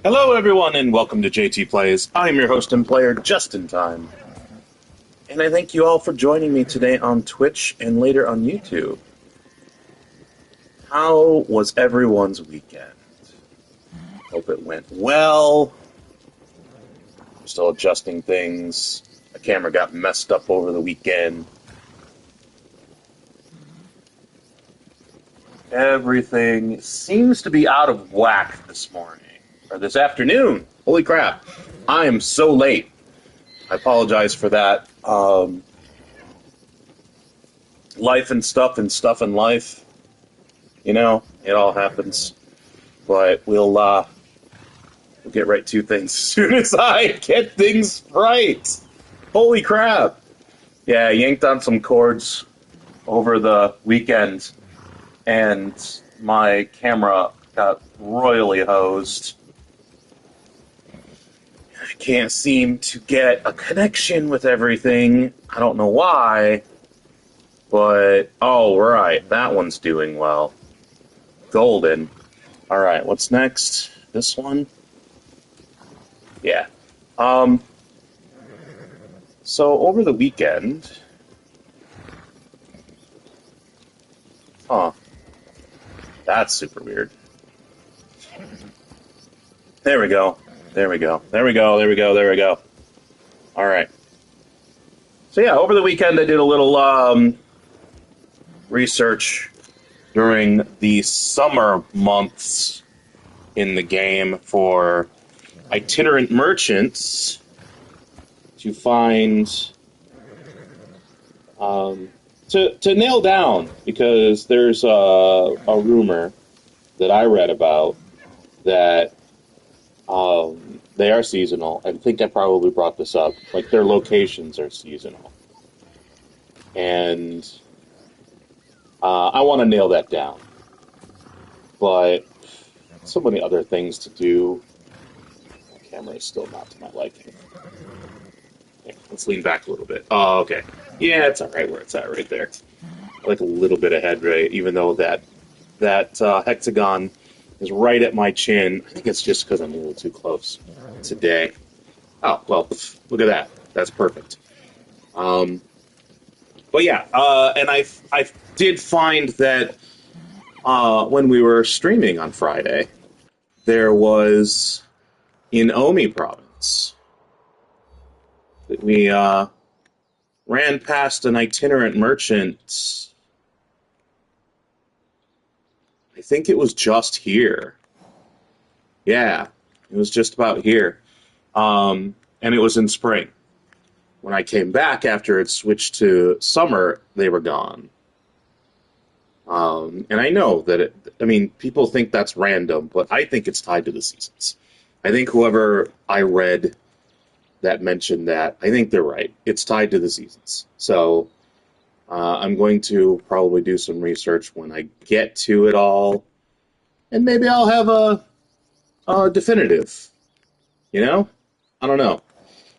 Hello, everyone, and welcome to JTPlays. I'm your host and player, Just in Time. And I thank you all for joining me today on Twitch and later on YouTube. How was everyone's weekend? Hope it went well. I'm still adjusting things. My camera got messed up over the weekend. Everything seems to be out of whack this morning. Or this afternoon. Holy crap. I am so late. I apologize for that. Life and stuff and life. You know, it all happens. But we'll get right to things as soon as I get things right. Holy crap. Yeah, I yanked on some cords over the weekend, and my camera got royally hosed. I can't seem to get a connection with everything. I don't know why. But, oh, right. That one's doing well. Golden. Alright, what's next? This one? Yeah. So, over the weekend... Huh. That's super weird. There we go. There we go. Alright. So yeah, over the weekend I did a little research during the summer months in the game for itinerant merchants to find... to nail down, because there's a rumor that I read about that they are seasonal. I think I probably brought this up. Like, their locations are seasonal. And I want to nail that down. But so many other things to do. My camera is still not to my liking. Okay, let's lean back a little bit. Oh, okay. Yeah, it's alright where it's at right there. Like a little bit ahead, right? Even though that hexagon is right at my chin. I think it's just because I'm a little too close today. Oh, well, look at that. That's perfect. But yeah, and I did find that when we were streaming on Friday, there was, in Omi Province, that we ran past an itinerant merchant. I think it was just here. Yeah, it was just about here. And it was in spring. When I came back after it switched to summer, they were gone. And I know that people think that's random, but I think it's tied to the seasons. I think whoever I read that mentioned that, I think they're right. It's tied to the seasons. So I'm going to probably do some research when I get to it all, and maybe I'll have a definitive. You know? I don't know.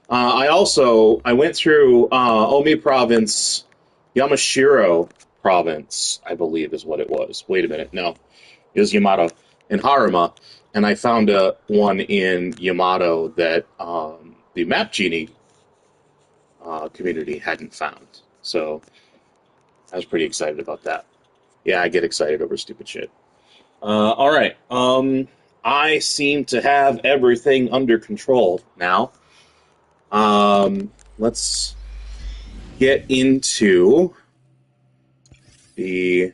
I went through Omi Province, Yamashiro Province, I believe is what it was. Wait a minute, no. It was Yamato and Harima, and I found one in Yamato that the Map Genie community hadn't found. So I was pretty excited about that. Yeah, I get excited over stupid shit. All right. I seem to have everything under control now. Let's get into the...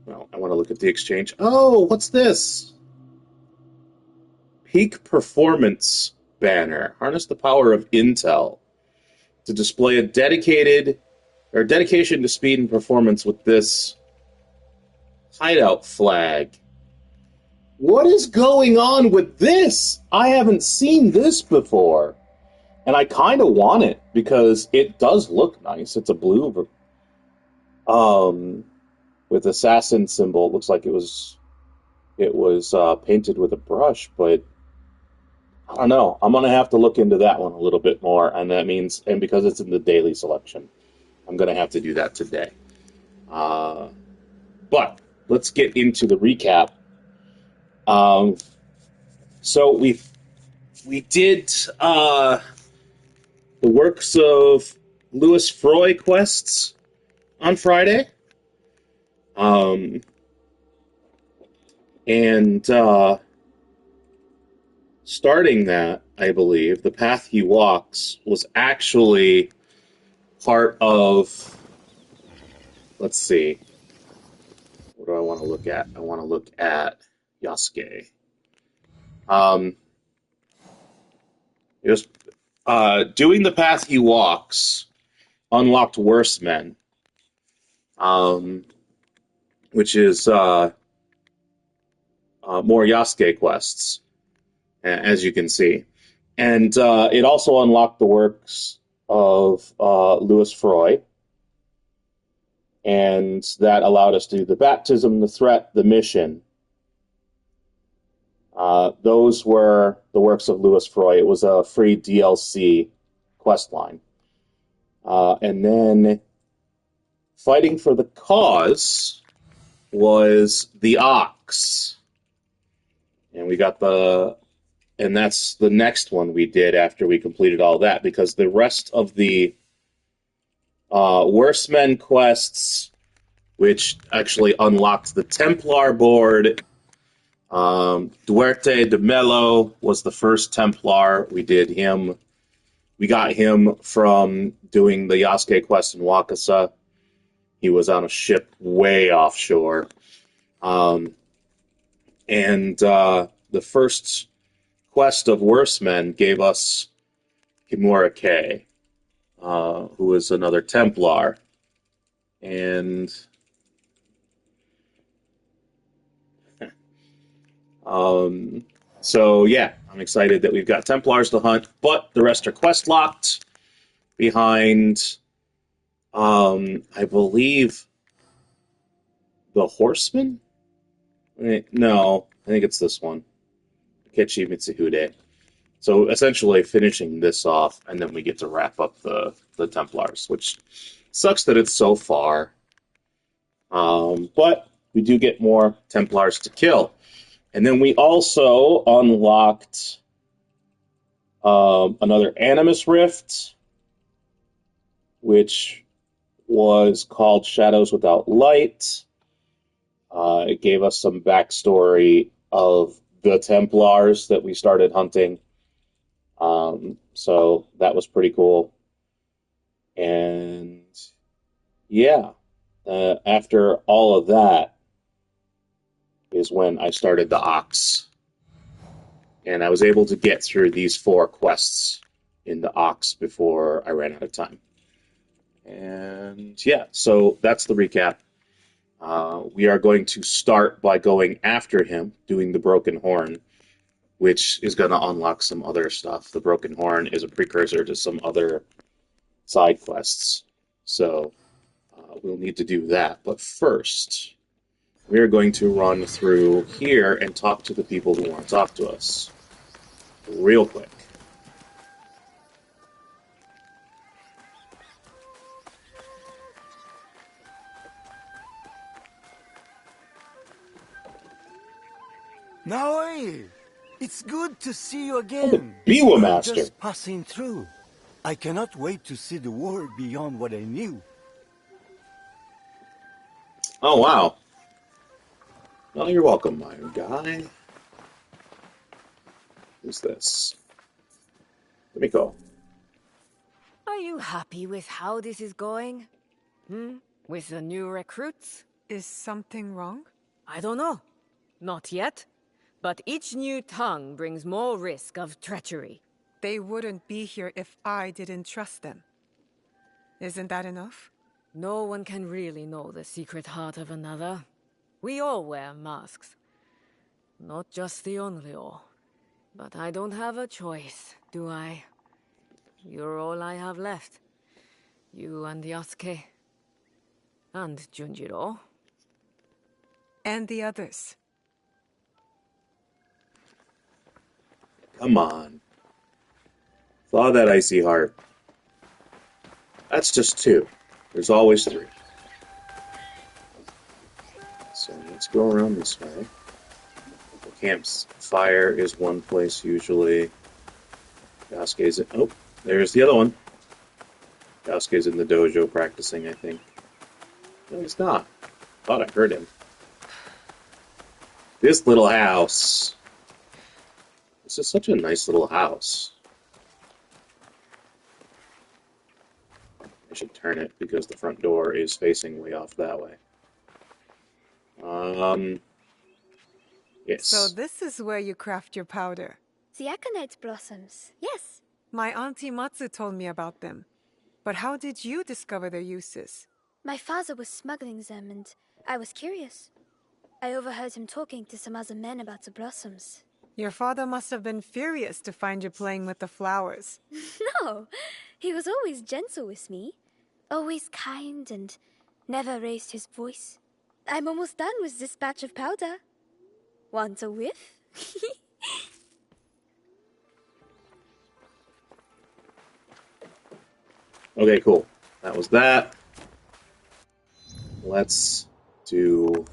Well, I want to look at the exchange. Oh, what's this? Peak Performance banner. Harness the power of Intel to display a dedication to speed and performance with this hideout flag. What is going on with this? I haven't seen this before. And I kind of want it, because it does look nice. It's a blue with assassin symbol. It looks like it was painted with a brush, but I don't know. I'm going to have to look into that one a little bit more, and because it's in the daily selection, I'm going to have to do that today. But let's get into the recap. So we did the works of Louis Froy quests on Friday. And starting that, I believe, the path he walks was actually part of, let's see, what do I want to look at? I want to look at Yasuke. It was doing the path he walks unlocked Worse Men, which is more Yasuke quests, as you can see. And it also unlocked the works of Louis Froy, and that allowed us to do the baptism, the threat, the mission. Those were the works of Louis Froy. It was a free DLC quest line. And then fighting for the cause was the Ox. And we got and that's the next one we did after we completed all that, because the rest of the Worse Men quests, which actually unlocked the Templar board, Duarte de Mello was the first Templar. We did him. We got him from doing the Yasuke quest in Wakasa. He was on a ship way offshore. And the first quest of Worse Men gave us Kimura K, who is another Templar. And so, yeah, I'm excited that we've got Templars to hunt, but the rest are quest locked behind, I believe, the Horseman? No, I think it's this one. Akechi Mitsuhude. So essentially finishing this off, and then we get to wrap up the Templars, which sucks that it's so far. But we do get more Templars to kill. And then we also unlocked another Animus Rift, which was called Shadows Without Light. It gave us some backstory of the Templars that we started hunting. So that was pretty cool. And yeah, after all of that is when I started the Ox. And I was able to get through these 4 quests in the Ox before I ran out of time. And yeah, so that's the recap. We are going to start by going after him, doing the Broken Horn, which is going to unlock some other stuff. The Broken Horn is a precursor to some other side quests. So we'll need to do that. But first, we are going to run through here and talk to the people who want to talk to us. Real quick. Naoi! It's good to see you again. Biwa Master. Just passing through. I cannot wait to see the world beyond what I knew. Oh, wow. Well, you're welcome, my guy. Who's this? Miko. Are you happy with how this is going? With the new recruits? Is something wrong? I don't know. Not yet. But each new tongue brings more risk of treachery. They wouldn't be here if I didn't trust them. Isn't that enough? No one can really know the secret heart of another. We all wear masks. Not just the Onryo. But I don't have a choice, do I? You're all I have left. You and Yasuke. And Junjiro. And the others. Come on. Thaw that icy heart. That's just 2. There's always 3. So let's go around this way. campfire is one place usually. Yasuke's in... Oh, there's the other one. Yasuke's in the dojo practicing, I think. No, he's not. Thought I heard him. This little house. This is such a nice little house. I should turn it because the front door is facing way off that way. Yes. So this is where you craft your powder. The aconite blossoms, yes. My auntie Matsu told me about them. But how did you discover their uses? My father was smuggling them and I was curious. I overheard him talking to some other men about the blossoms. Your father must have been furious to find you playing with the flowers. No, he was always gentle with me. Always kind and never raised his voice. I'm almost done with this batch of powder. Want a whiff? Okay, cool. That was that. Let's do...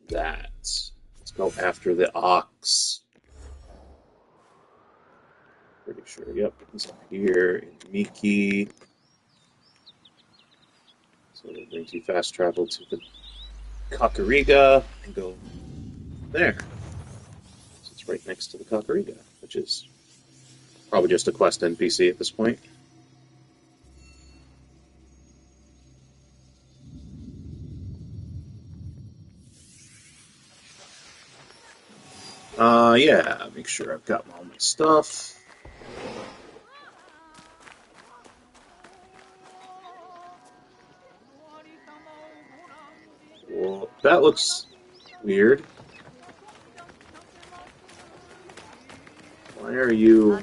that. Let's go after the ox. Pretty sure, yep, it's up here in Miki. So it brings you fast travel to the Kakurega and go there. So it's right next to the Kakurega, which is probably just a quest NPC at this point. Yeah, make sure I've got all my stuff. Well, that looks weird. Why are you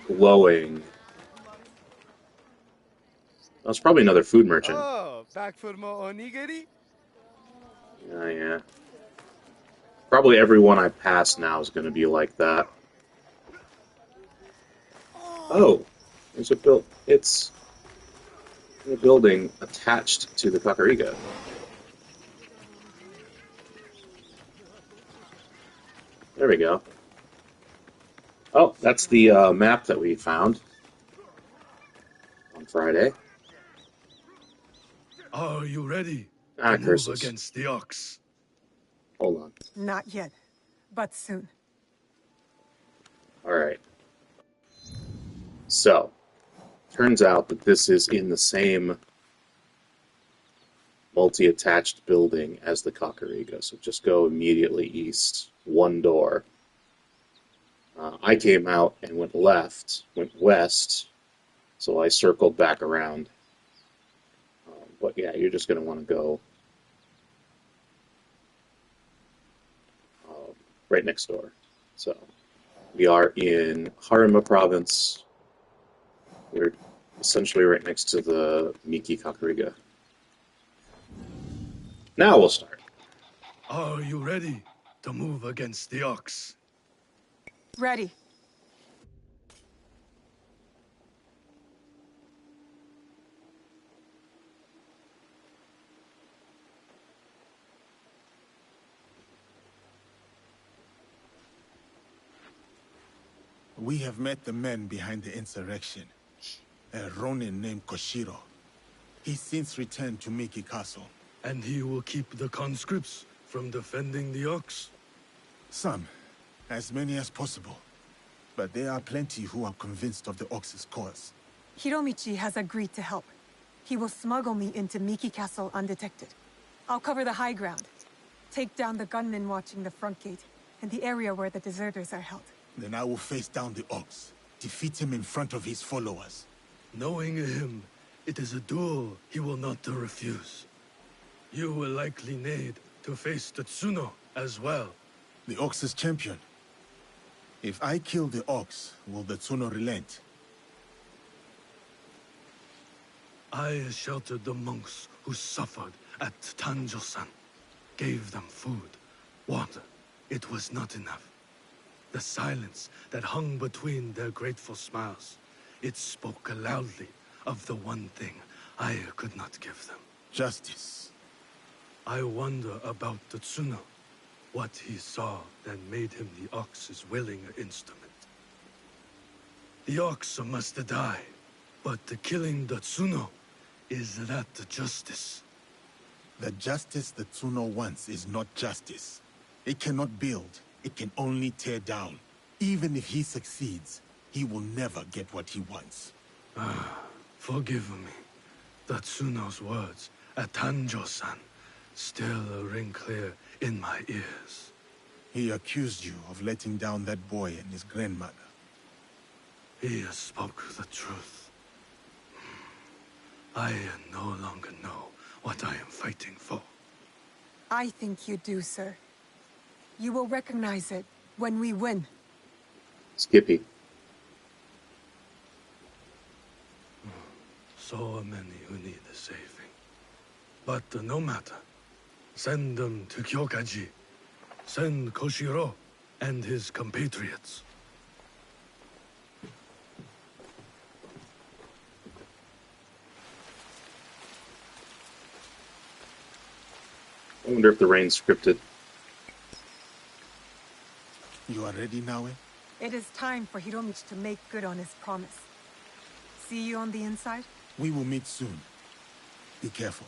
glowing? That's probably another food merchant. Oh, back for more onigiri? Yeah. Probably everyone I pass now is going to be like that. Oh, there's a it's a building attached to the Kakurega. There we go. Oh, that's the map that we found on Friday. Are you ready Ah, to move curses. against the ox? Hold on. Not yet, but soon. Alright. So, turns out that this is in the same multi-attached building as the Kakurega, so just go immediately east, one door. I came out and went west, so I circled back around. But yeah, you're just going to want to go right next door. So, we are in Harima Province. We're essentially right next to the Miki Kakurega. Now we'll start. Are you ready to move against the ox? Ready. We have met the men behind the insurrection. A Ronin named Koshiro. He's since returned to Miki Castle. And he will keep the conscripts from defending the ox? Some. As many as possible. But there are plenty who are convinced of the ox's cause. Hiromichi has agreed to help. He will smuggle me into Miki Castle undetected. I'll cover the high ground. Take down the gunmen watching the front gate, and the area where the deserters are held. Then I will face down the ox. Defeat him in front of his followers. Knowing him, it is a duel he will not refuse. You will likely need to face the Tsuno as well. The ox's champion. If I kill the ox, will the Tsuno relent? I sheltered the monks who suffered at Tanjo-san. Gave them food, water. It was not enough. The silence that hung between their grateful smiles, it spoke loudly of the one thing I could not give them. Justice. I wonder about the Tsuno. What he saw that made him the ox's willing instrument. The ox must die, but the killing the Tsuno, is that the justice? The justice the Tsuno wants is not justice. It cannot build. It can only tear down. Even if he succeeds, he will never get what he wants. Forgive me. The Tsuno's words at Tanjo-san still ring clear in my ears. He accused you of letting down that boy and his grandmother. He spoke the truth. I no longer know what I am fighting for. I think you do, sir. You will recognize it when we win. Skippy. So many who need saving. But no matter. Send them to Kyokaiji. Send Koshiro and his compatriots. I wonder if the rain's scripted. You are ready now, eh? It is time for Hiromichi to make good on his promise. See you on the inside? We will meet soon. Be careful.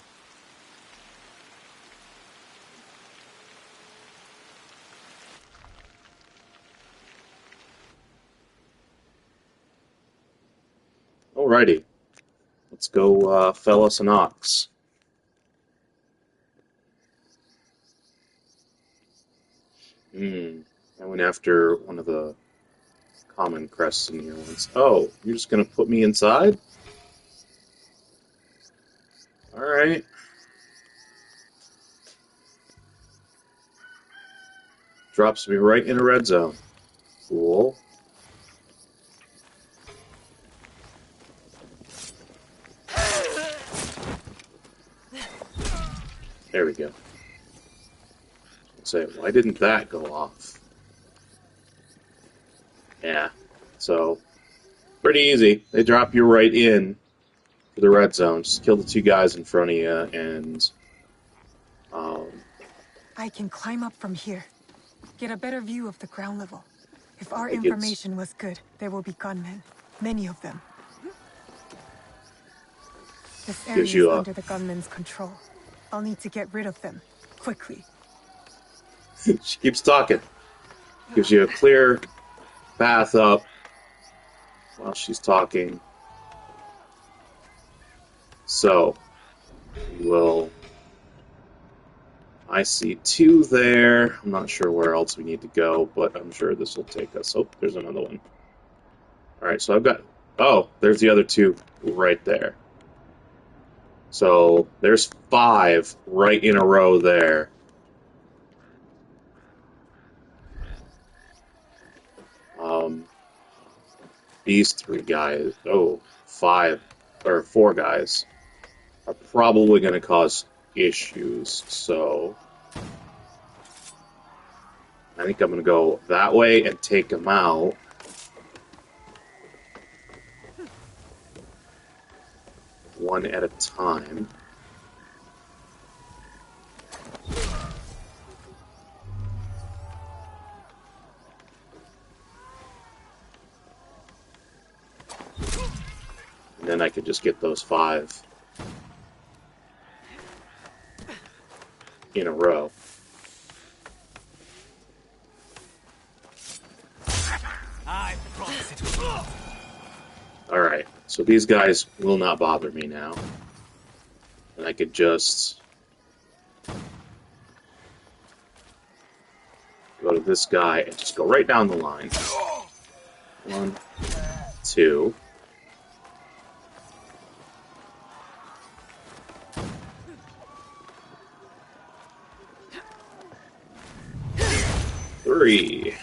Alrighty. Let's go fell us an ox. I went after one of the common crests in here once. Oh, you're just gonna put me inside? Alright. Drops me right in a red zone. Cool. There we go. Say, why didn't that go off? Yeah, so pretty easy. They drop you right in for the red zone. Just kill the two guys in front of you, and I can climb up from here. Get a better view of the ground level. If our think information was good, there will be gunmen. Many of them. This area is under the gunmen's control. I'll need to get rid of them. Quickly. she keeps talking. Gives you a clear path up while she's talking. So, I see two there. I'm not sure where else we need to go, but I'm sure this will take us. Oh, there's another one. Alright, so I've got... Oh, there's the other two right there. So, there's 5 right in a row there. These 3 guys... Oh, 4 guys are probably going to cause issues, so I think I'm going to go that way and take them out. One at a time. And then I could just get those 5 in a row. Alright, so these guys will not bother me now. And I could just go to this guy and just go right down the line. 1, 2. Three,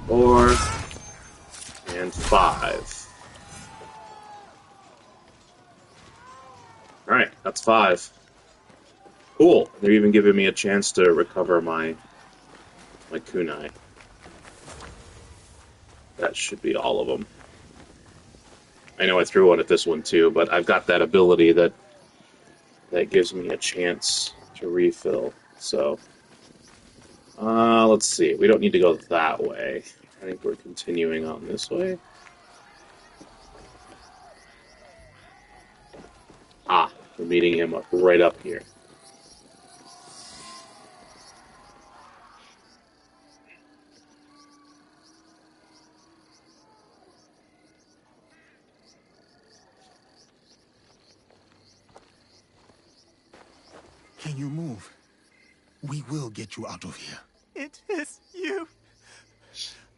4, and 5. Alright, that's 5. Cool. They're even giving me a chance to recover my kunai. That should be all of them. I know I threw one at this one too, but I've got that ability that gives me a chance to refill. So, let's see. We don't need to go that way. I think we're continuing on this way. Ah, we're meeting him up right up here. Can you move? We will get you out of here. It is you.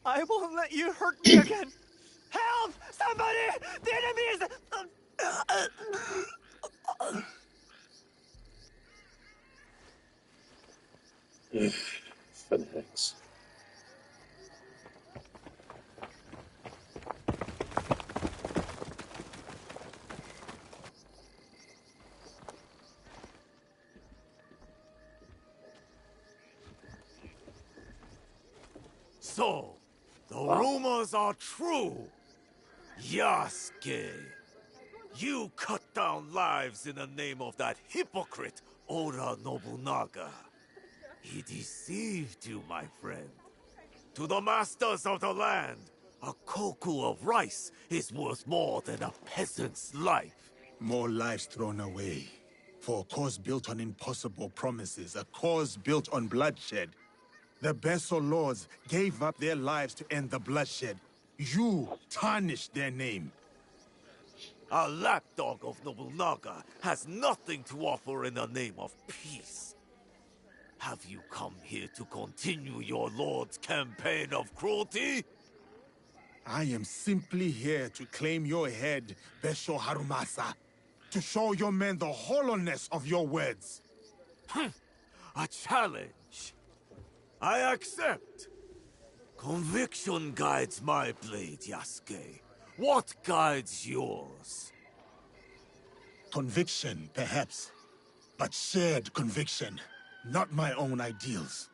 I won't let you hurt me again. Help! Somebody! The enemy is... Fanatics. So, the rumors are true. Yasuke, you cut down lives in the name of that hypocrite Oda Nobunaga. He deceived you, my friend. To the masters of the land, a koku of rice is worth more than a peasant's life. More lives thrown away. For a cause built on impossible promises, a cause built on bloodshed. The Besso lords gave up their lives to end the bloodshed. You tarnished their name. A lapdog of Nobunaga has nothing to offer in the name of peace. Have you come here to continue your lord's campaign of cruelty? I am simply here to claim your head, Besho Harumasa. To show your men the hollowness of your words. A challenge. I accept. Conviction guides my blade, Yasuke. What guides yours? Conviction, perhaps. But shared conviction, not my own ideals.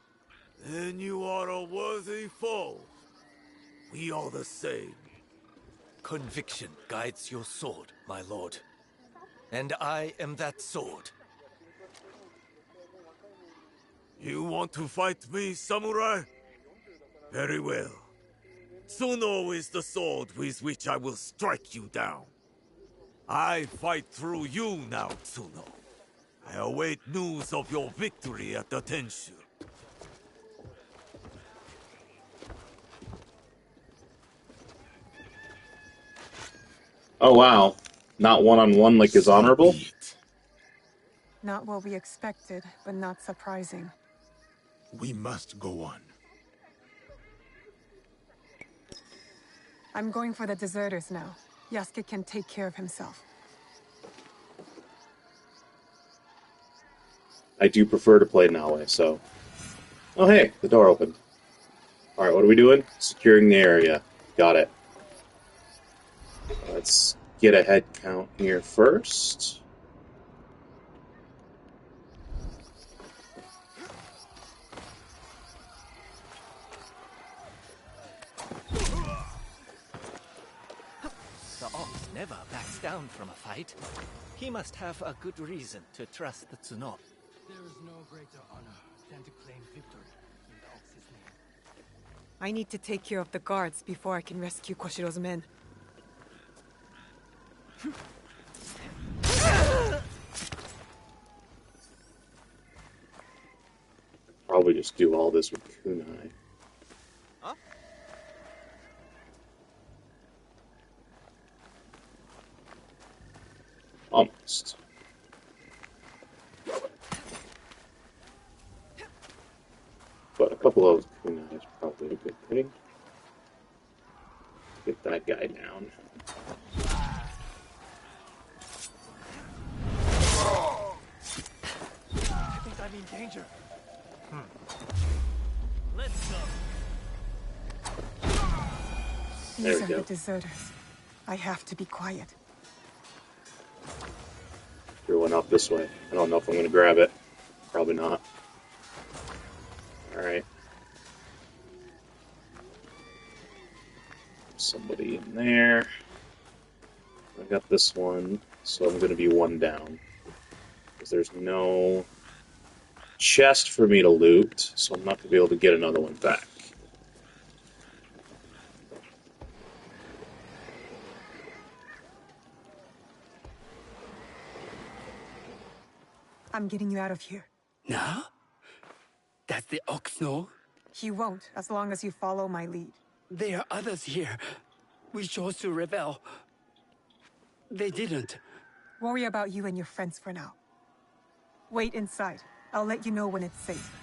Then you are a worthy foe. We are the same. Conviction guides your sword, my lord. And I am that sword. You want to fight me, samurai? Very well. Tsuno is the sword with which I will strike you down. I fight through you now, Tsuno. I await news of your victory at the Tenshu. Oh wow. Not one-on-one like is honorable? Not what we expected, but not surprising. We must go on. I'm going for the deserters now. Yasuke can take care of himself. I do prefer to play Naue, so... Oh hey, the door opened. Alright, what are we doing? Securing the area. Got it. Let's get a head count here first. The ox never backs down from a fight. He must have a good reason to trust the Tsuno. There is no greater honor than to claim victory in the ox's name. I need to take care of the guards before I can rescue Koshiro's men. Probably just do all this with kunai. Huh? Almost. But a couple of kunai is probably a good thing. Get that guy down. I think I'm in danger. Let's go. There These we are go. the deserters. I have to be quiet. Everyone up this way. I don't know if I'm going to grab it. Probably not. Alright. Somebody in there. I got this one, so I'm going to be one down. Because there's no chest for me to loot, so I'm not going to be able to get another one back. I'm getting you out of here. Now? Does the ox know? He won't, as long as you follow my lead. There are others here. We chose to rebel. They didn't. Worry about you and your friends for now. Wait inside. I'll let you know when it's safe.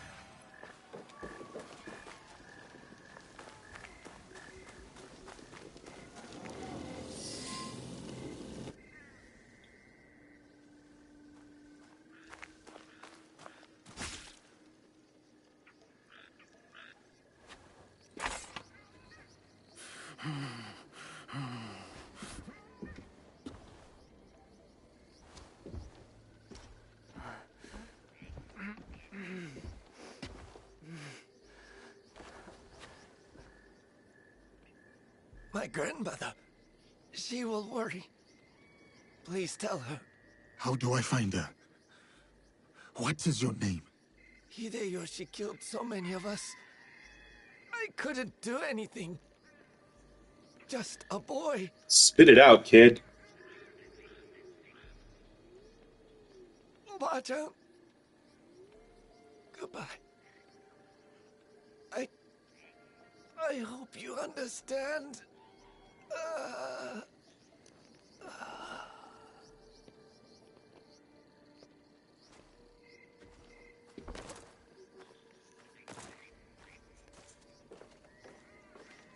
My grandmother. She will worry. Please tell her. How do I find her? What is your name? Hideyoshi killed so many of us. I couldn't do anything. Just a boy. Spit it out, kid. Ba-chan. Goodbye. I hope you understand.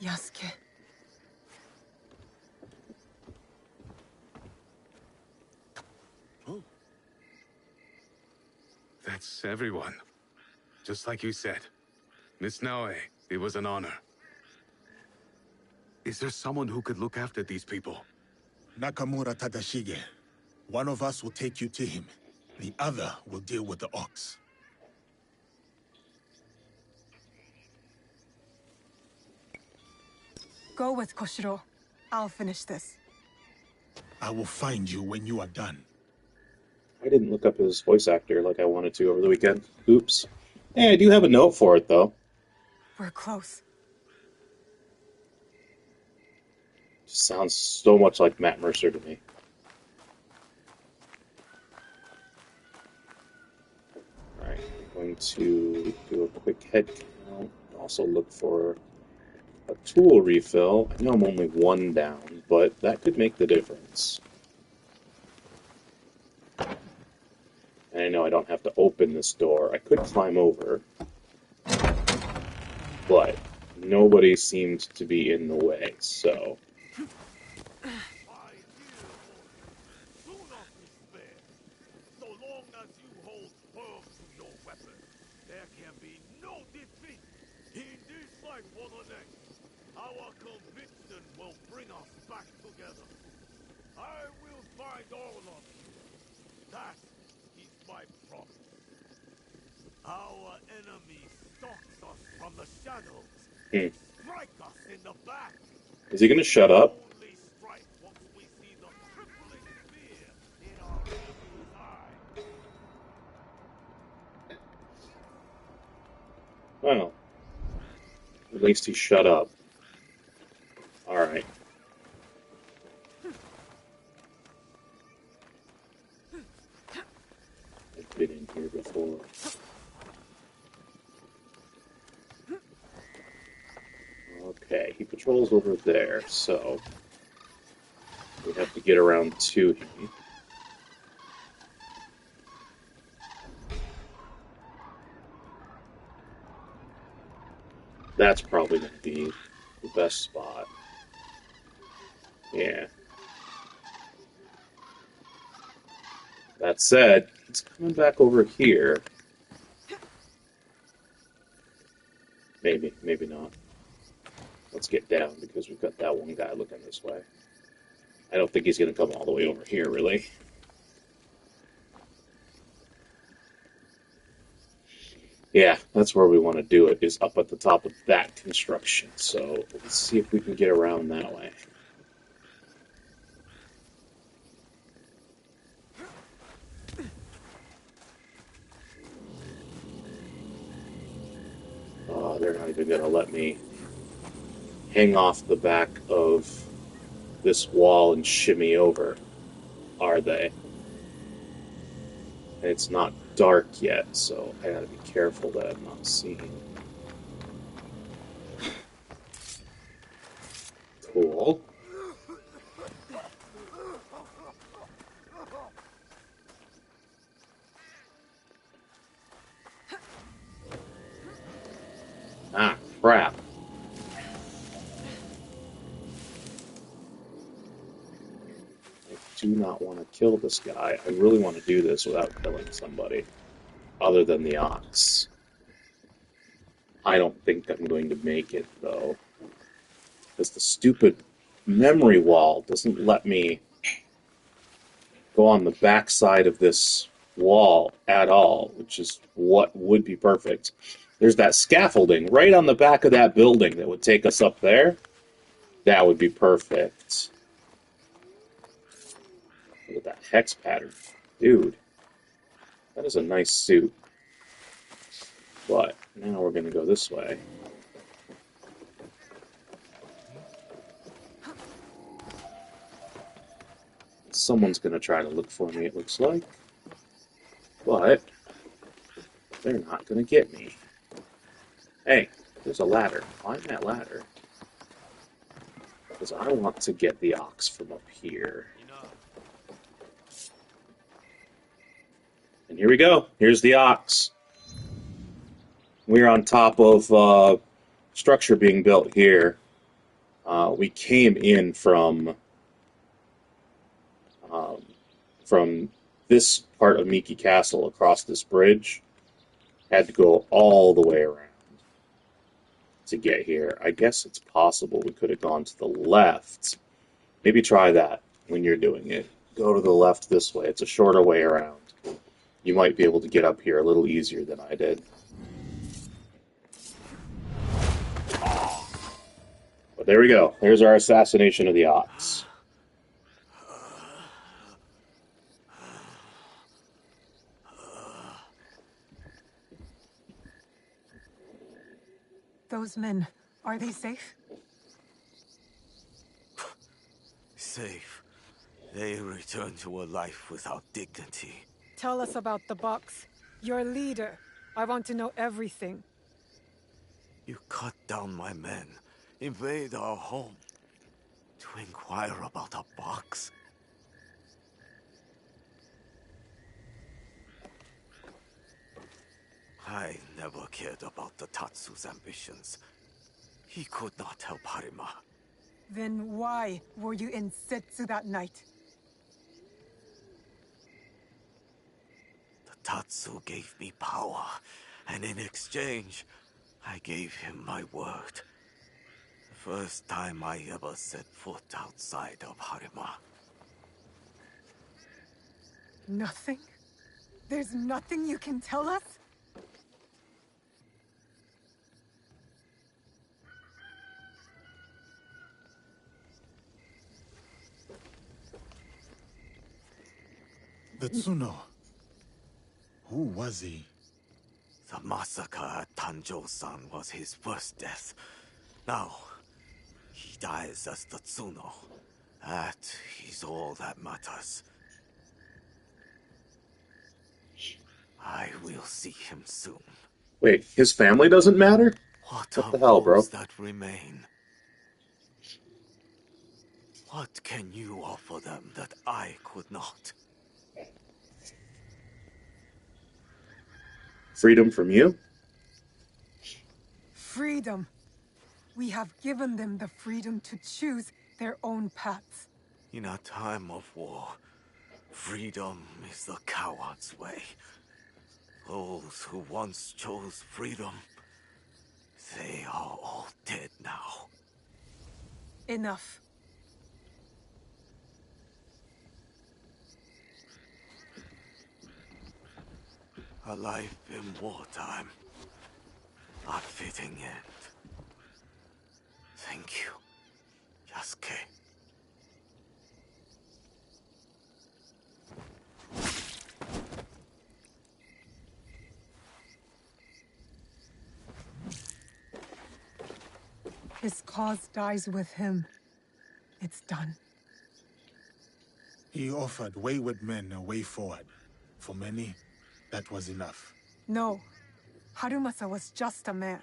Yasuke. Oh. That's everyone. Just like you said. Miss Naoe, it was an honor. Is there someone who could look after these people? Nakamura Tadashige. One of us will take you to him. The other will deal with the ox. Go with Koshiro. I'll finish this. I will find you when you are done. I didn't look up his voice actor like I wanted to over the weekend. Oops. Hey, I do have a note for it, though. We're close. Just sounds so much like Matt Mercer to me. Alright, I'm going to do a quick head count. Also look for a tool refill. I know I'm only one down, but that could make the difference. And I know I don't have to open this door. I could climb over, but nobody seemed to be in the way, so... So long as you hold firm to your weapon, there can be no defeat in this life or the next. Our conviction will bring us back together. I will find all of you. That is my promise. Our enemy stalks us from the shadows. Strike us in the back. Is he gonna shut up? Only strike once we see the crippling fear in our enemy's eye. Well, at least he shut up. Alright. I've been in here before. Okay, he patrols over there, so we have to get around to him. That's probably going to be the best spot. Yeah. That said, it's coming back over here. Maybe, maybe not. Let's get down, because we've got that one guy looking this way. I don't think he's going to come all the way over here, really. Yeah, that's where we want to do it, is up at the top of that construction. So let's see if we can get around that way. let me hang off the back of this wall and shimmy over, are they? And it's not dark yet, so I gotta be careful that I'm not seeing. Cool. Ah, crap. I do not want to kill this guy. I really want to do this without killing somebody other than the ox. I don't think I'm going to make it, though, because the stupid memory wall doesn't let me go on the back side of this wall at all, which is what would be perfect. There's that scaffolding right on the back of that building that would take us up there. That would be perfect. Look at that hex pattern. Dude, that is a nice suit. But now we're going to go this way. Someone's going to try to look for me, it looks like. But they're not going to get me. Hey, there's a ladder. Climb that ladder. Because I want to get the ox from up here. And here we go. Here's the ox. We're on top of structure being built here. We came in from this part of Miki Castle across this bridge. Had to go all the way around to get here. I guess it's possible we could have gone to the left. Maybe try that when you're doing it. Go to the left this way. It's a shorter way around. You might be able to get up here a little easier than I did. But there we go. There's our assassination of the ox. Those men, are they safe? Safe. They return to a life without dignity. Tell us about the box. Your leader. I want to know everything. You cut down my men, invade our home, to inquire about a box? I never cared about the Tatsu's ambitions. He could not help Harima. Then why were you in Setsu that night? The Tatsu gave me power, and in exchange, I gave him my word. The first time I ever set foot outside of Harima. Nothing? There's nothing you can tell us? The Tsuno. Who was he? The massacre at Tanjo-san was his first death. Now, he dies as the Tsuno. That is all that matters. I will see him soon. Wait, his family doesn't matter? What the hell, bro? That remain? What can you offer them that I could not? Freedom from you? Freedom. We have given them the freedom to choose their own paths. In a time of war, freedom is the coward's way. Those who once chose freedom, they are all dead now. Enough. A life in wartime. A fitting end. Thank you, Yasuke. His cause dies with him. It's done. He offered wayward men a way forward. For many, that was enough. No. Harumasa was just a man.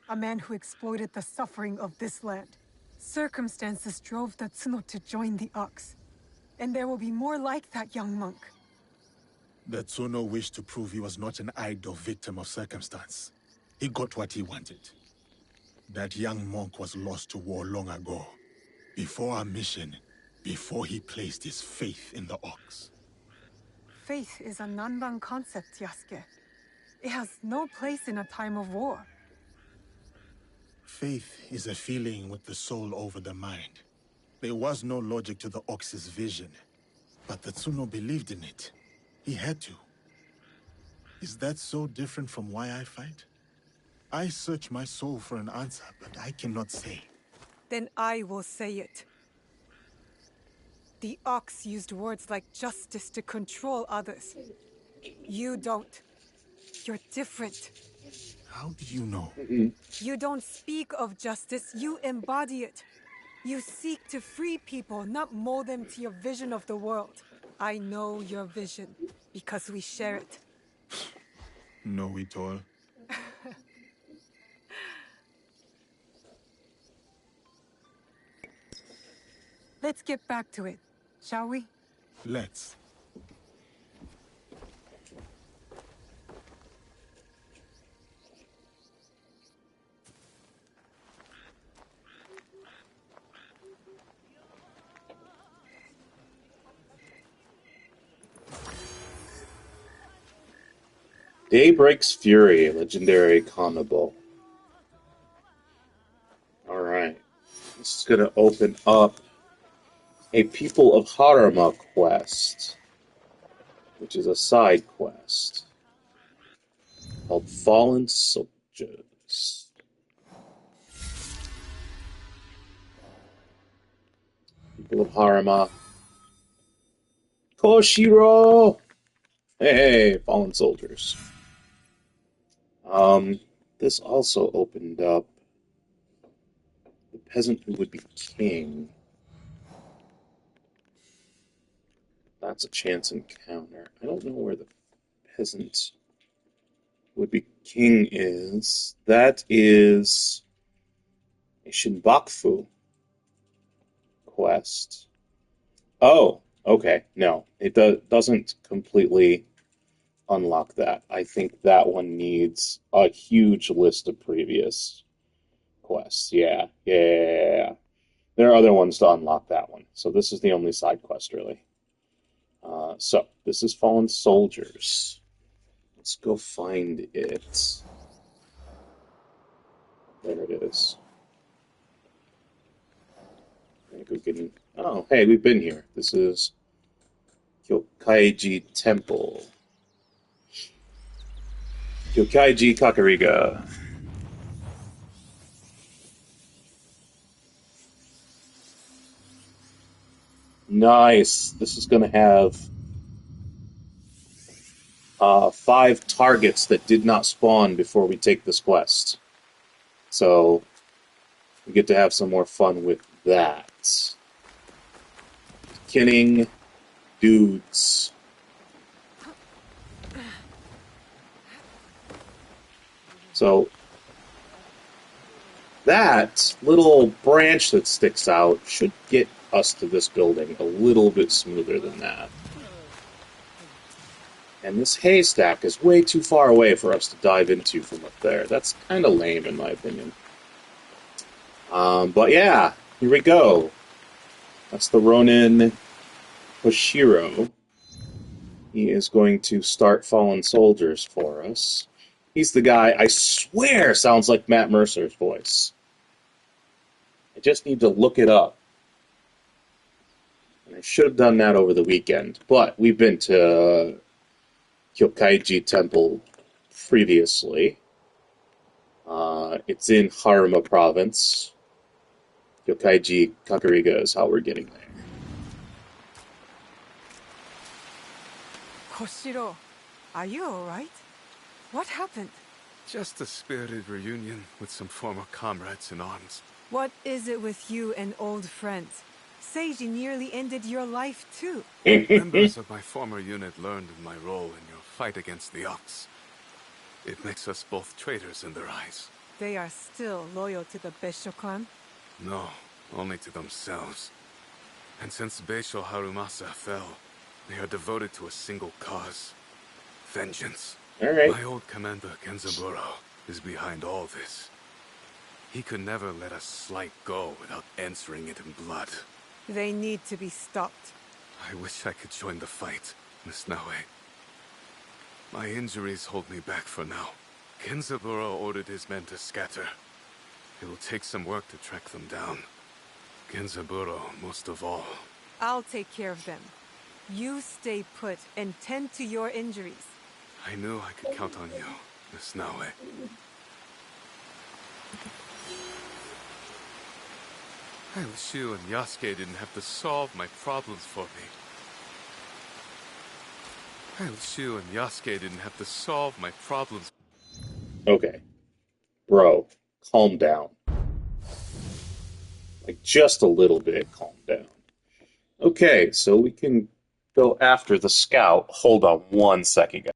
A man who exploited the suffering of this land. Circumstances drove the Tsuno to join the Ox. And there will be more like that young monk. The Tsuno wished to prove he was not an idle victim of circumstance. He got what he wanted. That young monk was lost to war long ago. Before our mission, before he placed his faith in the Ox. Faith is a Nanban concept, Yasuke. It has no place in a time of war. Faith is a feeling with the soul over the mind. There was no logic to the Ox's vision, but the Tsuno believed in it. He had to. Is that so different from why I fight? I search my soul for an answer, but I cannot say. Then I will say it. The Ox used words like justice to control others. You don't. You're different. How do you know? You don't speak of justice, you embody it. You seek to free people, not mold them to your vision of the world. I know your vision, because we share it. Know it all. Let's get back to it, shall we? Let's. Daybreak's Fury, legendary Kanabo. Alright. This is going to open up a People of Harima quest, which is a side quest called Fallen Soldiers. People of Harima. Koshiro! Hey, Fallen Soldiers. This also opened up the peasant who would be king. That's a chance encounter. I don't know where the peasant would be king is. That is a Shinbakufu quest. Oh, okay. No, it doesn't completely unlock that. I think that one needs a huge list of previous quests. Yeah. There are other ones to unlock that one. So this is the only side quest, really. So, this is Fallen Soldiers. Let's go find it. There it is. Oh, hey, we've been here. This is Kyokaiji Temple. Kyokaiji Kakurega. Nice. This is going to have 5 targets that did not spawn before we take this quest. So, we get to have some more fun with that. Killing dudes. So, that little branch that sticks out should get us to this building a little bit smoother than that. And this haystack is way too far away for us to dive into from up there. That's kind of lame, in my opinion. But yeah, here we go. That's the Ronin Hoshiro. He is going to start Fallen Soldiers for us. He's the guy, I swear, sounds like Matt Mercer's voice. I just need to look it up. And I should have done that over the weekend. But we've been to Kyokaiji Temple previously. It's in Harima Province. Kyokaiji Kakurega is how we're getting there. Koshiro, are you alright? What happened? Just a spirited reunion with some former comrades in arms. What is it with you and old friends? Seiji nearly ended your life too. Members of my former unit learned of my role in your fight against the Ox. It makes us both traitors in their eyes. They are still loyal to the Beisho clan? No, only to themselves. And since Beisho Harumasa fell, they are devoted to a single cause. Vengeance. All right. My old commander, Genzaburo, is behind all this. He could never let a slight go without answering it in blood. They need to be stopped. I wish I could join the fight, Miss Naue. My injuries hold me back for now. Genzaburo ordered his men to scatter. It will take some work to track them down. Genzaburo, most of all. I'll take care of them. You stay put and tend to your injuries. I knew I could count on you, Miss Naue. I wish you and Yasuke didn't have to solve my problems for me. I wish you and Yasuke didn't have to solve my problems. Okay. Bro, calm down. Like, just a little bit, calm down. Okay, so we can go after the scout. Hold on one second, guys.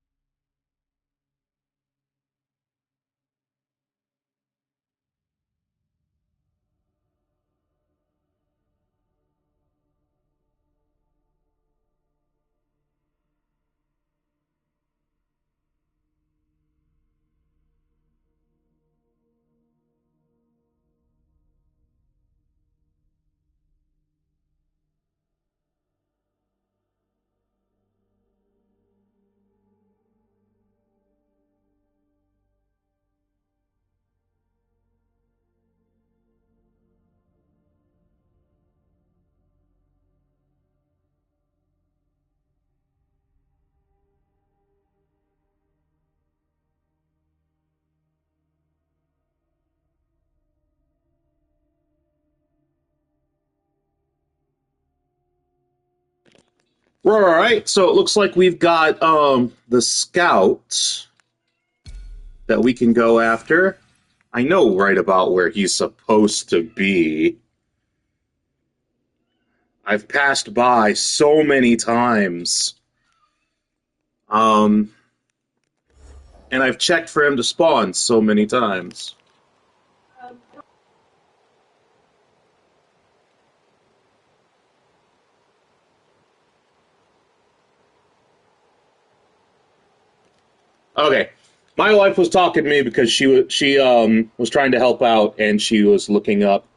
All right, so it looks like we've got the scout that we can go after. I know right about where he's supposed to be. I've passed by so many times. And I've checked for him to spawn so many times. Okay. My wife was talking to me because she was trying to help out, and she was looking up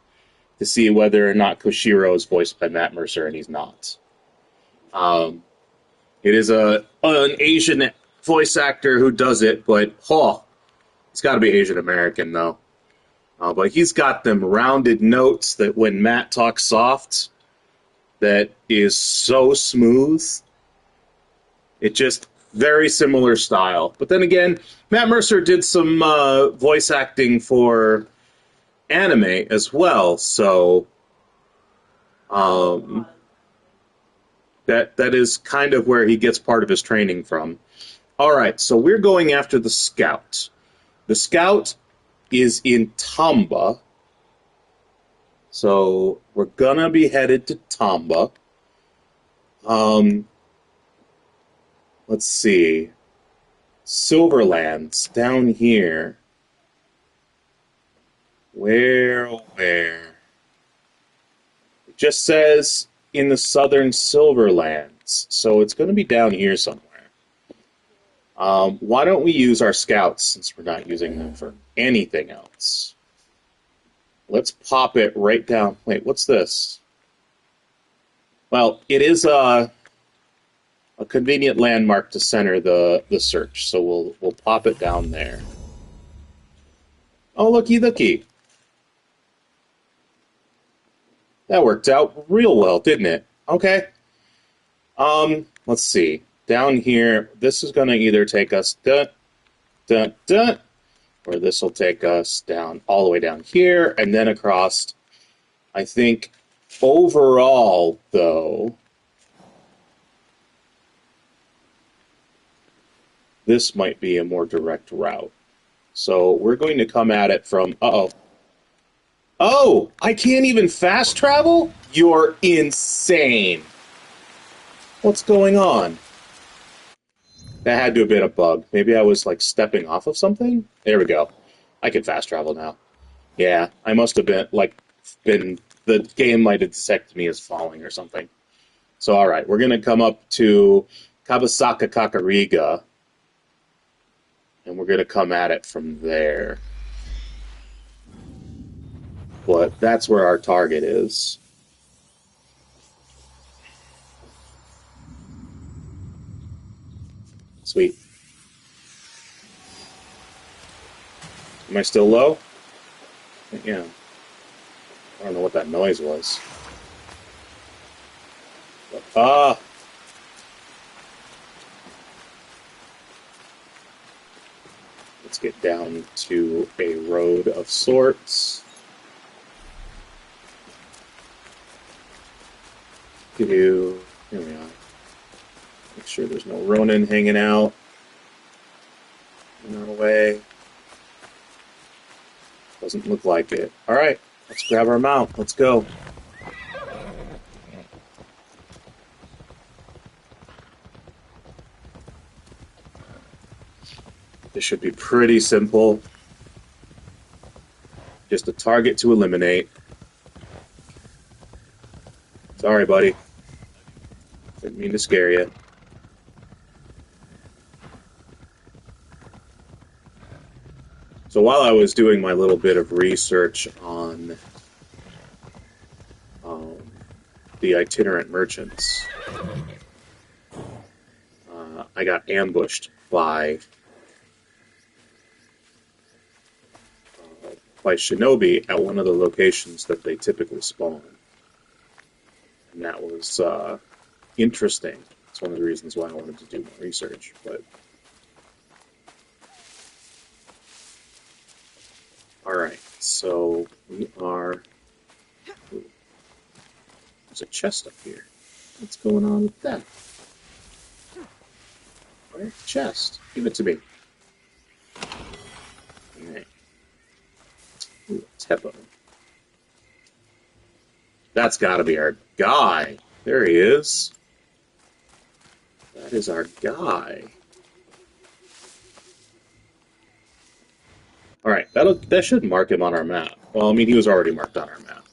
to see whether or not Koshiro is voiced by Matt Mercer, and he's not. It is an Asian voice actor who does it, but it's got to be Asian American though. But he's got them rounded notes that when Matt talks soft, that is so smooth. It just very similar style. But then again, Matt Mercer did some voice acting for anime as well, so that is kind of where he gets part of his training from. All right, so we're going after the scout. The scout is in Tamba, so we're gonna be headed to Tamba. Let's see. Silverlands down here. Where? It just says in the southern Silverlands, so it's going to be down here somewhere. Why don't we use our scouts since we're not using them for anything else? Let's pop it right down. Wait, what's this? Well, it is a convenient landmark to center the search, so we'll pop it down there. Oh, looky. That worked out real well, didn't it? Okay. Let's see. Down here, this is going to either take us or this will take us down all the way down here and then across. I think overall, though, this might be a more direct route. So we're going to come at it from... Uh-oh. Oh! I can't even fast travel? You're insane! What's going on? That had to have been a bug. Maybe I was, like, stepping off of something? There we go. I can fast travel now. Yeah, I must have been... The game might have detected me as falling or something. So, alright, we're going to come up to Kabasaka Kakurega, and we're going to come at it from there. But that's where our target is. Sweet. Am I still low? Yeah. I don't know what that noise was. But, let's get down to a road of sorts. Here we are. Make sure there's no Ronin hanging out in our way. Doesn't look like it. Alright, let's grab our mount. Let's go. This should be pretty simple. Just a target to eliminate. Sorry, buddy. Didn't mean to scare you. So while I was doing my little bit of research on the itinerant merchants, I got ambushed by shinobi at one of the locations that they typically spawn. And that was interesting. It's one of the reasons why I wanted to do more research. But alright, so we are... Ooh, there's a chest up here. What's going on with that? Alright, chest. Give it to me. Alright. Ooh, Teppo. That's gotta be our guy. There he is. That is our guy. Alright, that should mark him on our map. Well, I mean, he was already marked on our map.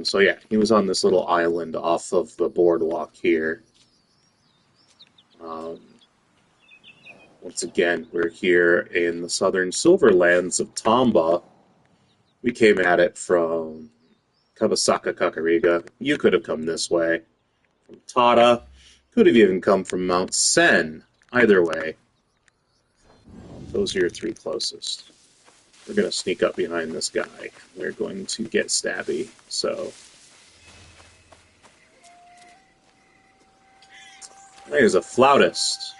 So yeah, he was on this little island off of the boardwalk here. Once again, we're here in the southern Silverlands of Tamba. We came at it from Kabasaka Kakurega. You could have come this way. From Tada. Could have even come from Mount Sen. Either way. Those are your three closest. We're going to sneak up behind this guy. We're going to get stabby. So, there's a flautist.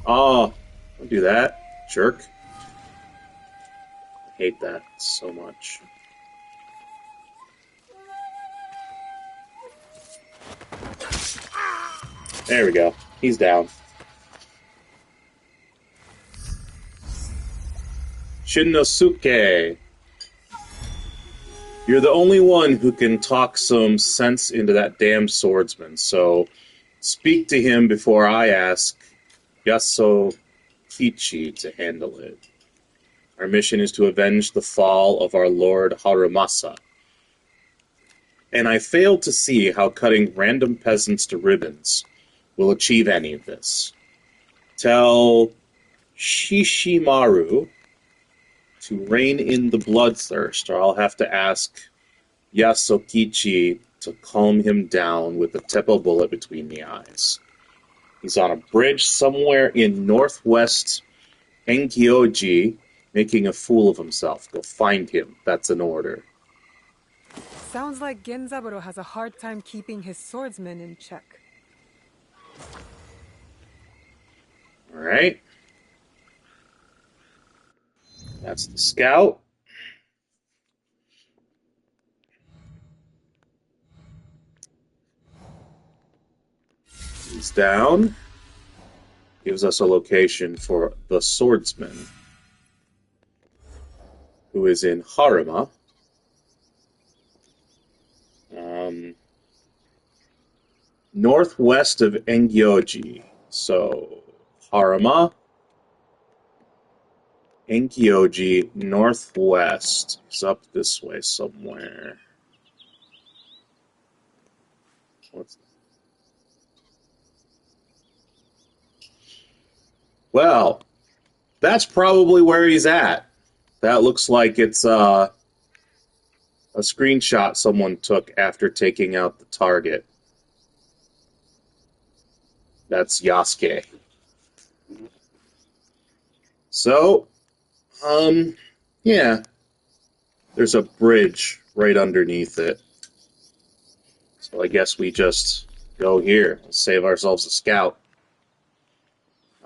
Oh, don't do that, jerk. I hate that so much. There we go. He's down. Shinosuke. You're the only one who can talk some sense into that damn swordsman, so speak to him before I ask Yasukichi to handle it. Our mission is to avenge the fall of our Lord Harumasa. And I fail to see how cutting random peasants to ribbons will achieve any of this. Tell Shishimaru to rein in the bloodthirst, or I'll have to ask Yasukichi to calm him down with a Teppo bullet between the eyes. He's on a bridge somewhere in northwest Enkyoji, making a fool of himself. Go find him. That's an order. Sounds like Genzaburo has a hard time keeping his swordsman in check. Alright. That's the scout. these down. Gives us a location for the Swordsman, who is in Harima. Northwest of Engyoji. So, Harima, Engyoji, northwest. He's up this way somewhere. Well, that's probably where he's at. That looks like it's a screenshot someone took after taking out the target. That's Yasuke. So, yeah. There's a bridge right underneath it. So I guess we just go here and save ourselves a scout.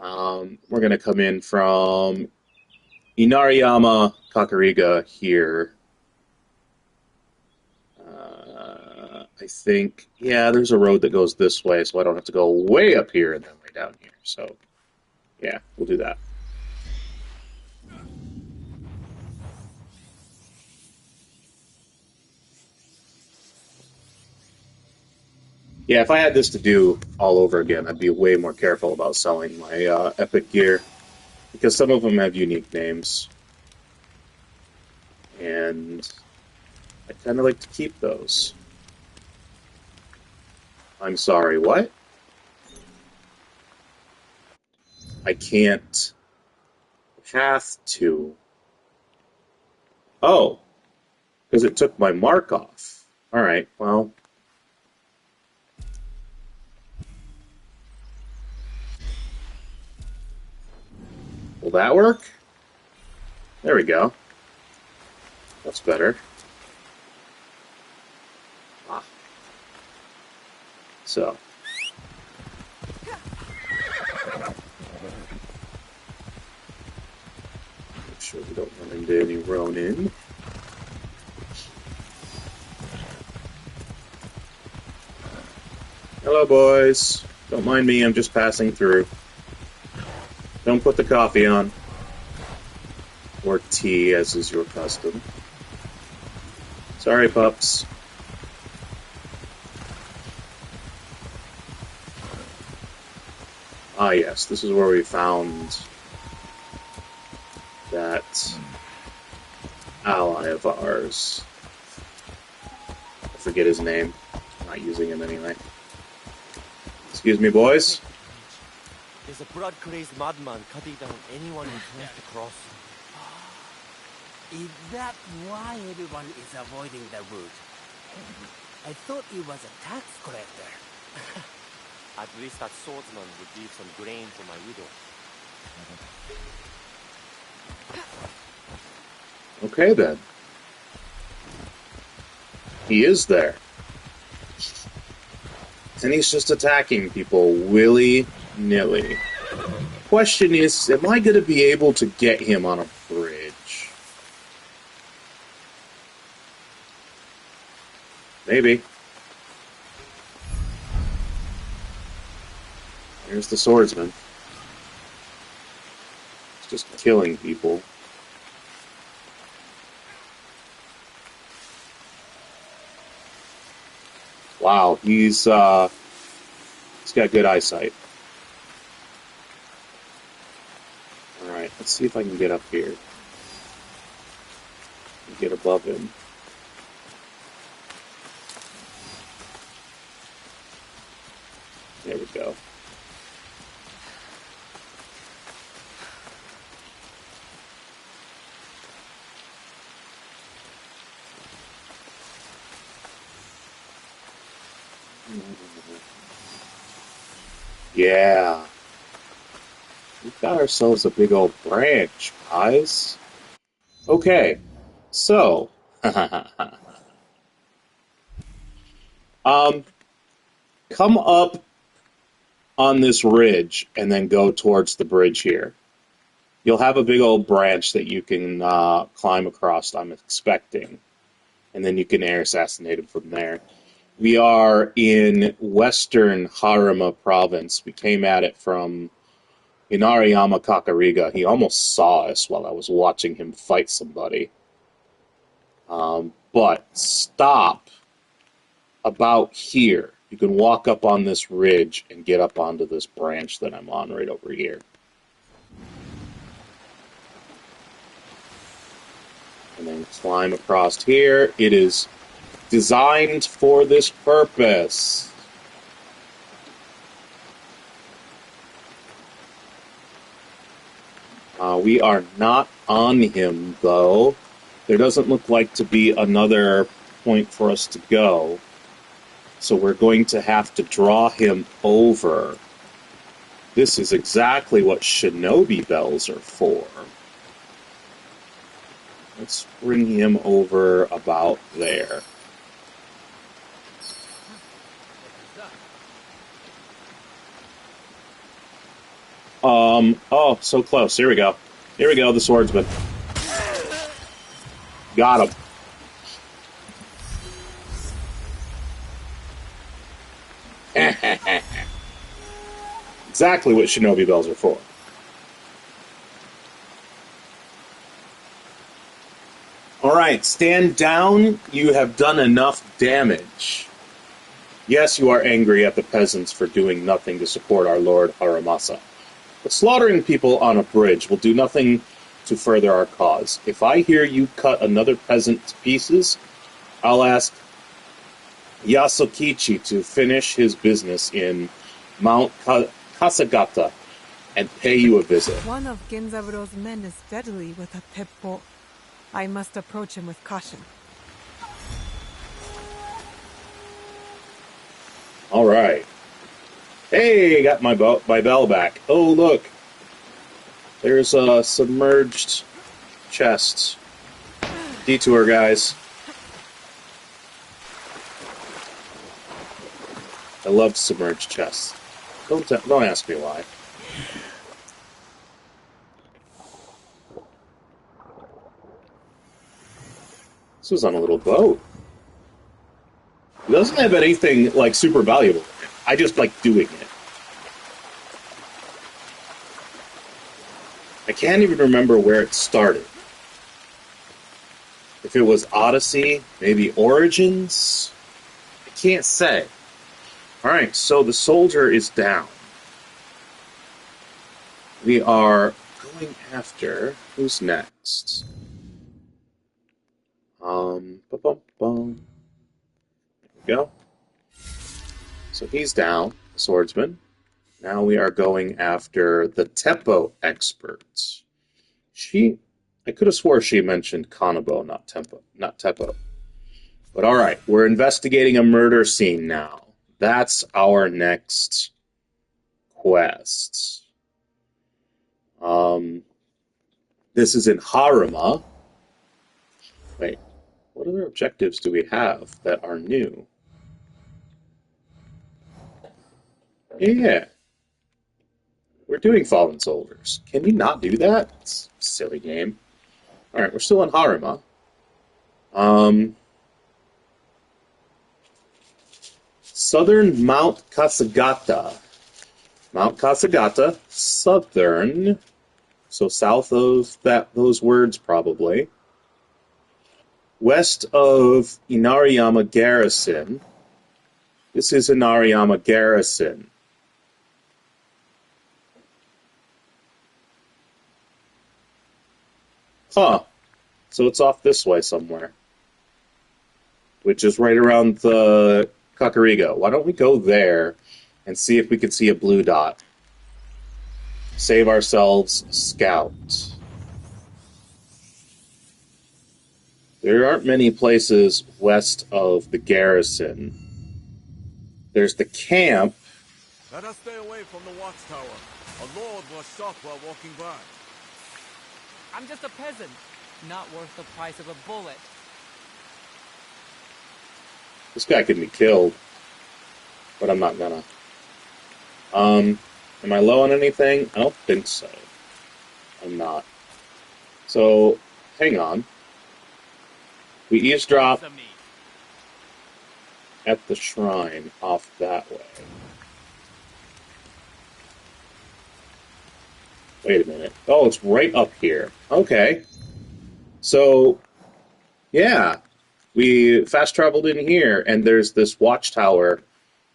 We're going to come in from Inariyama Kakurega here. I think, yeah, there's a road that goes this way, so I don't have to go way up here and then way down here. So, yeah, we'll do that. Yeah, if I had this to do all over again, I'd be way more careful about selling my epic gear, because some of them have unique names, and I kind of like to keep those. I'm sorry, what? I can't path to. Oh, because it took my mark off. All right, well. Will that work? There we go. That's better. So. Make sure we don't run into any Ronin. Hello, boys. Don't mind me, I'm just passing through. Don't put the coffee on. Or tea, as is your custom. Sorry, pups. Ah, yes, this is where we found that ally of ours. I forget his name. I'm not using him anyway. Excuse me, boys. There's a blood-crazed madman cutting down anyone who tries to cross. Is that why everyone is avoiding the route? I thought he was a tax collector. At least that swordsman would leave some grain for my widow. Okay, then. He is there. And he's just attacking people willy-nilly. Question is, am I going to be able to get him on a bridge? Maybe. Here's the swordsman. He's just killing people. Wow, he's got good eyesight. Alright, let's see if I can get up here. Get above him. There we go. Yeah. We've got ourselves a big old branch, guys. Okay, so come up on this ridge and then go towards the bridge here. You'll have a big old branch that you can climb across, I'm expecting. And then you can air assassinate him from there. We are in western Harima Province. We came at it from Inariyama Kakurega. He almost saw us while I was watching him fight somebody. But stop about here. You can walk up on this ridge and get up onto this branch that I'm on right over here. And then climb across here. It is designed for this purpose. We are not on him, though. There doesn't look like to be another point for us to go. So we're going to have to draw him over. This is exactly what shinobi bells are for. Let's bring him over about there. Oh, so close. Here we go. Here we go, the swordsman. Got him. Exactly what shinobi bells are for. Alright, stand down. You have done enough damage. Yes, you are angry at the peasants for doing nothing to support our Lord Haramasa. But slaughtering people on a bridge will do nothing to further our cause. If I hear you cut another peasant to pieces, I'll ask Yasukichi to finish his business in Mount Kasagata and pay you a visit. One of Genzaburo's men is deadly with a Teppo. I must approach him with caution. All right. Hey, got my bell back. Oh, look. There's a submerged chest. Detour, guys. I love submerged chests. Don't ask me why. This was on a little boat. It doesn't have anything, like, super valuable in it. I just like doing it. I can't even remember where it started. If it was Odyssey, maybe Origins? I can't say. Alright, so the soldier is down. We are going after... Who's next? There we go. So he's down, the swordsman. Now we are going after the Teppo expert. I could have swore she mentioned Kanabo, not Teppo. But alright, we're investigating a murder scene now. That's our next quest. This is in Harima. Wait, what other objectives do we have that are new? Yeah. We're doing Fallen Soldiers. Can you not do that? It's a silly game. Alright, we're still in Harima. Southern Mount Kasagata. Mount Kasagata, southern. So south of those words, probably. West of Inariyama Garrison. This is Inariyama Garrison. Huh. So it's off this way somewhere. Which is right around the Kakurega. Why don't we go there and see if we can see a blue dot? Save ourselves a scout. There aren't many places west of the garrison. There's the camp. Let us stay away from the watchtower. A lord was shot while walking by. I'm just a peasant, not worth the price of a bullet. This guy could be killed, but I'm not gonna. Am I low on anything? I don't think so. I'm not. So, hang on. We eavesdrop. at the shrine off that way. Wait a minute. Oh, it's right up here. Okay. So, yeah. We fast traveled in here, and there's this watchtower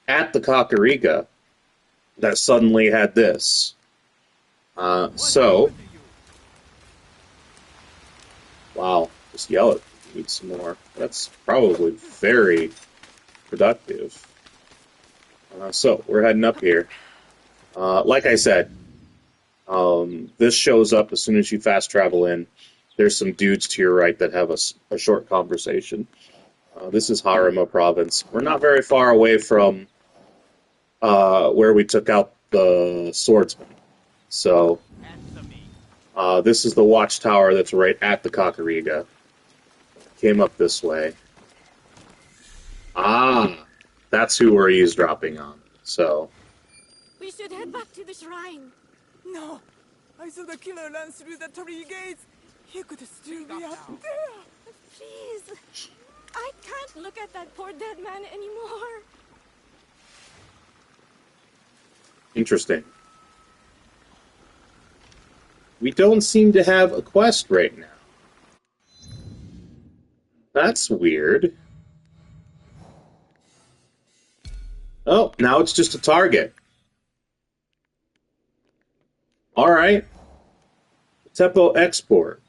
at the Kakurega that suddenly had this. Wow, just yell it. Need some more. That's probably very productive. So, we're heading up here. Like I said, this shows up as soon as you fast travel in. There's some dudes to your right that have a short conversation. This is Harima Province. We're not very far away from where we took out the Swordsman. So, this is the watchtower that's right at the Kakurega. Came up this way. Ah, that's who we're eavesdropping on. So, we should head back to the shrine. No, I saw the killer run through the tree gates. He could still be up there. Please, I can't look at that poor dead man anymore. Interesting. We don't seem to have a quest right now. That's weird. Oh, now it's just a target. Alright. Teppo export.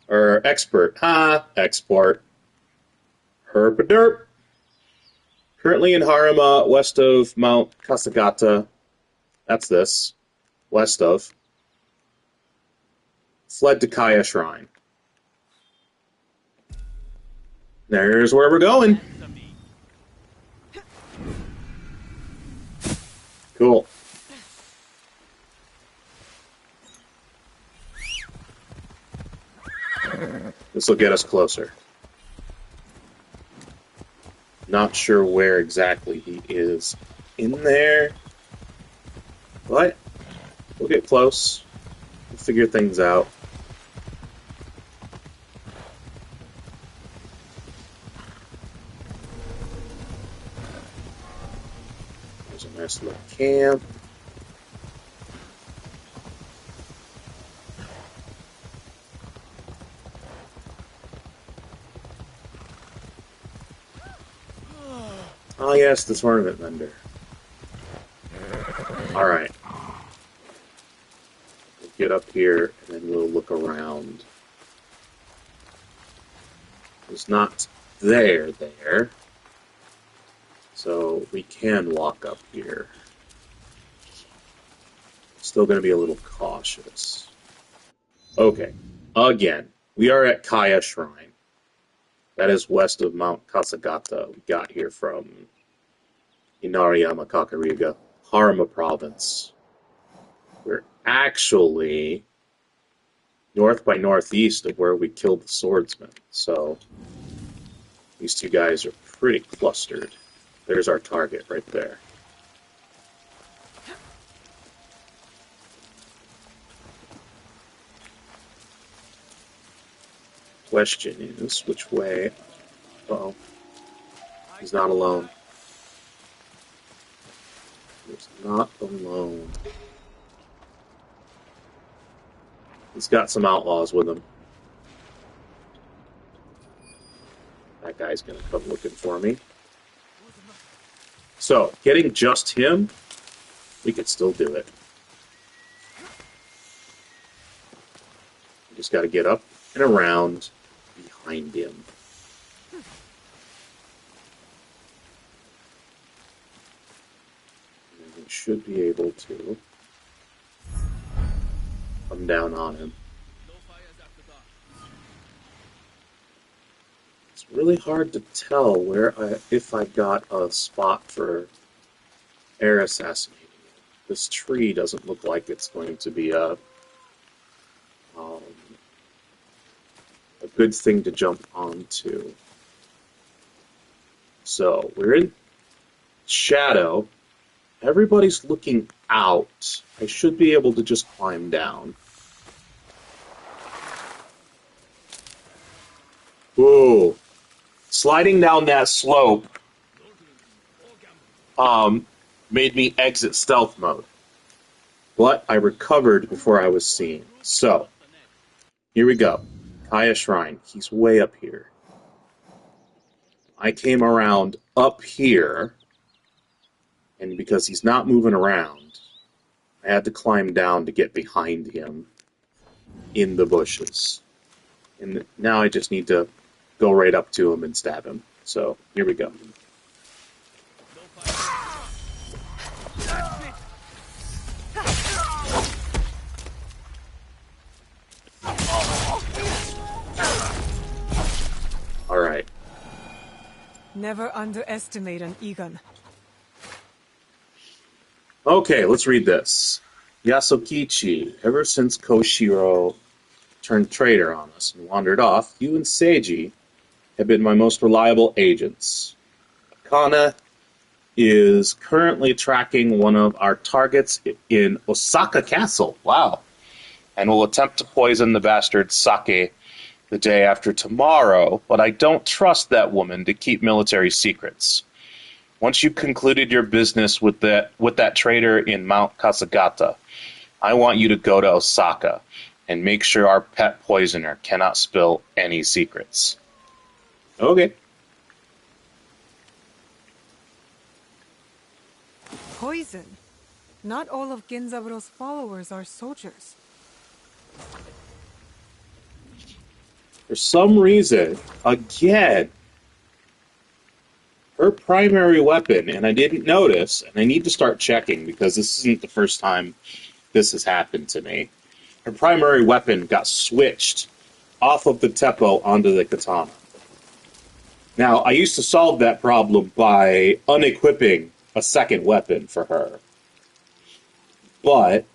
Or expert. Export. Herpaderp. Currently in Harima, west of Mount Kasagata. That's this. West of. Fled to Kaya Shrine. There's where we're going. Cool. This will get us closer. Not sure where exactly he is in there, but we'll get close. We'll figure things out. There's a nice little camp. Oh yes, the tournament vendor. Alright. We'll get up here and then we'll look around. It's not there. So we can walk up here. Still going to be a little cautious. Okay. Again, we are at Kaya Shrine. That is west of Mount Kasagata. We got here from Inariyama Kakurega, Harima Province. We're actually north by northeast of where we killed the Swordsman. So these two guys are pretty clustered. There's our target right there. Question is, which way? Uh-oh. He's not alone. He's not alone. He's got some outlaws with him. That guy's gonna come looking for me. So, getting just him, we could still do it. We just gotta get up and around behind him. And we should be able to come down on him. It's really hard to tell if I got a spot for air assassinating him. This tree doesn't look like it's going to be a good thing to jump onto. So, we're in shadow. Everybody's looking out. I should be able to just climb down. Whoa. Sliding down that slope made me exit stealth mode. But I recovered before I was seen. So, here we go. Kaya Shrine. He's way up here. I came around up here, and because he's not moving around, I had to climb down to get behind him in the bushes. And now I just need to go right up to him and stab him. So, here we go. Alright. Never underestimate an Egon. Okay, let's read this. Yasukichi, ever since Koshiro turned traitor on us and wandered off, you and Seiji have been my most reliable agents. Kana is currently tracking one of our targets in Osaka Castle. Wow. And will attempt to poison the bastard Sake the day after tomorrow, but I don't trust that woman to keep military secrets. Once you concluded your business with that traitor in Mount Kasagata, I want you to go to Osaka and make sure our pet poisoner cannot spill any secrets. Okay. Poison? Not all of Genzaburo's followers are soldiers. For some reason, again, her primary weapon, and I didn't notice, and I need to start checking because this isn't the first time this has happened to me. Her primary weapon got switched off of the Teppo onto the katana. Now, I used to solve that problem by unequipping a second weapon for her. But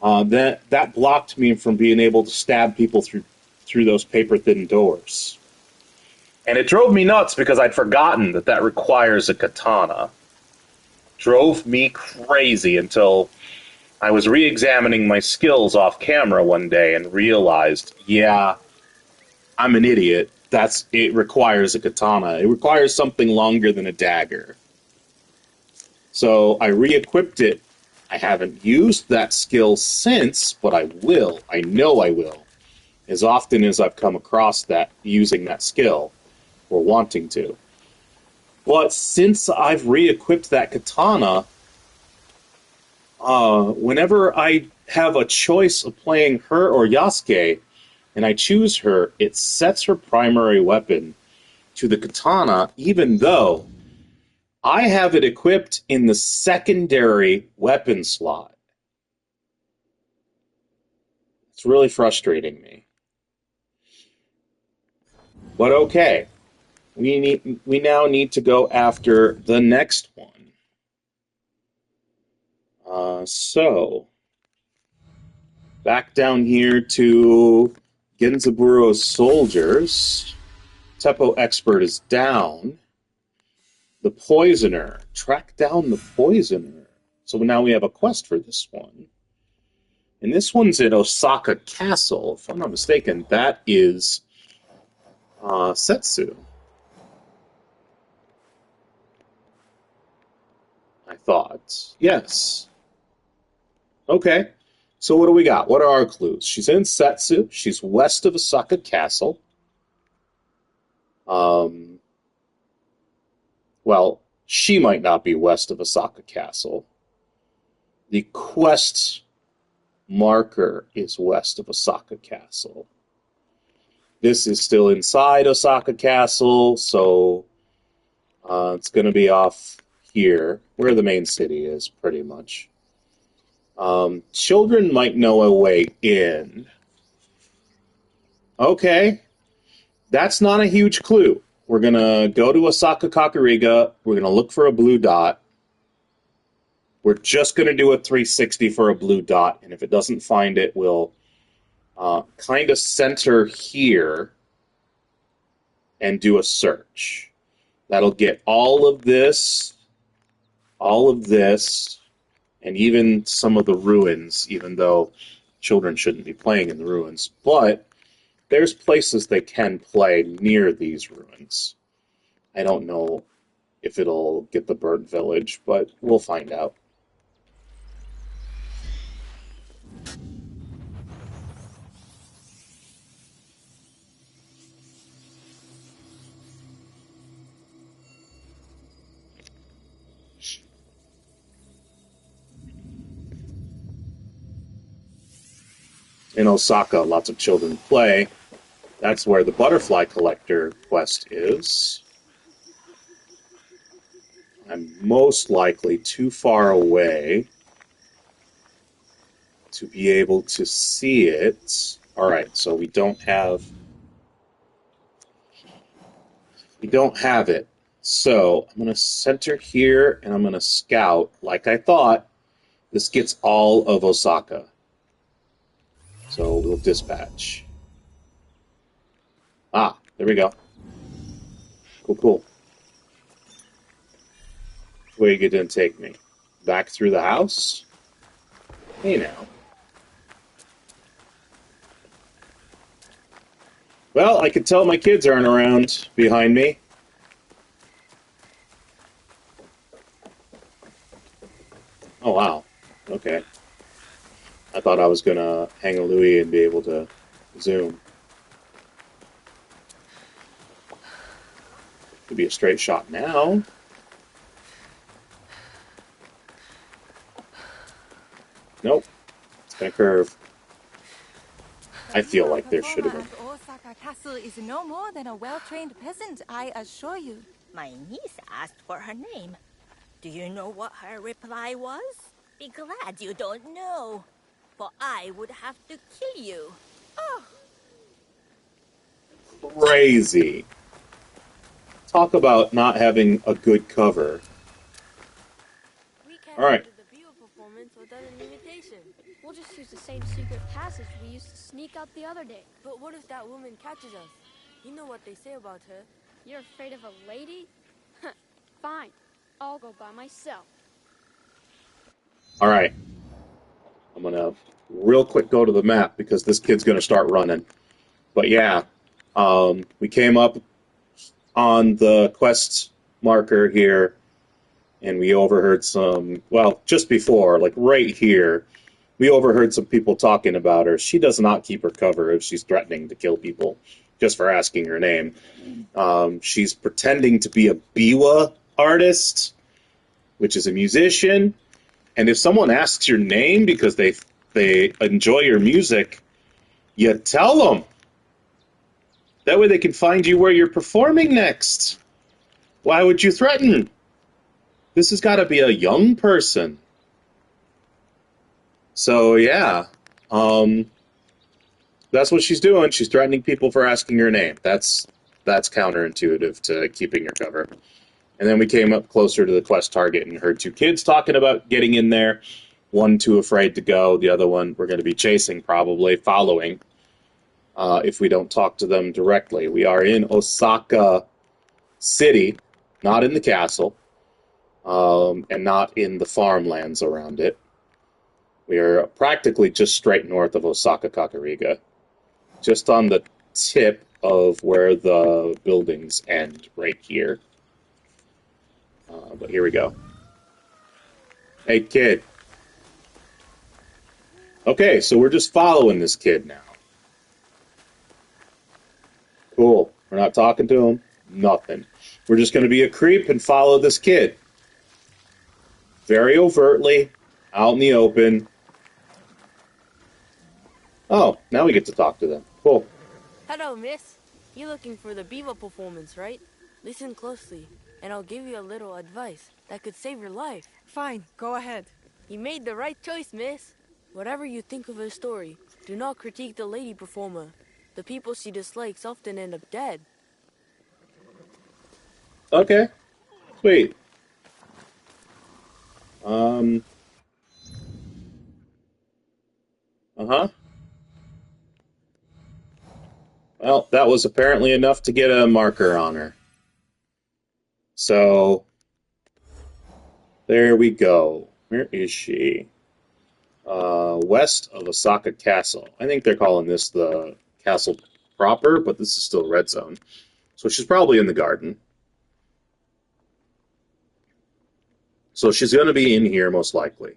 that blocked me from being able to stab people through those paper-thin doors. And it drove me nuts because I'd forgotten that requires a katana. Drove me crazy until I was re-examining my skills off camera one day and realized, yeah, I'm an idiot. It requires a katana. It requires something longer than a dagger. So I re-equipped it. I haven't used that skill since, but I will. I know I will. As often as I've come across that, using that skill, or wanting to. But since I've re-equipped that katana, whenever I have a choice of playing her or Yasuke, and I choose her, it sets her primary weapon to the katana, even though I have it equipped in the secondary weapon slot. It's really frustrating me. But okay. We now need to go after the next one. So, back down here to Genzaburo's soldiers. Teppo expert is down. The poisoner. Track down the poisoner. So now we have a quest for this one. And this one's at Osaka Castle. If I'm not mistaken, that is Setsu. I thought. Yes. Okay. So what do we got? What are our clues? She's in Setsu. She's west of Osaka Castle. Well, she might not be west of Osaka Castle. The quest marker is west of Osaka Castle. This is still inside Osaka Castle, so it's going to be off here, where the main city is, pretty much. Children might know a way in. Okay. That's not a huge clue. We're going to go to Osaka Kakurega. We're going to look for a blue dot. We're just going to do a 360 for a blue dot, and if it doesn't find it, we'll kind of center here and do a search. That'll get all of this, and even some of the ruins, even though children shouldn't be playing in the ruins. But there's places they can play near these ruins. I don't know if it'll get the burnt village, but we'll find out. In Osaka, lots of children play. That's where the butterfly collector quest is. I'm most likely too far away to be able to see it. Alright, so we don't have it. So I'm going to center here, and I'm going to scout. Like I thought, this gets all of Osaka. So we'll dispatch. Ah, there we go. Cool. Where are you going to take me? Back through the house? Hey now. Well, I can tell my kids aren't around behind me. Oh, wow. Okay. I thought I was going to hang a Louis and be able to zoom. Could be a straight shot now. Nope. It's going to curve. I feel like there should have been. Osaka Castle is no more than a well-trained peasant, I assure you. My niece asked for her name. Do you know what her reply was? Be glad you don't know, for I would have to kill you. Oh. Crazy. Talk about not having a good cover. We can't All right. do the Biwa performance without an invitation. We'll just use the same secret passage we used to sneak out the other day. But what if that woman catches us? You know what they say about her. You're afraid of a lady? Fine. I'll go by myself. All right. I'm going to real quick go to the map because this kid's going to start running. But yeah, we came up on the quest marker here, and we overheard some, well, just before, like right here, we overheard some people talking about her. She does not keep her cover if she's threatening to kill people just for asking her name. She's pretending to be a biwa artist, which is a musician, and if someone asks your name because they enjoy your music, you tell them. That way they can find you where you're performing next. Why would you threaten? This has got to be a young person. So, yeah. That's what she's doing. She's threatening people for asking her name. That's counterintuitive to keeping your cover. And then we came up closer to the quest target and heard two kids talking about getting in there. One too afraid to go. The other one we're going to be chasing, probably, following. If we don't talk to them directly. We are in Osaka City, not in the castle, and not in the farmlands around it. We are practically just straight north of Osaka Kakurega, just on the tip of where the buildings end, right here. But here we go. Hey, kid. Okay, so we're just following this kid now. Cool. We're not talking to him. Nothing. We're just going to be a creep and follow this kid. Very overtly, out in the open. Oh, now we get to talk to them. Cool. Hello, miss. You're looking for the Biwa performance, right? Listen closely, and I'll give you a little advice that could save your life. Fine, go ahead. You made the right choice, miss. Whatever you think of her story, do not critique the lady performer. The people she dislikes often end up dead. Okay. Sweet. Well, that was apparently enough to get a marker on her. So, there we go. Where is she? West of Osaka Castle. I think they're calling this the castle proper, but this is still red zone. So she's probably in the garden. So she's going to be in here most likely.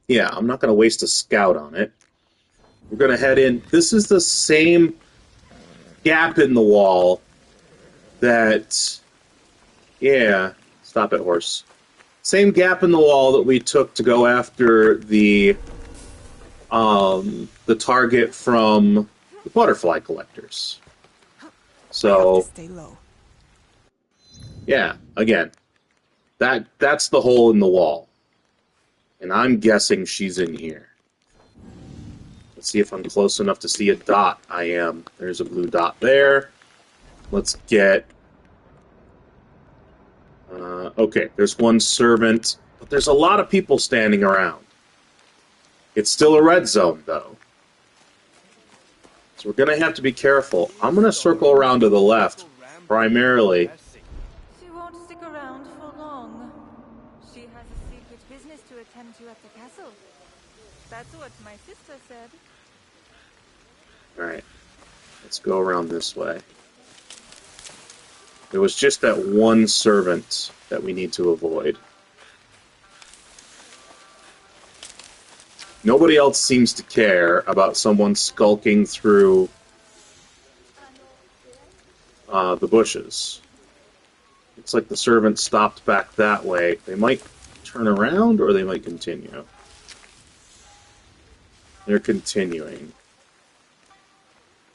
Yeah, I'm not going to waste a scout on it. We're going to head in. This is the same gap in the wall that... Yeah, stop it, horse. Same gap in the wall that we took to go after the target from the butterfly collectors. So, Stay low. Yeah, again, that's the hole in the wall. And I'm guessing she's in here. Let's see if I'm close enough to see a dot. I am. There's a blue dot there. Let's get... okay, there's one servant, but there's a lot of people standing around. It's still a red zone, though. So we're going to have to be careful. I'm going to circle around to the left, primarily. She won't stick around for long. She has a secret business to attend to at the castle. That's what my sister said. Alright, let's go around this way. There was just that one servant that we need to avoid. Nobody else seems to care about someone skulking through the bushes. Looks like the servant stopped back that way. They might turn around or they might continue. They're continuing.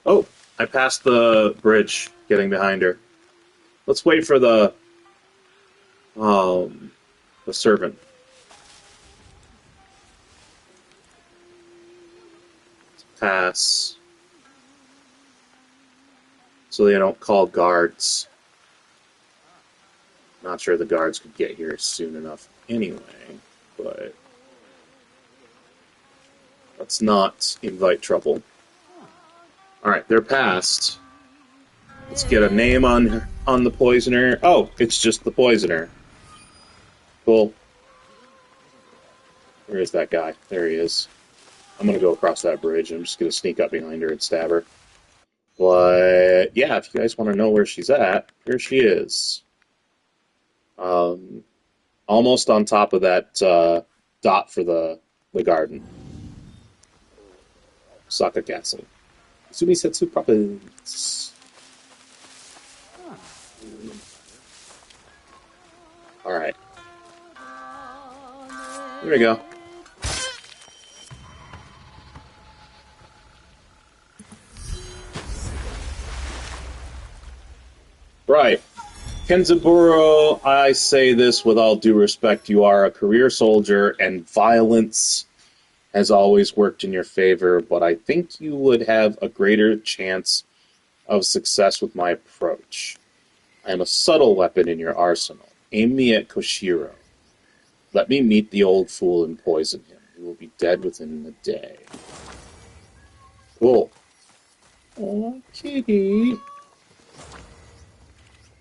Oh, I passed the bridge getting behind her. Let's wait for the servant. Pass. So they don't call guards. Not sure the guards could get here soon enough anyway, but let's not invite trouble. Alright, they're passed. Let's get a name on the poisoner. Oh, it's just the poisoner. Cool. Where is that guy? There he is. I'm going to go across that bridge. I'm just going to sneak up behind her and stab her. But, yeah, if you guys want to know where she's at, here she is. Almost on top of that dot for the garden. Osaka Castle. Izumi Settsu Province. Alright. There we go. Right. Genzaburo, I say this with all due respect, you are a career soldier, and violence has always worked in your favor, but I think you would have a greater chance of success with my approach. I am a subtle weapon in your arsenal. Aim me at Koshiro. Let me meet the old fool and poison him. He will be dead within a day. Cool. Oh, kitty.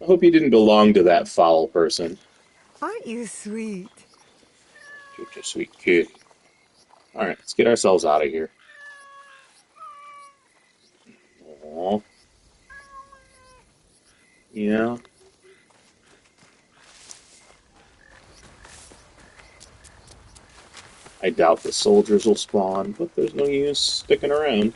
I hope you didn't belong to that foul person. Aren't you sweet? Such a sweet kid. Alright, let's get ourselves out of here. Aww. Yeah. I doubt the soldiers will spawn, but there's no use sticking around.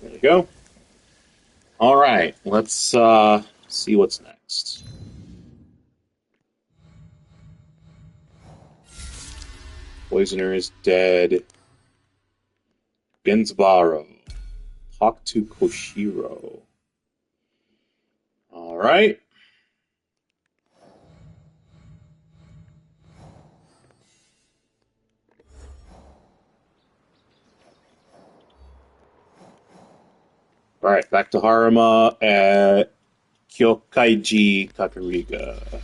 There we go. Alright, let's see what's next. Poisoner is dead. Genzaburo. Talk to Koshiro. Alright. Alright, back to Harima at Kyokaiji Kakurega.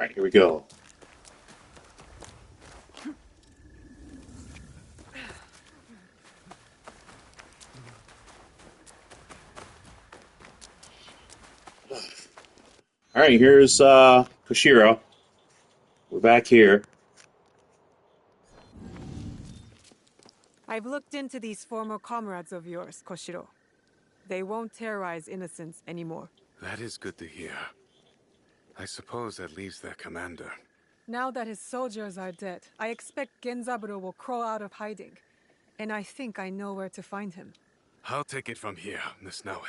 Alright, here we go. Alright, here's Koshiro. We're back here. I've looked into these former comrades of yours, Koshiro. They won't terrorize innocents anymore. That is good to hear. I suppose that leaves their commander. Now that his soldiers are dead, I expect Genzaburo will crawl out of hiding. And I think I know where to find him. I'll take it from here, Miss Naue.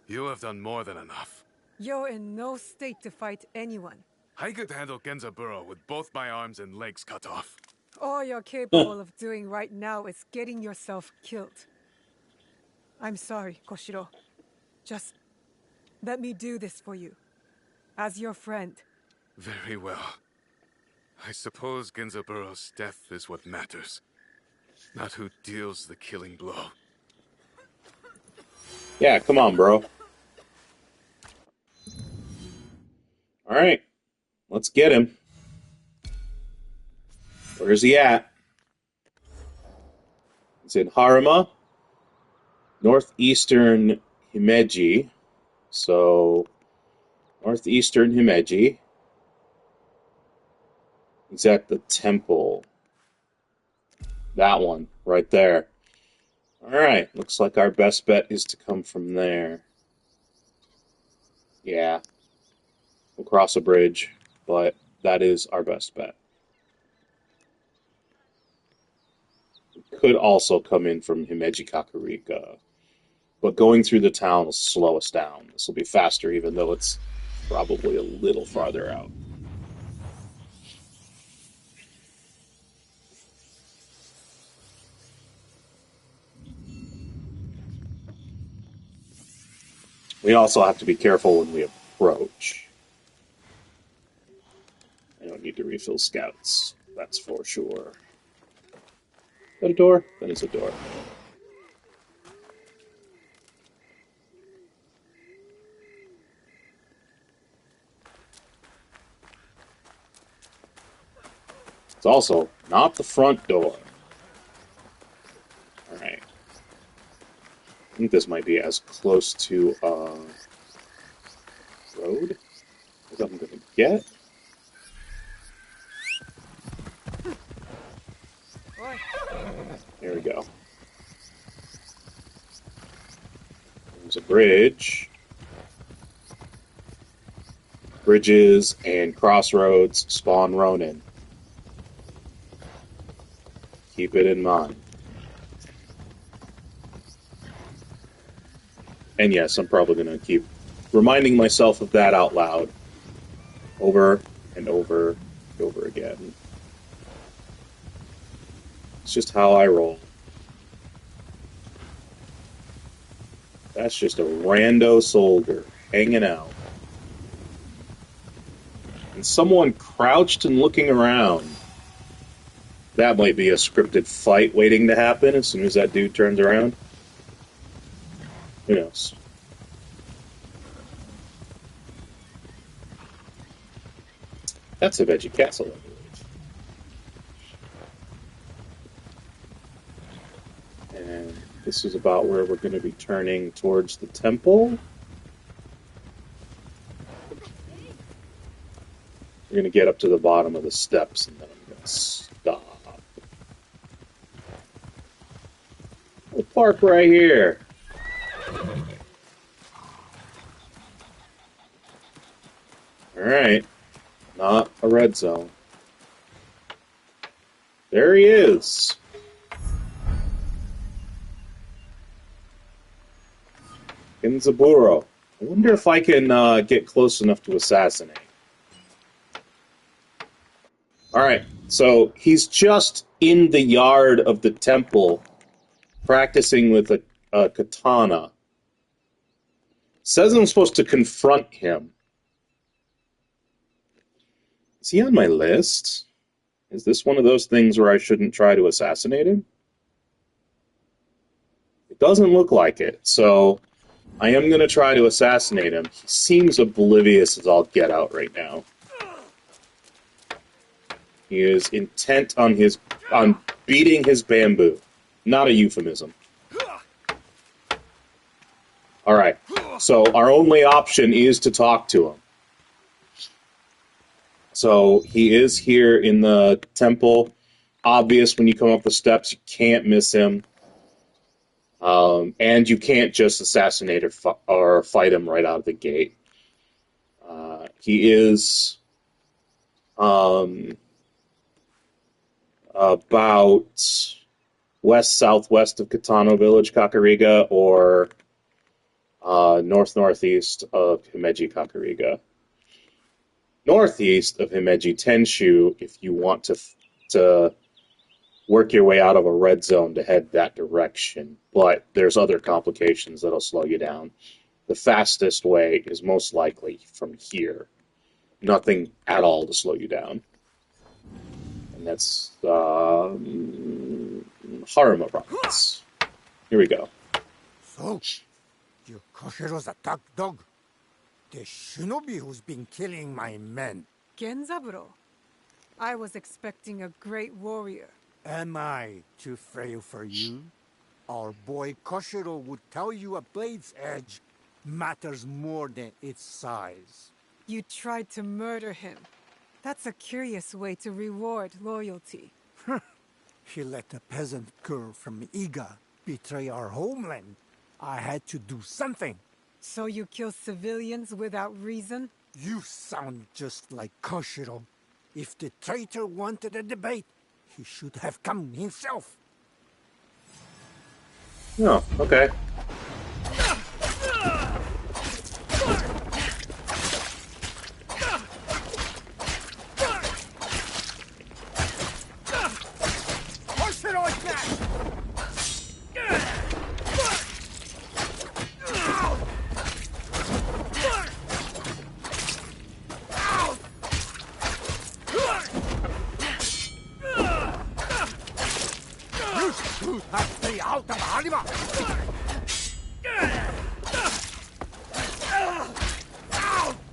You have done more than enough. You're in no state to fight anyone. I could handle Genzaburo with both my arms and legs cut off. All you're capable of doing right now is getting yourself killed. I'm sorry, Koshiro. Just let me do this for you. As your friend. Very well. I suppose Genzaburo's death is what matters. Not who deals the killing blow. Yeah, come on, bro. Alright. Let's get him. Where's he at? He's in Harima, northeastern Himeji. So, northeastern Himeji. He's at the temple. That one, right there. Alright, looks like our best bet is to come from there. Yeah. We'll cross a bridge, but that is our best bet. We could also come in from Himeji Kakurega, but going through the town will slow us down. This will be faster, even though it's probably a little farther out. We also have to be careful when we approach. I don't need to refill scouts, that's for sure. Is that a door? That is a door. It's also not the front door. Alright. I think this might be as close to road as I'm going to get. There we go. There's a bridge. Bridges and crossroads spawn Ronin. Keep it in mind. And yes, I'm probably going to keep reminding myself of that out loud over and over and over again. It's just how I roll. That's just a rando soldier hanging out. And someone crouched and looking around. That might be a scripted fight waiting to happen as soon as that dude turns around. Who knows? That's a veggie castle, I believe. And this is about where we're going to be turning towards the temple. We're going to get up to the bottom of the steps and then I'm going to stop. We'll park right here. Alright. Not a red zone. There he is. Genzaburo. I wonder if I can get close enough to assassinate. Alright, so he's just in the yard of the temple practicing with a katana. Says I'm supposed to confront him. Is he on my list? Is this one of those things where I shouldn't try to assassinate him? It doesn't look like it, so I am going to try to assassinate him. He seems oblivious as all get out right now. He is intent on beating his bamboo. Not a euphemism. Alright, so our only option is to talk to him. So he is here in the temple. Obvious when you come up the steps, you can't miss him. And you can't just assassinate or fight him right out of the gate. He is about west-southwest of Kitano Village, Kakurega, or north-northeast of Himeji, Kakurega. Northeast of Himeji Tenshu, if you want to work your way out of a red zone to head that direction. But there's other complications that'll slow you down. The fastest way is most likely from here. Nothing at all to slow you down. And that's Harima Province. Here we go. So, you're Koshiro's attack dog? The shinobi who's been killing my men. Genzaburo. I was expecting a great warrior. Am I too frail for you? Our boy Koshiro would tell you a blade's edge matters more than its size. You tried to murder him. That's a curious way to reward loyalty. He let a peasant girl from Iga betray our homeland. I had to do something. So you kill civilians without reason? You sound just like Koshiro. If the traitor wanted a debate, he should have come himself. Oh, okay.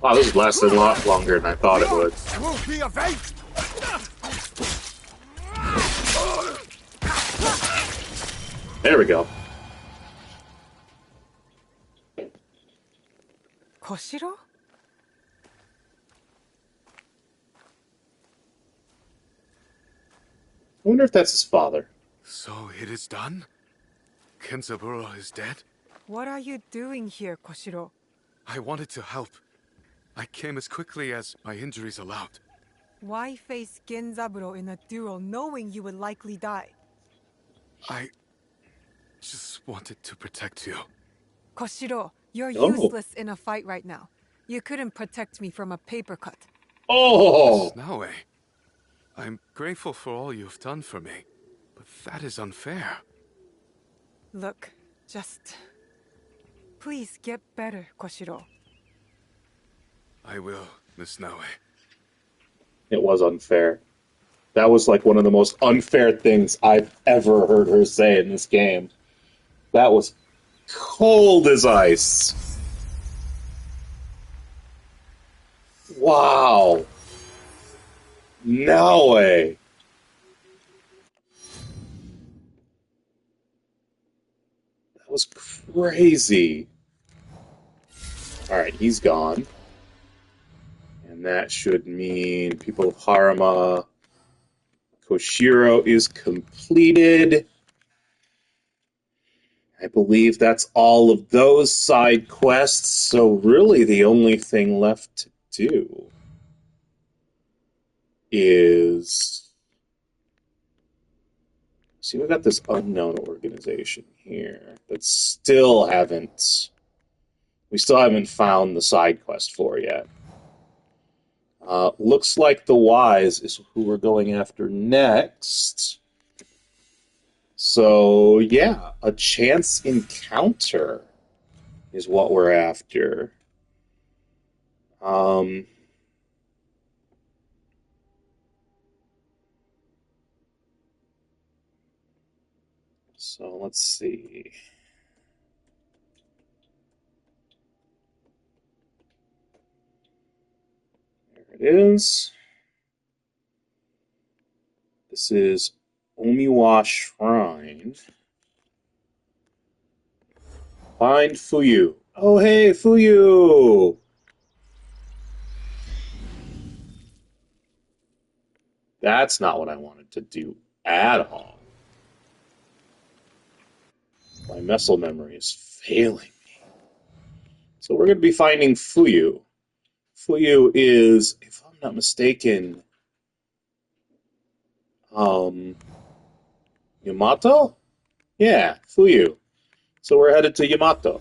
Wow, this lasted a lot longer than I thought it would. There we go. Koshiro? I wonder if that's his father. So it is done? Genzaburo is dead? What are you doing here, Koshiro? I wanted to help. I came as quickly as my injuries allowed. Why face Genzaburo in a duel knowing you would likely die? I just wanted to protect you. Koshiro, you're useless in a fight right now. You couldn't protect me from a paper cut. Oh! Snowy, I'm grateful for all you've done for me, but that is unfair. Look, just... please get better, Koshiro. I will, Miss Snowy. It was unfair. That was like one of the most unfair things I've ever heard her say in this game. That was cold as ice. Wow. No way. That was crazy. Alright, he's gone. And that should mean people of Harima. Koshiro is completed. I believe that's all of those side quests, so really the only thing left to do is... See, we've got this unknown organization here that we still haven't found the side quest for yet. Looks like the Wise is who we're going after next. So, yeah, a chance encounter is what we're after. So, let's see. There it is. This is Omiwa Shrine. Find Fuyu. Oh, hey, Fuyu! That's not what I wanted to do at all. My muscle memory is failing me. So we're going to be finding Fuyu. Fuyu is, if I'm not mistaken, Yamato? Yeah, Fuyu. So we're headed to Yamato.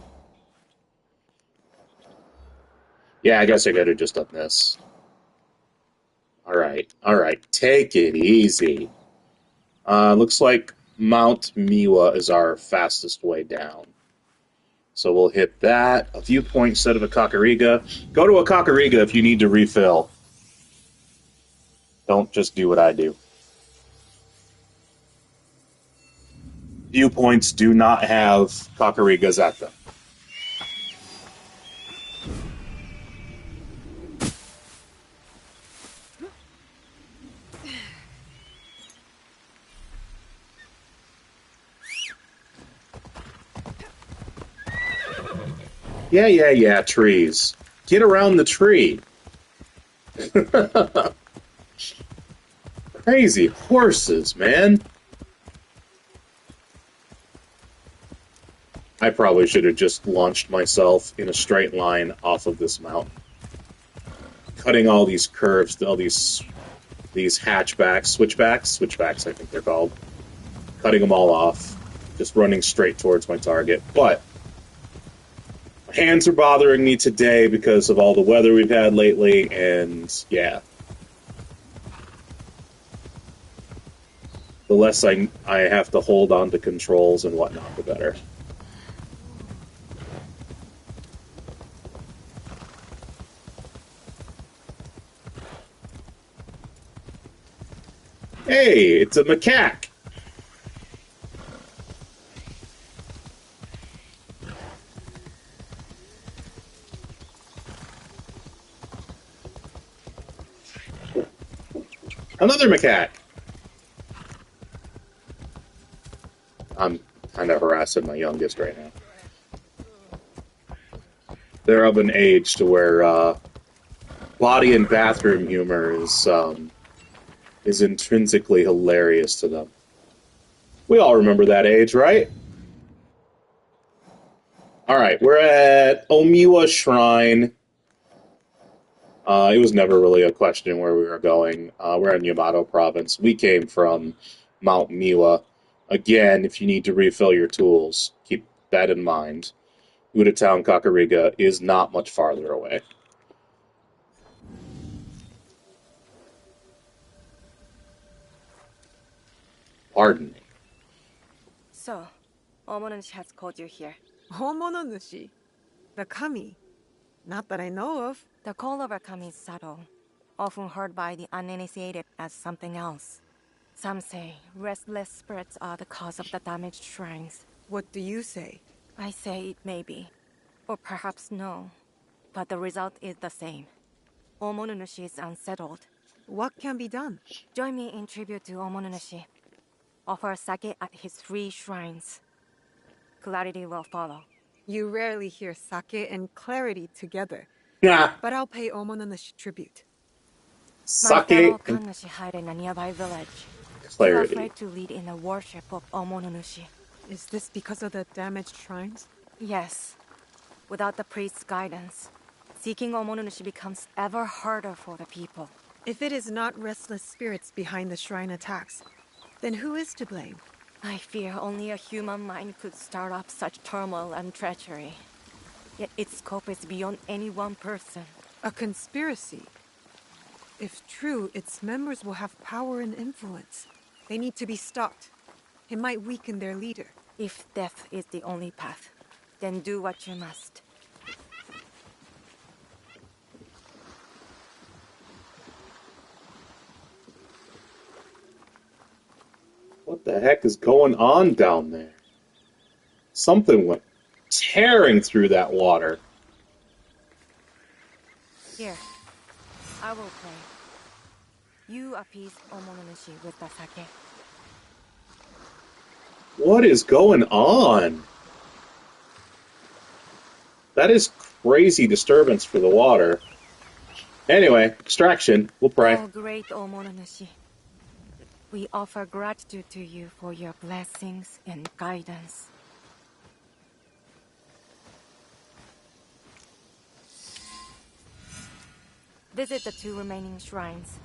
Yeah, I guess I could have just done this. Alright, take it easy. Looks like Mount Miwa is our fastest way down. So we'll hit that. A viewpoint instead of a Kakurega. Go to a Kakurega if you need to refill. Don't just do what I do. Viewpoints do not have Kakuregas at them. Yeah, trees. Get around the tree. Crazy horses, man. I probably should have just launched myself in a straight line off of this mountain. Cutting all these curves, all these hatchbacks, switchbacks, I think they're called. Cutting them all off, just running straight towards my target. But my hands are bothering me today because of all the weather we've had lately, and yeah. The less I have to hold on to controls and whatnot, the better. Hey, it's a macaque. Another macaque. I'm kind of harassing my youngest right now. They're of an age to where body and bathroom humor is intrinsically hilarious to them. We all remember that age, right? Alright, we're at Omiwa Shrine. It was never really a question where we were going. We're in Yamato Province. We came from Mount Miwa. Again, if you need to refill your tools, keep that in mind. Uda Town Kakurega is not much farther away. Pardon me. So, Omonushi has called you here. Omonushi? The kami? Not that I know of. The call of a kami is subtle, often heard by the uninitiated as something else. Some say restless spirits are the cause of the damaged shrines. What do you say? I say it may be, or perhaps no, but the result is the same. Omonushi is unsettled. What can be done? Join me in tribute to Omonushi. Offer sake at his 3 shrines. Clarity will follow. You rarely hear sake and clarity together. Nah. But I'll pay Omonushi tribute. My fellow Kannushi hide in a nearby village. Clarity. Too afraid to lead in the worship of Omonushi. Is this because of the damaged shrines? Yes. Without the priest's guidance, seeking Omonushi becomes ever harder for the people. If it is not restless spirits behind the shrine attacks, then who is to blame? I fear only a human mind could start up such turmoil and treachery. Yet its scope is beyond any one person. A conspiracy? If true, its members will have power and influence. They need to be stopped. It might weaken their leader. If death is the only path, then do what you must. What the heck is going on down there? Something went tearing through that water. Here, I will play. You appease Omononushi with the sake. What is going on? That is crazy disturbance for the water. Anyway, extraction. We'll pray. Oh, great Omononushi. We offer gratitude to you for your blessings and guidance. Visit the 2 remaining shrines.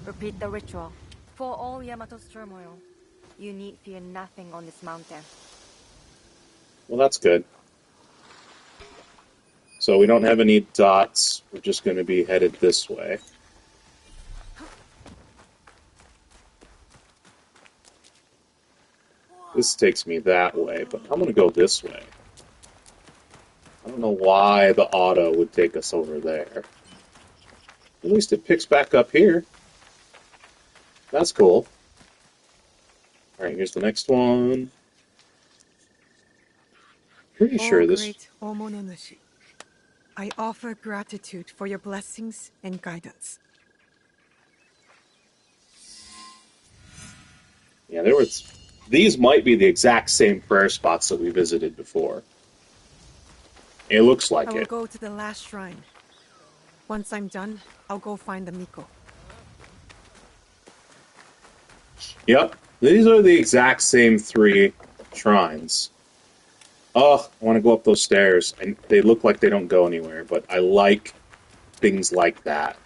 Repeat the ritual. For all Yamato's turmoil, you need fear nothing on this mountain. Well, that's good. So we don't have any dots. We're just going to be headed this way. This takes me that way, but I'm going to go this way. I don't know why the auto would take us over there. At least it picks back up here. That's cool. Alright, here's the next one. Pretty sure this... great Omononushi, I offer gratitude for your blessings and guidance. Yeah, there was... These might be the exact same prayer spots that we visited before. It looks like I will it. go to the last shrine. Once I'm done, I'll go find the Miko. Yep, these are the exact same 3 shrines. Oh, I want to go up those stairs. And they look like they don't go anywhere, but I like things like that.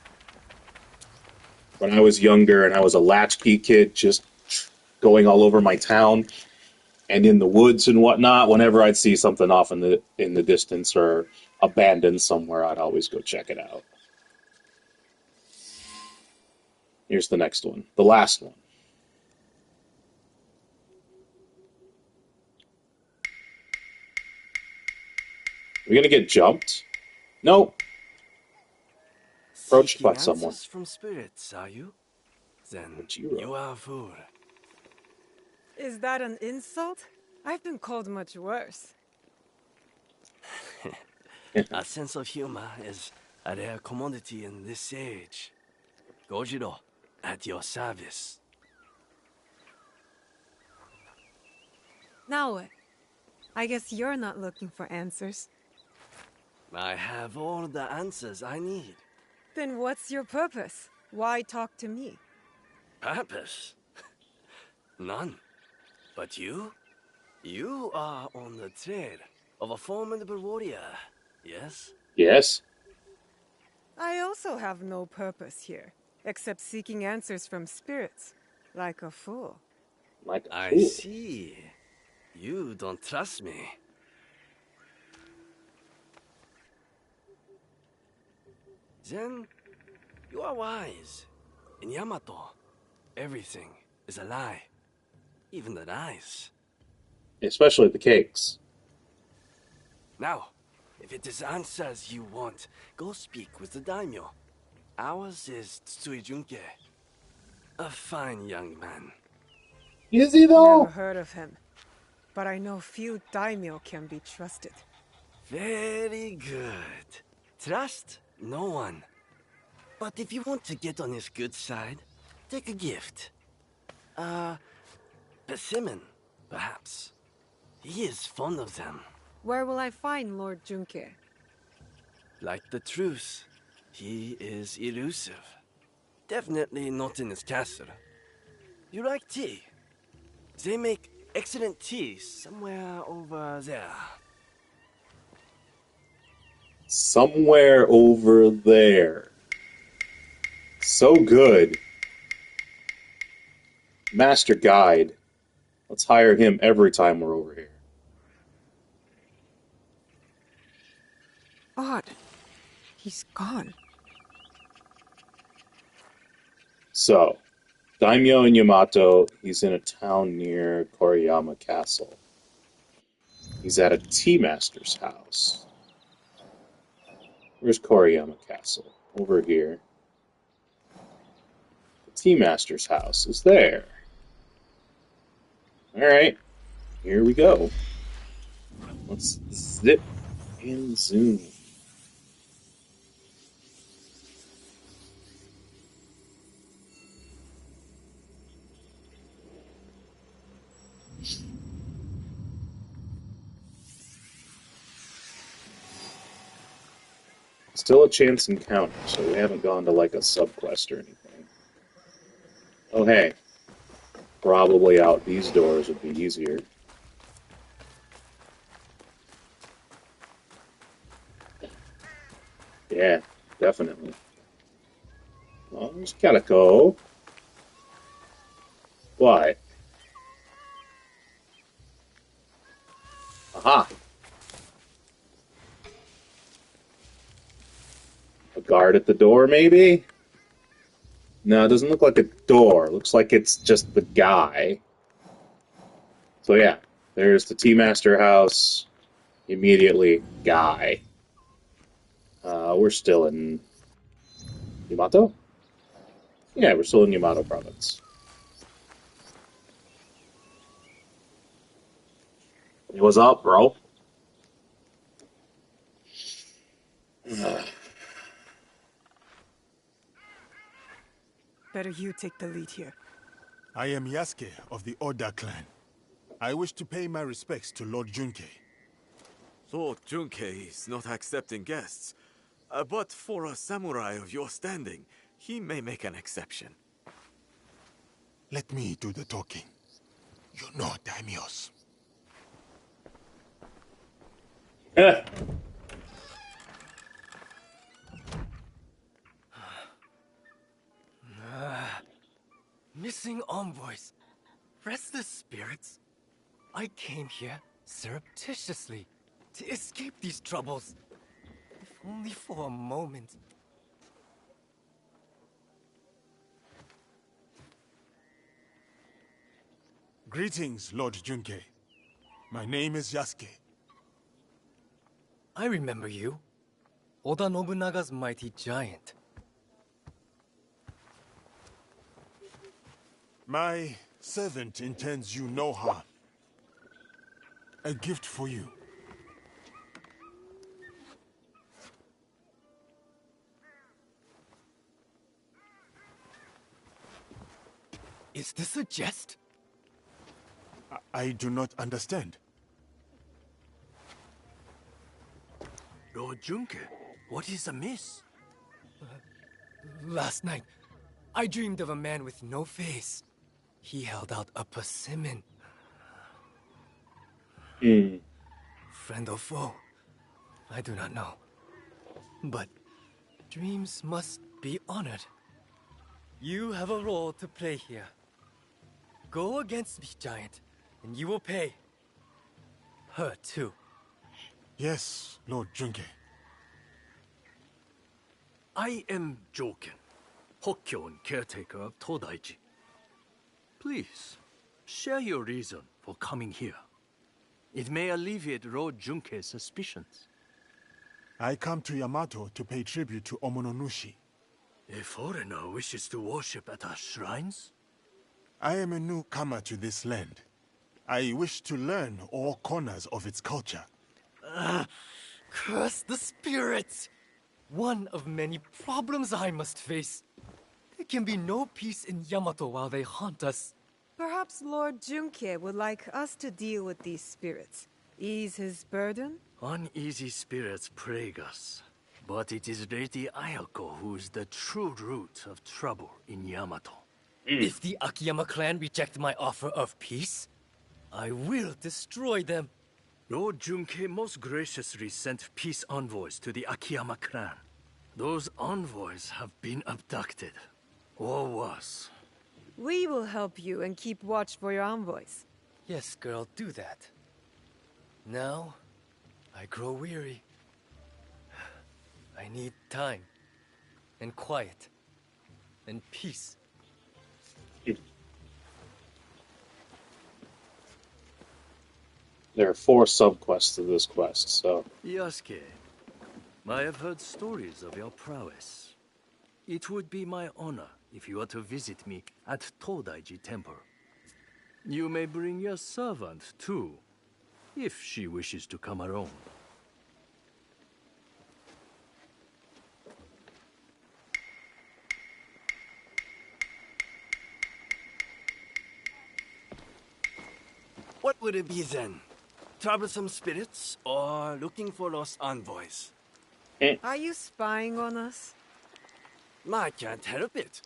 When I was younger and I was a latchkey kid, just going all over my town and in the woods and whatnot, whenever I'd see something off in the distance or abandoned somewhere, I'd always go check it out. Here's the next one. The last one. Are we gonna get jumped? Nope. Approached by someone. From spirits, are you? Then Jiro. you are a fool. Is that an insult? I've been called much worse. A sense of humor is a rare commodity in this age. Gojiro, at your service. Now what? I guess you're not looking for answers. I have all the answers I need. Then what's your purpose? Why talk to me? Purpose? None. But you? You are on the trail of a formidable warrior, yes? Yes. I also have no purpose here, except seeking answers from spirits, like a fool. Like a fool. I see. You don't trust me. Then, you are wise. In Yamato, everything is a lie. Even the lies. Especially the cakes. Now, if it is answers you want, go speak with the daimyo. Ours is Tsui Junke. A fine young man. Is he though? Never heard of him. But I know few daimyo can be trusted. Very good. Trust no one. But if you want to get on his good side, take a gift. Persimmon, perhaps. He is fond of them. Where will I find Lord Junke? Like the truth, he is elusive. Definitely not in his castle. You like tea? They make excellent tea somewhere over there. Somewhere over there. So good. Master Guide. Let's hire him every time we're over here. Odd. He's gone. So, Daimyo in Yamato, he's in a town near Koriyama Castle. He's at a tea master's house. Where's Koriyama Castle? Over here. The tea master's house is there. Alright, here we go. Let's zip and zoom. Still a chance encounter, so we haven't gone to like a sub-quest or anything. Oh hey. Probably out these doors would be easier. Yeah, definitely. Well, just gotta go. What? Aha! A guard at the door, maybe? No, it doesn't look like a door. It looks like it's just the guy. So yeah, there's the Tea-Master house. Immediately, guy. We're still in Yamato? Yeah, we're still in Yamato Province. Hey, what's up, bro? Better you take the lead here. I am Yasuke of the Oda clan. I wish to pay my respects to Lord Junkei. Lord Junkei is not accepting guests. But for a samurai of your standing, he may make an exception. Let me do the talking. You know daimyos. Missing envoys. Restless spirits. I came here surreptitiously to escape these troubles. If only for a moment. Greetings, Lord Junkei. My name is Yasuke. I remember you. Oda Nobunaga's mighty giant. My servant intends you no harm. A gift for you. Is this a jest? I do not understand. Lord Junkei, what is amiss? Last night, I dreamed of a man with no face. He held out a persimmon. Friend or foe, I do not know. But dreams must be honored. You have a role to play here. Go against me, giant, and you will pay. Her too. Yes, Lord Junkei. I am Joken, Hokkyo and caretaker of Todaiji. Please, share your reason for coming here. It may alleviate Lord Junkei's suspicions. I come to Yamato to pay tribute to Omononushi. A foreigner wishes to worship at our shrines? I am a newcomer to this land. I wish to learn all corners of its culture. Curse the spirits! One of many problems I must face. There can be no peace in Yamato while they haunt us. Perhaps Lord Junkei would like us to deal with these spirits. Ease his burden? Uneasy spirits plague us. But it is Lady Ayako who is the true root of trouble in Yamato. If the Akiyama clan reject my offer of peace, I will destroy them. Lord Junkei most graciously sent peace envoys to the Akiyama clan. Those envoys have been abducted, or worse. We will help you and keep watch for your envoys. Yes, girl, do that. Now, I grow weary. I need time, and quiet, and peace. There are 4 subquests to this quest, so... Yasuke, I have heard stories of your prowess. It would be my honor if you were to visit me at Todaiji Temple. You may bring your servant, too, if she wishes to come alone. What would it be then? Troublesome spirits or looking for lost envoys? Are you spying on us? I can't help it.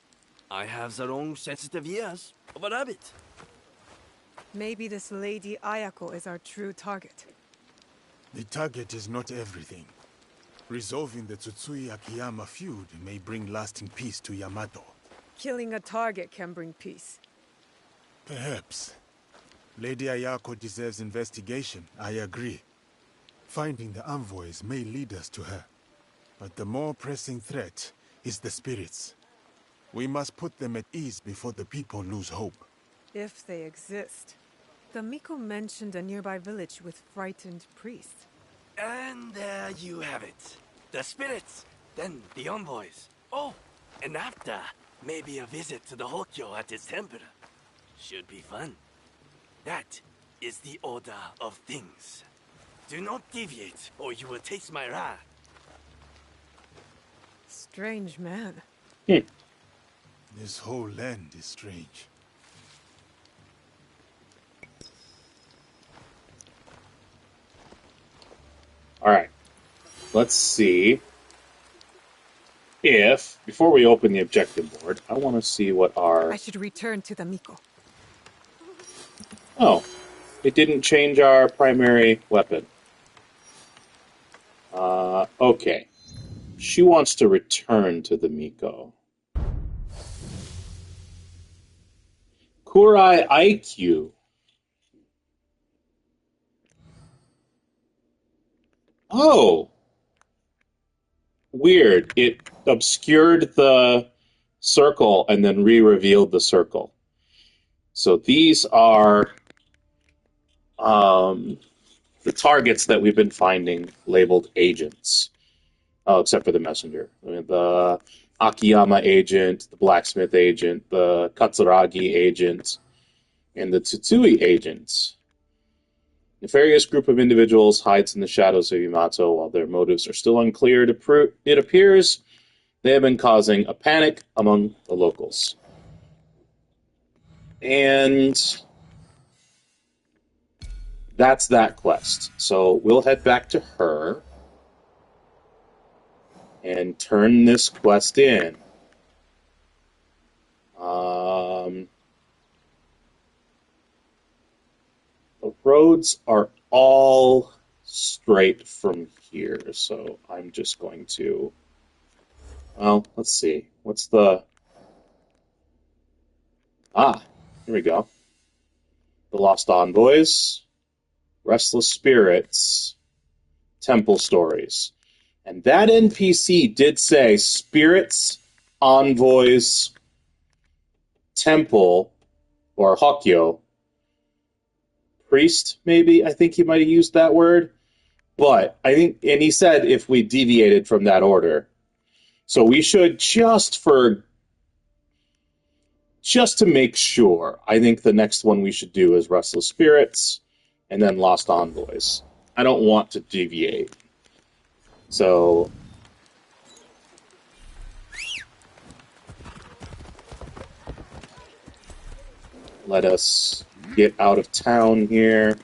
I have the wrong sensitive ears of a rabbit. Maybe this Lady Ayako is our true target. The target is not everything. Resolving the Tsutsui Akiyama feud may bring lasting peace to Yamato. Killing a target can bring peace. Perhaps. Lady Ayako deserves investigation, I agree. Finding the envoys may lead us to her. But the more pressing threat is the spirits. We must put them at ease before the people lose hope. If they exist. The Miko mentioned a nearby village with frightened priests. And there you have it. The spirits, then the envoys. Oh, and after, maybe a visit to the Hokyo at his temple. Should be fun. That is the order of things. Do not deviate, or you will taste my wrath. Strange man. This whole land is strange. Alright. Let's see if, before we open the objective board, I want to see what our... I should return to the Miko. Oh, it didn't change our primary weapon. Okay. She wants to return to the Miko. Kurai Eikyou. Oh! Weird. It obscured the circle and then re-revealed the circle. So these are the targets that we've been finding labeled agents. Oh, except for the messenger. I mean, the Akiyama agent, the blacksmith agent, the Katsuragi agent, and the Tsutsui agent. Nefarious group of individuals hides in the shadows of Yamato while their motives are still unclear. It appears they have been causing a panic among the locals. And that's that quest. So we'll head back to her and turn this quest in. The roads are all straight from here, so I'm just going to... Well, let's see. What's the... Ah, here we go. The Lost Envoys, Restless Spirits, Temple Stories. And that NPC did say Spirits, Envoys, Temple, or Hokyo. Priest, maybe? I think he might have used that word. But, I think, and he said if we deviated from that order. So we should, just to make sure, I think the next one we should do is Restless Spirits, and then Lost Envoys. I don't want to deviate. So... let us get out of town here.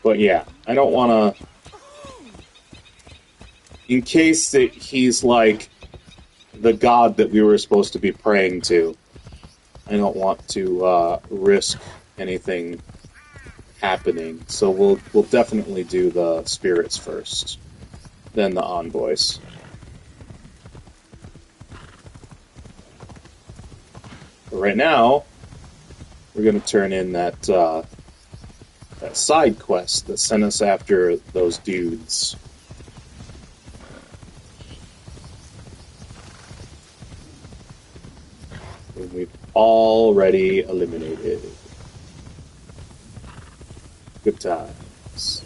But yeah, I don't want to... In case that he's like the god that we were supposed to be praying to, I don't want to risk anything happening. So we'll definitely do the spirits first, then the envoys. But right now, we're going to turn in that that side quest that sent us after those dudes. And we've already eliminated. Good times.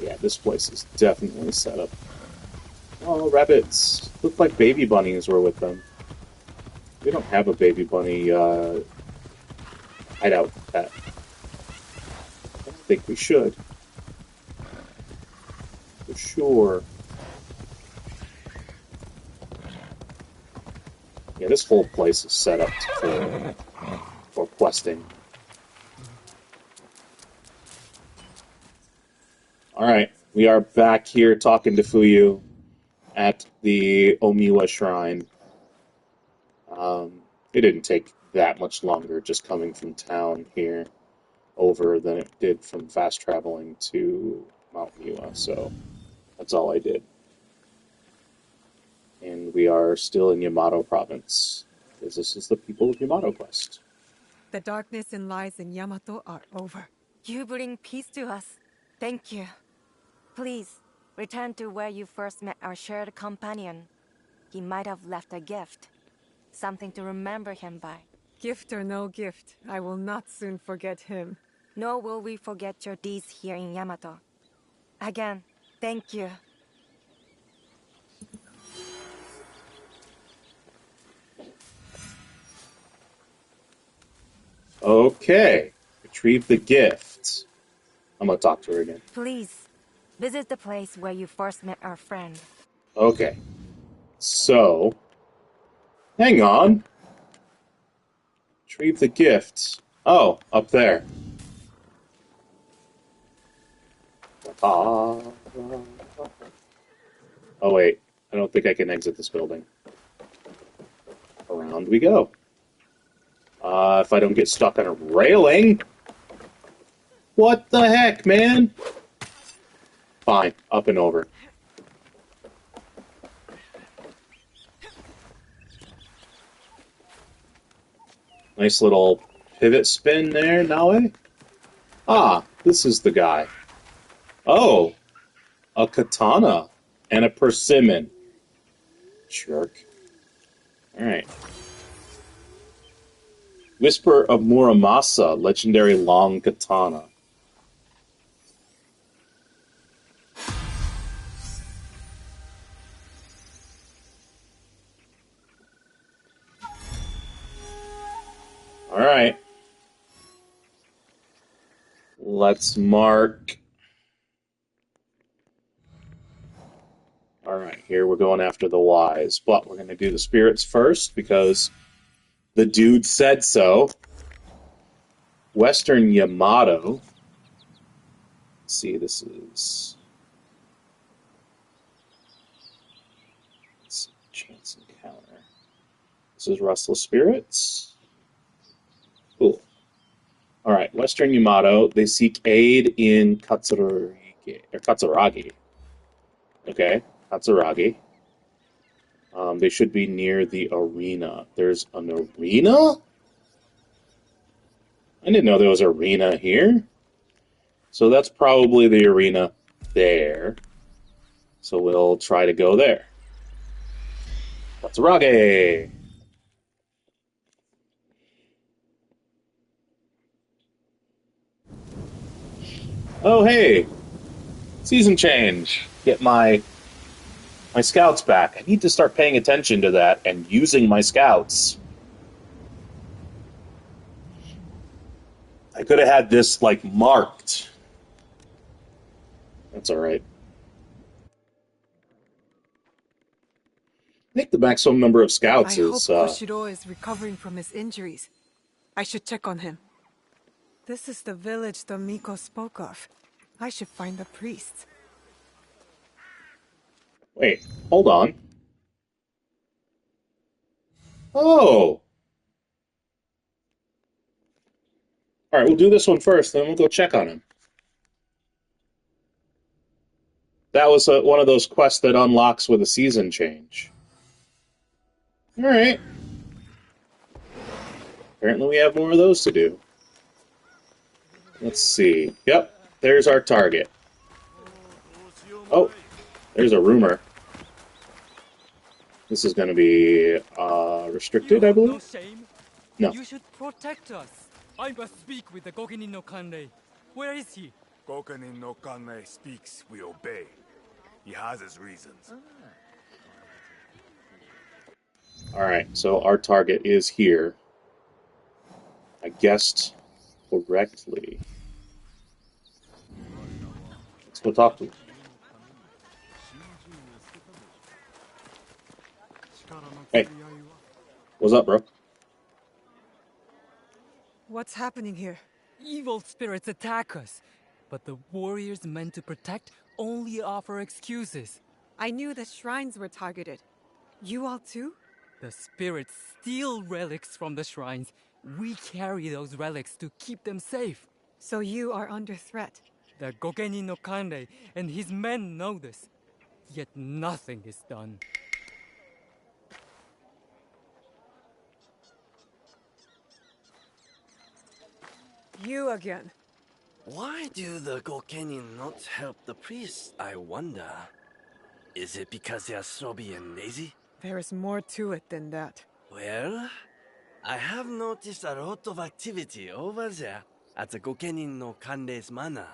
Yeah, this place is definitely set up. Oh, rabbits. Look like baby bunnies were with them. We don't have a baby bunny hideout pet. I think we should. For sure. Yeah, this whole place is set up for questing. Alright, we are back here talking to Fuyu at the Omiwa Shrine. It didn't take that much longer just coming from town here over than it did from fast traveling to Mount Miwa, so that's all I did. And we are still in Yamato Province, because this is the people of Yamato quest. The darkness and lies in Yamato are over. You bring peace to us. Thank you. Please, return to where you first met our shared companion. He might have left a gift. Something to remember him by. Gift or no gift, I will not soon forget him. Nor will we forget your deeds here in Yamato. Again, thank you. Okay, retrieve the gift. I'm gonna talk to her again. Please, visit the place where you first met our friend. Okay, so, hang on. Retrieve the gift. Oh, up there. Oh wait, I don't think I can exit this building. Around we go. If I don't get stuck on a railing. What the heck, man? Fine, up and over. Nice little pivot spin there, Naue. Ah, this is the guy. Oh, a katana and a persimmon. Jerk. Alright. Whisper of Muramasa, legendary long katana. Alright. Let's mark. Alright, here we're going after the wise, but we're going to do the spirits first because the dude said so. Western Yamato. Let's see, this is... Let's see, chance encounter. This is Restless Spirits. Cool. Alright, Western Yamato. They seek aid in Katsuragi. Okay, Katsuragi. They should be near the arena. There's an arena? I didn't know there was an arena here. So that's probably the arena there. So we'll try to go there. Katsuragi! Oh, hey! Season change. Get my scouts back. I need to start paying attention to that and using my scouts. I could have had this, like, marked. That's alright. I think the maximum number of scouts I is... hope Koshiro is recovering from his injuries. I should check on him. This is the village Tomiko spoke of. I should find the priests. Wait, hold on. Oh! Alright, we'll do this one first, then we'll go check on him. That was one of those quests that unlocks with a season change. Alright. Apparently we have more of those to do. Let's see. Yep, there's our target. Oh, there's a rumor. This is going to be restricted, I believe? No shame. No. You should protect us. I must speak with the Gokenin no Kanrei. Where is he? Gokenin no Kanrei speaks, we obey. He has his reasons. Alright, so our target is here. I guessed correctly. Let's go talk to him. Hey. What's up, bro? What's happening here? Evil spirits attack us, but the warriors meant to protect only offer excuses. I knew the shrines were targeted. You all too? The spirits steal relics from the shrines. We carry those relics to keep them safe. So you are under threat. The Gokenin no Kanrei and his men know this, yet nothing is done. You again. Why do the Gokenin not help the priests, I wonder? Is it because they are snobby and lazy? There is more to it than that. Well, I have noticed a lot of activity over there at the Gokenin no Kanrei's manor.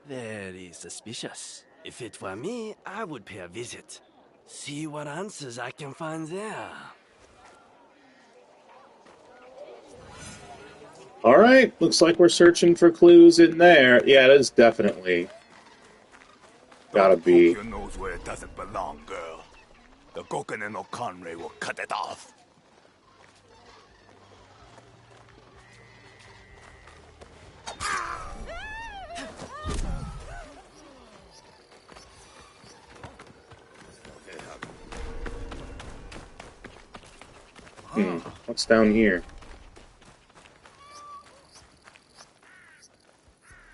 Very suspicious. If it were me, I would pay a visit. See what answers I can find there. Alright, looks like we're searching for clues in there. Yeah, it is definitely gotta be. You knows where it doesn't belong, girl. The Gokenin no Kanrei will cut it off. What's down here?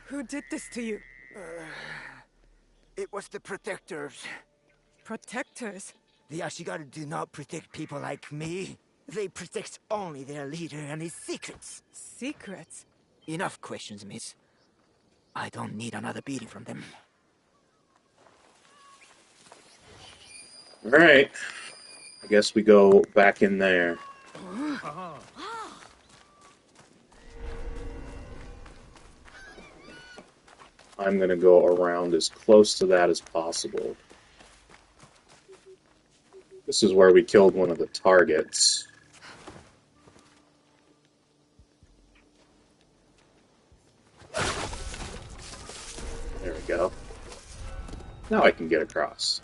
Who did this to you? It was the protectors. Protectors? The Ashigaru do not protect people like me. They protect only their leader and his secrets. Secrets? Enough questions, miss. I don't need another beating from them. Alright. I guess we go back in there. I'm gonna go around as close to that as possible. This is where we killed one of the targets. There we go. Now I can get across.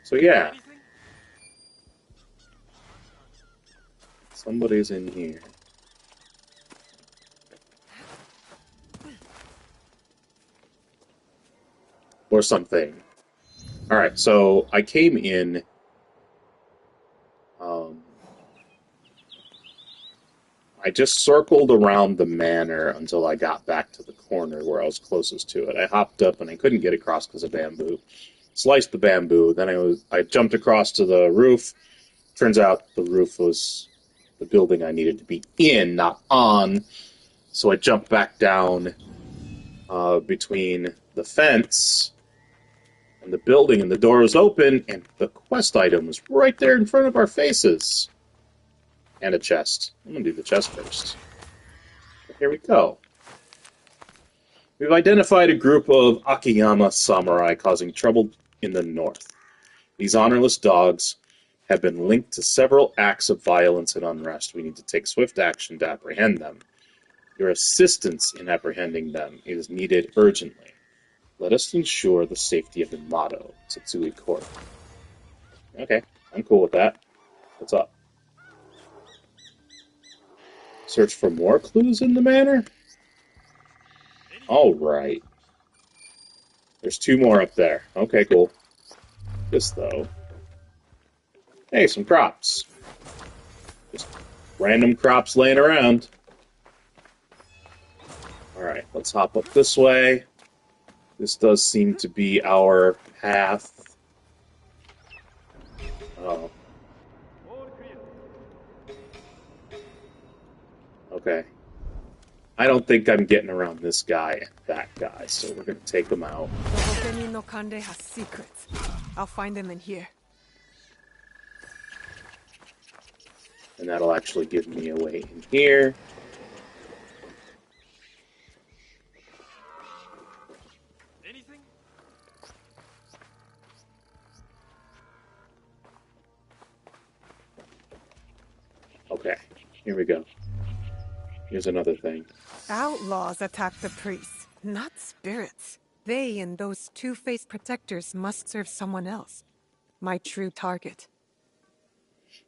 So yeah. Somebody's in here. Or something. Alright, so I came in. I just circled around the manor until I got back to the corner where I was closest to it. I hopped up and I couldn't get across because of bamboo. Sliced the bamboo, then I jumped across to the roof. Turns out the roof was the building I needed to be in, not on. So I jumped back down between the fence and the building, and the door was open, and the quest item was right there in front of our faces. And a chest. I'm going to do the chest first. Here we go. We've identified a group of Akiyama samurai causing trouble in the north. These honorless dogs have been linked to several acts of violence and unrest. We need to take swift action to apprehend them. Your assistance in apprehending them is needed urgently. Let us ensure the safety of the motto, Tsutsui Court. Okay, I'm cool with that. What's up? Search for more clues in the manor? Alright. There's 2 more up there. Okay, cool. This, though. Hey, some crops. Just random crops laying around. Alright, let's hop up this way. This does seem to be our path. Oh. Okay. I don't think I'm getting around this guy and that guy, so we're going to take them out. The Gokenin no Kanrei has secrets. I'll find them in here. And that'll actually give me a way in here. Okay, here we go. Here's another thing. Outlaws attack the priests, not spirits. They and those two-faced protectors must serve someone else. My true target.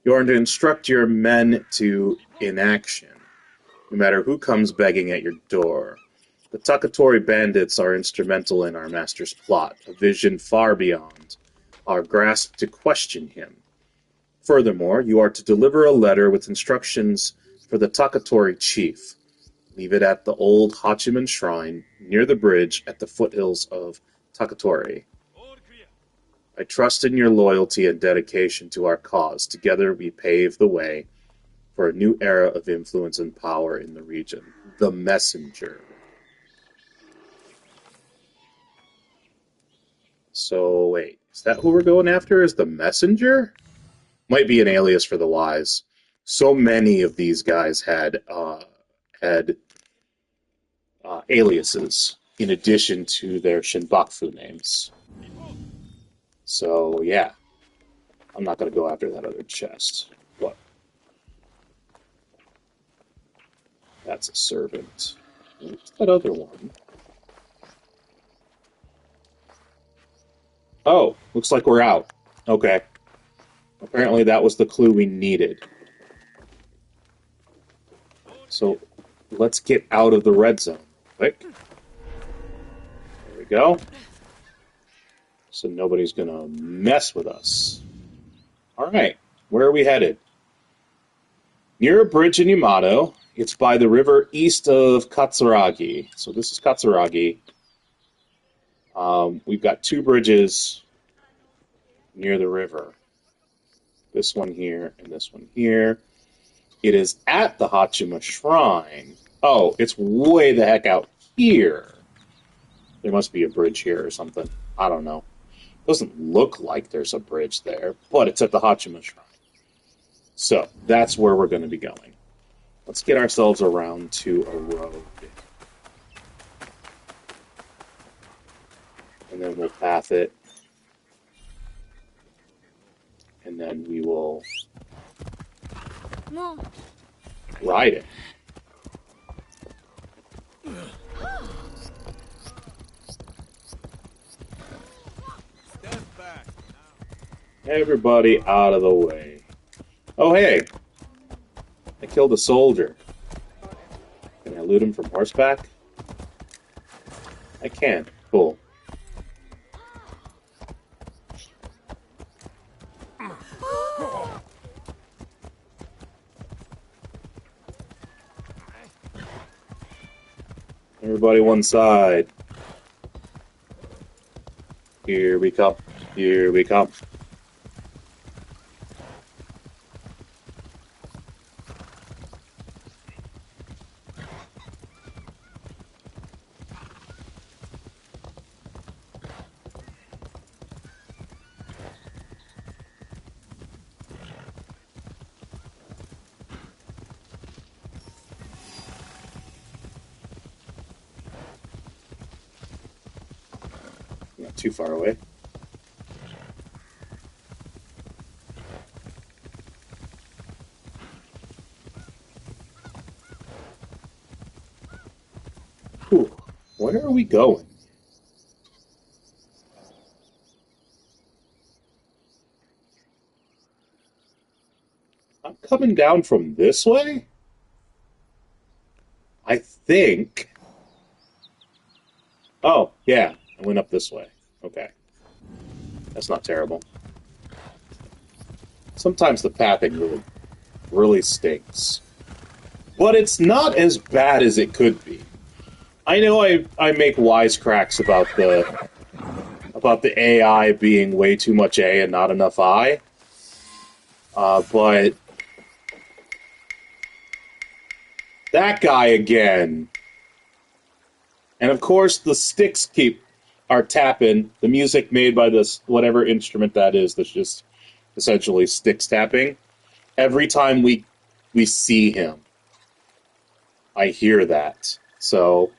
You are to instruct your men to inaction, no matter who comes begging at your door. The Takatori bandits are instrumental in our master's plot, a vision far beyond our grasp to question him. Furthermore, you are to deliver a letter with instructions for the Takatori chief. Leave it at the old Hachiman Shrine, near the bridge at the foothills of Takatori. I trust in your loyalty and dedication to our cause. Together we pave the way for a new era of influence and power in the region. The Messenger. So, wait, is that who we're going after? Is the Messenger? Might be an alias for the wise. So many of these guys had aliases in addition to their Shinbaku names. So, yeah. I'm not going to go after that other chest. What? That's a servant. What's that other one? Oh, looks like we're out. Okay. Apparently that was the clue we needed. So, let's get out of the red zone. Quick. There we go. So nobody's going to mess with us. Alright, where are we headed? Near a bridge in Yamato. It's by the river east of Katsuragi. So this is Katsuragi. We've got two bridges near the river. This one here and this one here. It is at the Hachima Shrine. Oh, it's way the heck out here. There must be a bridge here or something. I don't know. Doesn't look like there's a bridge there, but it's at the Hachima Shrine. So, that's where we're going to be going. Let's get ourselves around to a road. And then we'll path it. And then we will ride it. Everybody out of the way. Oh, hey! I killed a soldier. Can I loot him from horseback? I can. Cool. Everybody one side. Here we come. Here we come. Not too far away. Whew. Where are we going? I'm coming down from this way? I think. Oh, yeah. I went up this way. Okay. That's not terrible. Sometimes the pathing really stinks. But it's not as bad as it could be. I know I make wisecracks about the AI being way too much A and not enough I. But that guy again. And of course the sticks are tapping. The music made by this whatever instrument that is that's just essentially sticks tapping. Every time we see him, I hear that. So,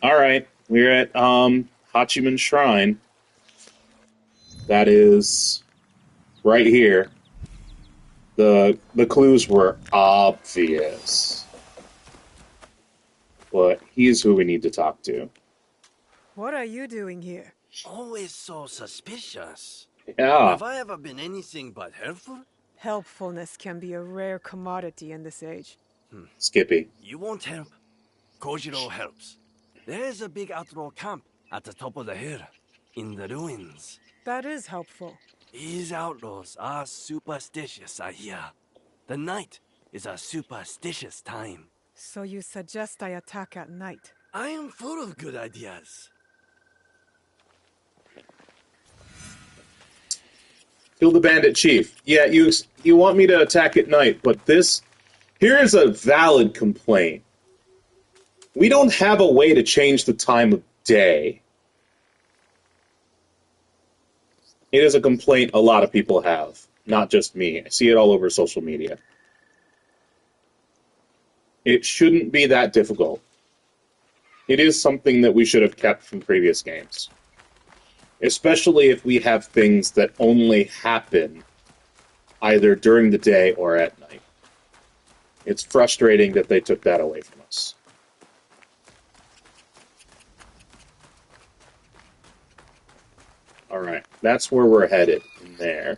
all right, we're at Hachiman Shrine. That is right here. The clues were obvious, but he's who we need to talk to. What are you doing here? Always so suspicious. Yeah. Have I ever been anything but helpful? Helpfulness can be a rare commodity in this age. Skippy. You want help? Kojiro helps. There's a big outlaw camp at the top of the hill, in the ruins. That is helpful. These outlaws are superstitious, I hear. The night is a superstitious time. So you suggest I attack at night? I am full of good ideas. Kill the bandit chief. Yeah, you want me to attack at night, but here is a valid complaint. We don't have a way to change the time of day. It is a complaint a lot of people have, not just me. I see it all over social media. It shouldn't be that difficult. It is something that we should have kept from previous games. Especially if we have things that only happen either during the day or at night. It's frustrating that they took that away from us. Alright, that's where we're headed, in there.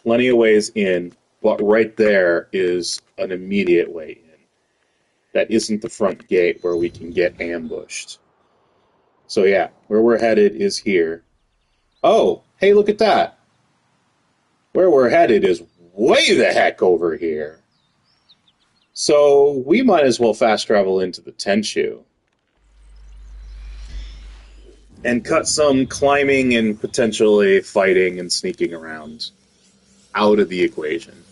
Plenty of ways in, but right there is an immediate way in. That isn't the front gate where we can get ambushed. So yeah, where we're headed is here. Oh, hey, look at that. Where we're headed is way the heck over here. So we might as well fast travel into the Tenshu. And cut some climbing and potentially fighting and sneaking around out of the equation.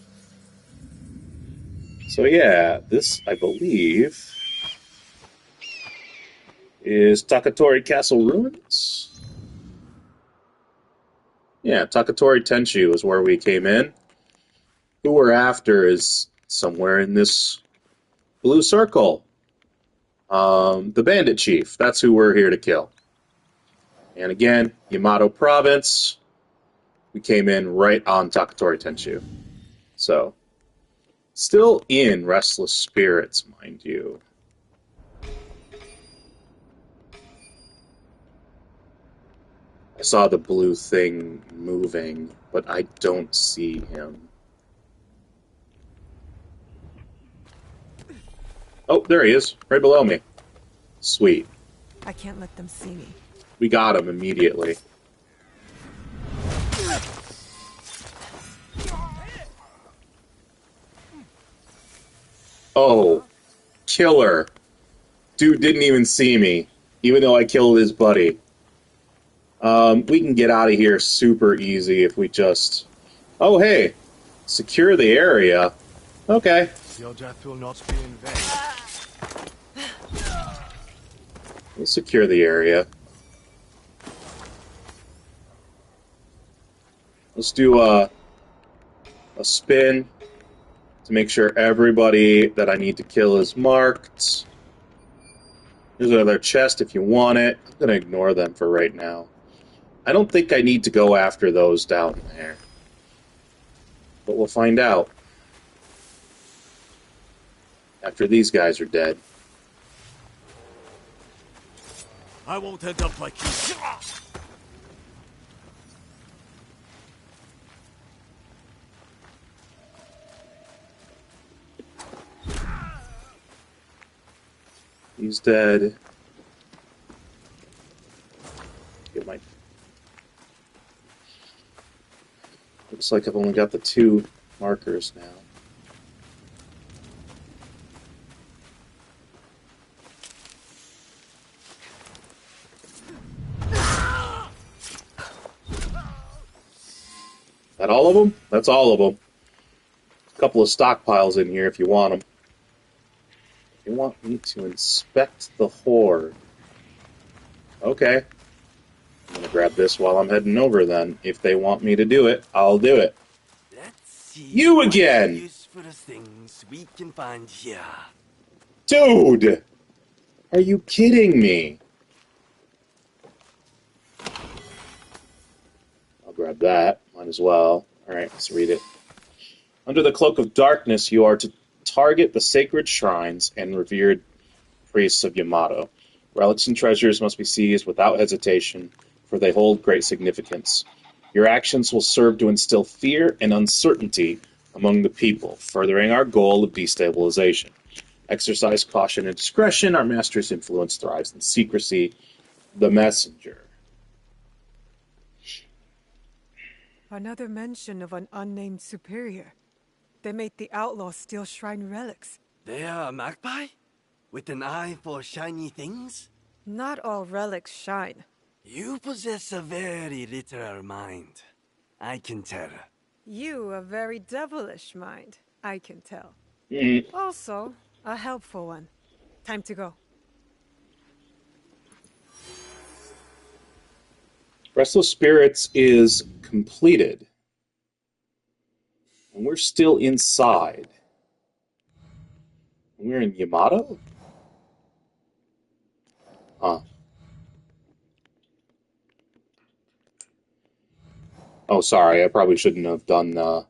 So yeah, this, I believe, is Takatori Castle Ruins? Yeah, Takatori Tenshu is where we came in. Who we're after is somewhere in this blue circle. The bandit chief, that's who we're here to kill. And again, Yamato Province, we came in right on Takatori Tenshu. So, still in Restless Spirits, mind you. I saw the blue thing moving, but I don't see him. Oh, there he is, right below me. Sweet. I can't let them see me. We got him immediately. Oh, killer. Dude didn't even see me, even though I killed his buddy. We can get out of here super easy if we just... Oh, hey. Secure the area. Okay. Your death will not be in vain. We'll secure the area. Let's do a spin to make sure everybody that I need to kill is marked. There's another chest if you want it. I'm going to ignore them for right now. I don't think I need to go after those down there. But we'll find out. After these guys are dead. I won't end up like you. He's dead. Get my... Looks like I've only got the 2 markers now. That all of them? That's all of them. A couple of stockpiles in here if you want them. You want me to inspect the horde? Okay. I'm going to grab this while I'm heading over then. If they want me to do it, I'll do it. Let's see. You again! Useful things we can find here. Dude! Are you kidding me? I'll grab that. Might as well. Alright, let's read it. Under the cloak of darkness, you are to target the sacred shrines and revered priests of Yamato. Relics and treasures must be seized without hesitation, for they hold great significance. Your actions will serve to instill fear and uncertainty among the people, furthering our goal of destabilization. Exercise caution and discretion. Our master's influence thrives in secrecy. The messenger. Another mention of an unnamed superior. They made the outlaws steal shrine relics. They are a magpie? With an eye for shiny things? Not all relics shine. You possess a very literal mind. I can tell. You a very devilish mind, I can tell. Mm. Also, a helpful one. Time to go. Restless Spirits is completed. And we're still inside. We're in Yamato? Huh. Oh, sorry. I probably shouldn't have done the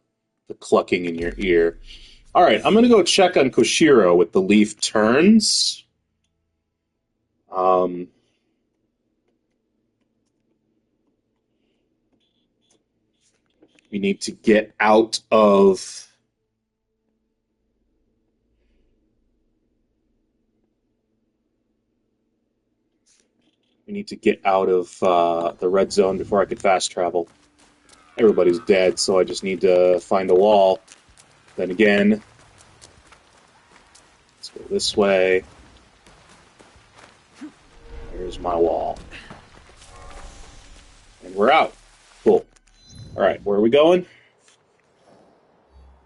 clucking in your ear. All right, I'm going to go check on Koshiro with the leaf turns. We need to get out of... We need to get out of the red zone before I could fast travel. Everybody's dead, so I just need to find a wall. Then again, let's go this way. There's my wall. And we're out. Cool. Alright, where are we going?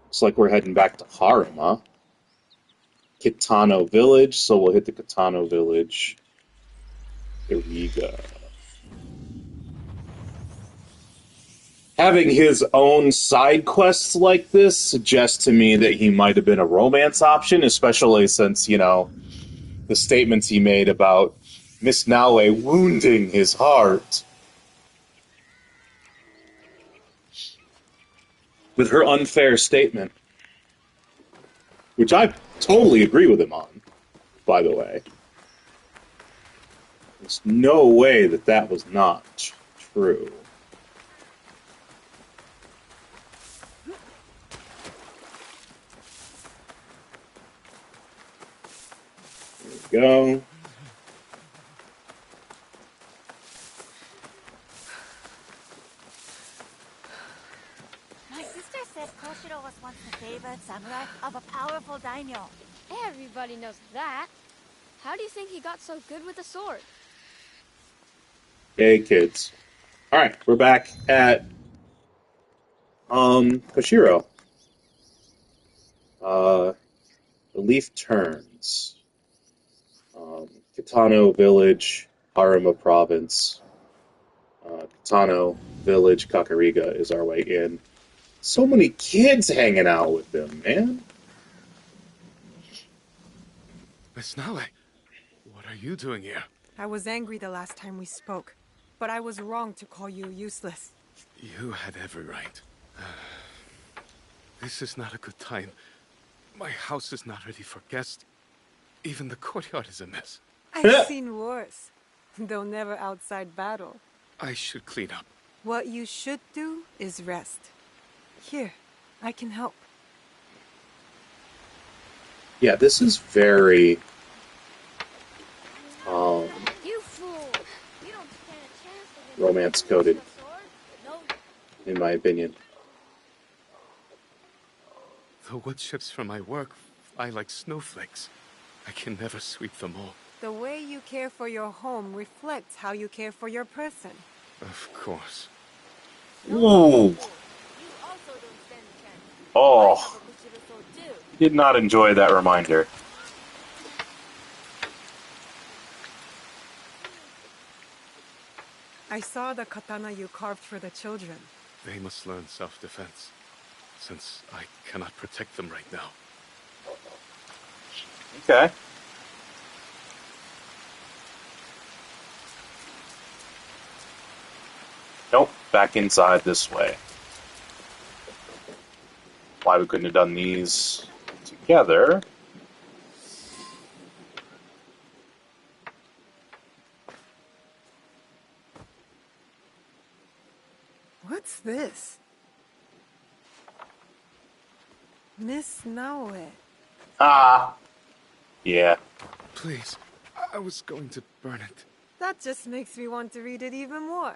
Looks like we're heading back to Harima. Kitano Village, so we'll hit the Kitano Village. Here we go. Having his own side quests like this suggests to me that he might have been a romance option, especially since, you know, the statements he made about Miss Naue wounding his heart. With her unfair statement. Which I totally agree with him on, by the way. There's no way that that was not true. There we go. My sister said Koshiro was once the favored samurai of a powerful daimyo. Everybody knows that. How do you think he got so good with the sword? Hey, kids. Alright, we're back at Koshiro. The leaf turns. Kitano Village, Harima Province. Kitano Village, Kakurega is our way in. So many kids hanging out with them, man. Miss Naue, what are you doing here? I was angry the last time we spoke, but I was wrong to call you useless. You had every right. This is not a good time. My house is not ready for guests. Even the courtyard is a mess. I've seen worse, though never outside battle. I should clean up. What you should do is rest. Here, I can help. Yeah, this is very... You fool! You don't stand a chance to romance-coded, in my opinion. The wood chips from my work fly like snowflakes. I can never sweep them all. The way you care for your home reflects how you care for your person. Of course. Ooh. Oh. Did not enjoy that reminder. I saw the katana you carved for the children. They must learn self-defense, since I cannot protect them right now. Okay. Nope, back inside this way. Why we couldn't have done these together. What's this? Miss Naoe. Ah! Yeah. Please, I was going to burn it. That just makes me want to read it even more.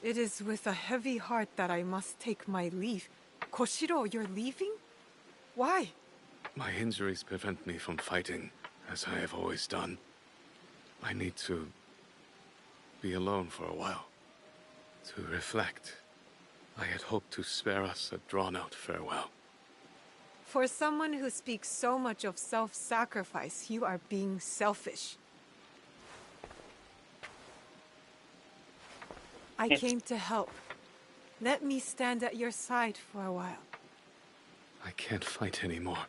It is with a heavy heart that I must take my leave. Koshiro, you're leaving? Why? My injuries prevent me from fighting, as I have always done. I need to be alone for a while, to reflect. I had hoped to spare us a drawn-out farewell. For someone who speaks so much of self-sacrifice, you are being selfish. I came to help. Let me stand at your side for a while. I can't fight anymore.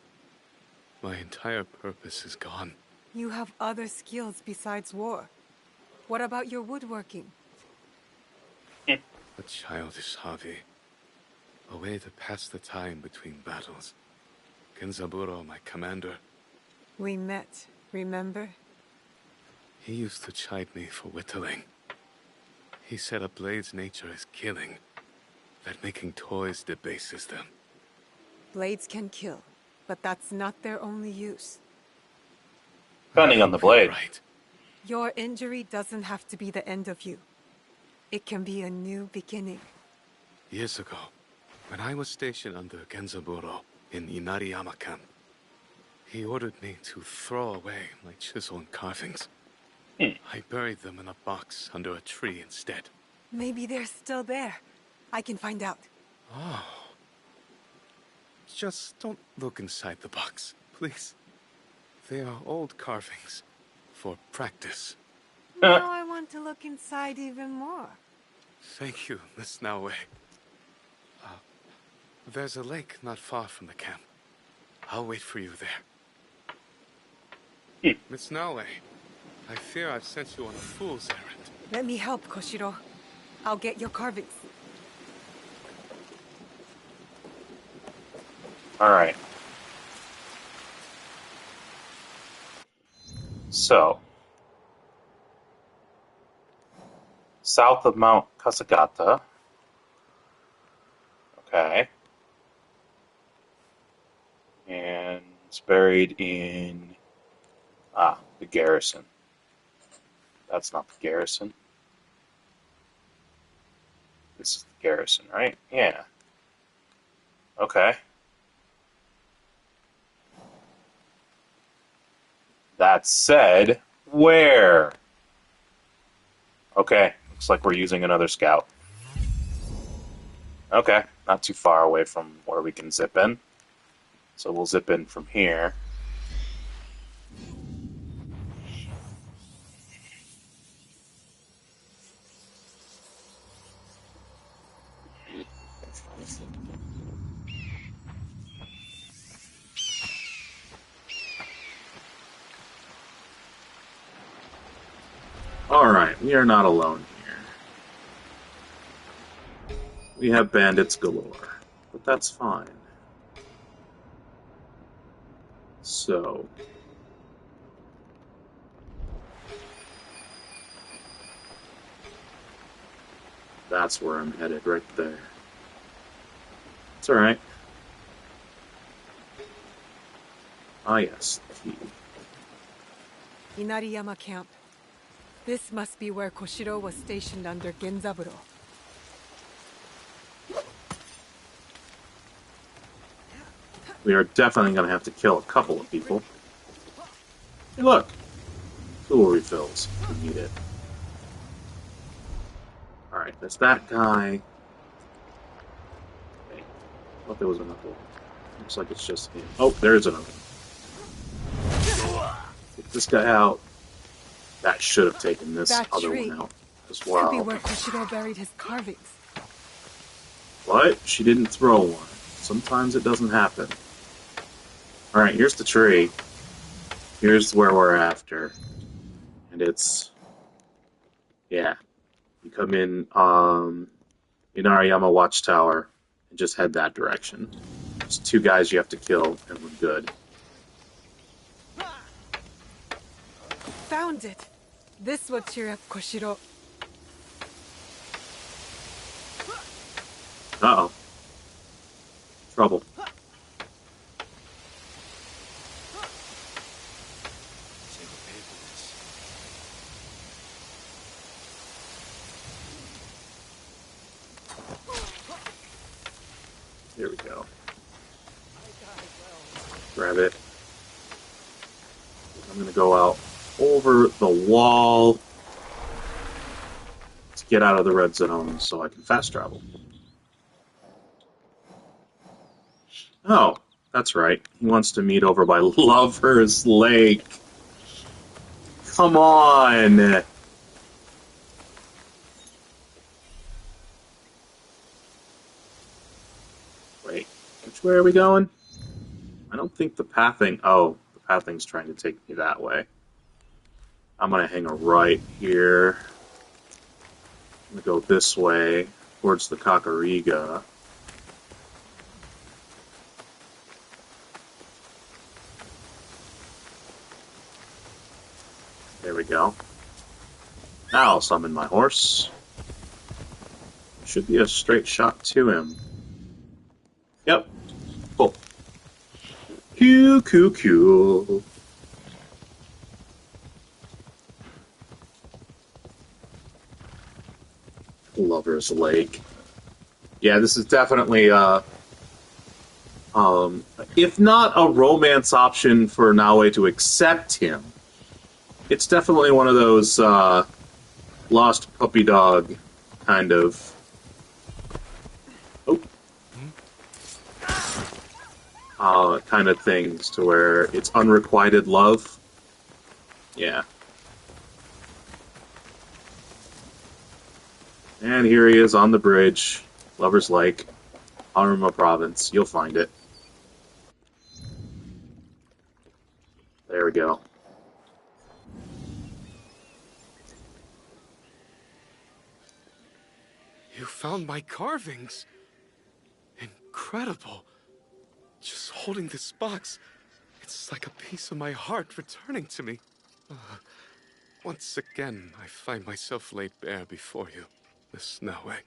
My entire purpose is gone. You have other skills besides war. What about your woodworking? A childish hobby. A way to pass the time between battles. Genzaburo, my commander. We met, remember? He used to chide me for whittling. He said a blade's nature is killing, that making toys debases them. Blades can kill, but that's not their only use. Depending on the blade. Right. Your injury doesn't have to be the end of you. It can be a new beginning. Years ago, when I was stationed under Genzaburo in Inariyama camp, he ordered me to throw away my chisel and carvings. I buried them in a box under a tree instead. Maybe they're still there. I can find out. Oh. Just don't look inside the box, please. They are old carvings for practice. Now I want to look inside even more. Thank you, Miss Naoe. There's a lake not far from the camp. I'll wait for you there. Miss Naoe, I fear I've sent you on a fool's errand. Let me help, Koshiro. I'll get your carvings. Alright. So, south of Mount Kasagata. Okay. And it's buried in the garrison. That's not the garrison. This is the garrison, right? Yeah. Okay. That said, where? Okay, looks like we're using another scout. Okay, not too far away from where we can zip in. So we'll zip in from here. Alright, we are not alone here. We have bandits galore, but that's fine. So... that's where I'm headed, right there. It's alright. Ah yes, the key. Inariyama camp. This must be where Koshiro was stationed under Genzaburo. We are definitely going to have to kill a couple of people. Hey, look! Tool refills. We need it. Alright, there's that guy. Okay. I thought there was another one. Looks like it's just him. Oh, there's another one. Get this guy out. That should have taken this other one out as well. Could be where Koshiro buried his carvings. But she didn't throw one. Sometimes it doesn't happen. Alright, here's the tree. Here's where we're after. And it's... yeah. You come in Inariyama Watchtower and just head that direction. There's 2 guys you have to kill and we're good. Found it! This will cheer up Koshiro. Trouble. Here we go. Grab it. I'm going to go out over the wall to get out of the red zone so I can fast travel. Oh, that's right. He wants to meet over by Lover's Lake. Come on! Wait, which way are we going? I don't think the pathing... Oh, the pathing's trying to take me that way. I'm going to hang a right here. I'm going to go this way, towards the Kakurega. There we go. Now I'll summon my horse. Should be a straight shot to him. Yep. Cool. Q. Lover's Lake. Yeah, this is definitely if not a romance option for Naue to accept him, it's definitely one of those lost puppy dog kind of. Kind of things to where it's unrequited love. Yeah. And here he is on the bridge. Lover's Lake. Harima Province. You'll find it. There we go. You found my carvings. Incredible. Just holding this box, it's like a piece of my heart returning to me. Once again, I find myself laid bare before you, Miss Naue.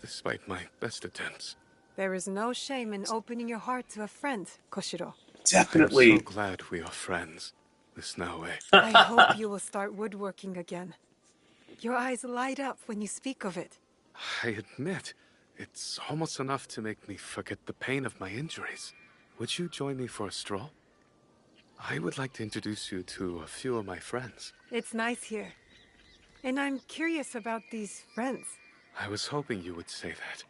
Despite my best attempts. There is no shame in opening your heart to a friend, Koshiro. Definitely. I'm so glad we are friends, Miss Naue. I hope you will start woodworking again. Your eyes light up when you speak of it. I admit, it's almost enough to make me forget the pain of my injuries. Would you join me for a stroll? I would like to introduce you to a few of my friends. It's nice here. And I'm curious about these friends. I was hoping you would say that.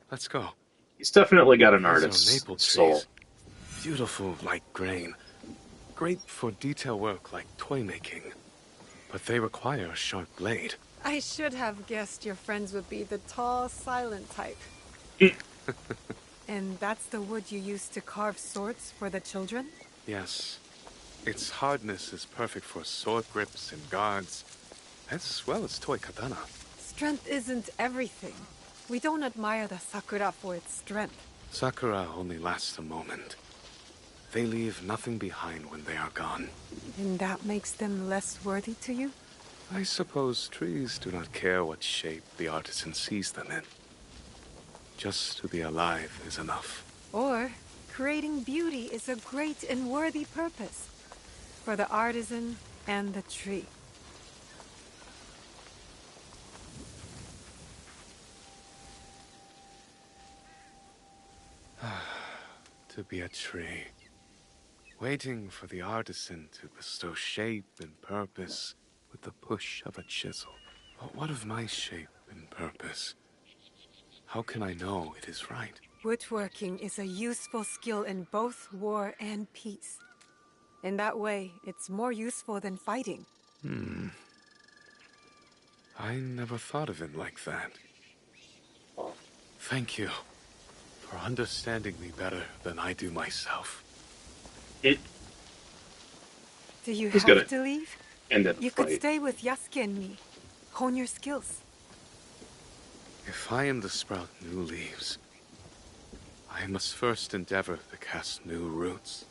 Let's go. He's definitely got an These are artist's maple soul. trees. Beautiful like grain. Great for detail work like toy making. But they require a sharp blade. I should have guessed your friends would be the tall, silent type. And that's the wood you use to carve swords for the children? Yes. Its hardness is perfect for sword grips and guards, as well as toy katana. Strength isn't everything. We don't admire the sakura for its strength. Sakura only lasts a moment. They leave nothing behind when they are gone. And that makes them less worthy to you? I suppose trees do not care what shape the artisan sees them in. Just to be alive is enough. Or, creating beauty is a great and worthy purpose. For the artisan and the tree. To be a tree. Waiting for the artisan to bestow shape and purpose with the push of a chisel. But what of my shape and purpose? How can I know it is right? Woodworking is a useful skill in both war and peace. In that way, it's more useful than fighting. I never thought of it like that. Thank you for understanding me better than I do myself. Do you Who's have gonna to leave? end the You fight? could stay with Yasuke and me. Hone your skills. If I am to sprout new leaves, I must first endeavor to cast new roots.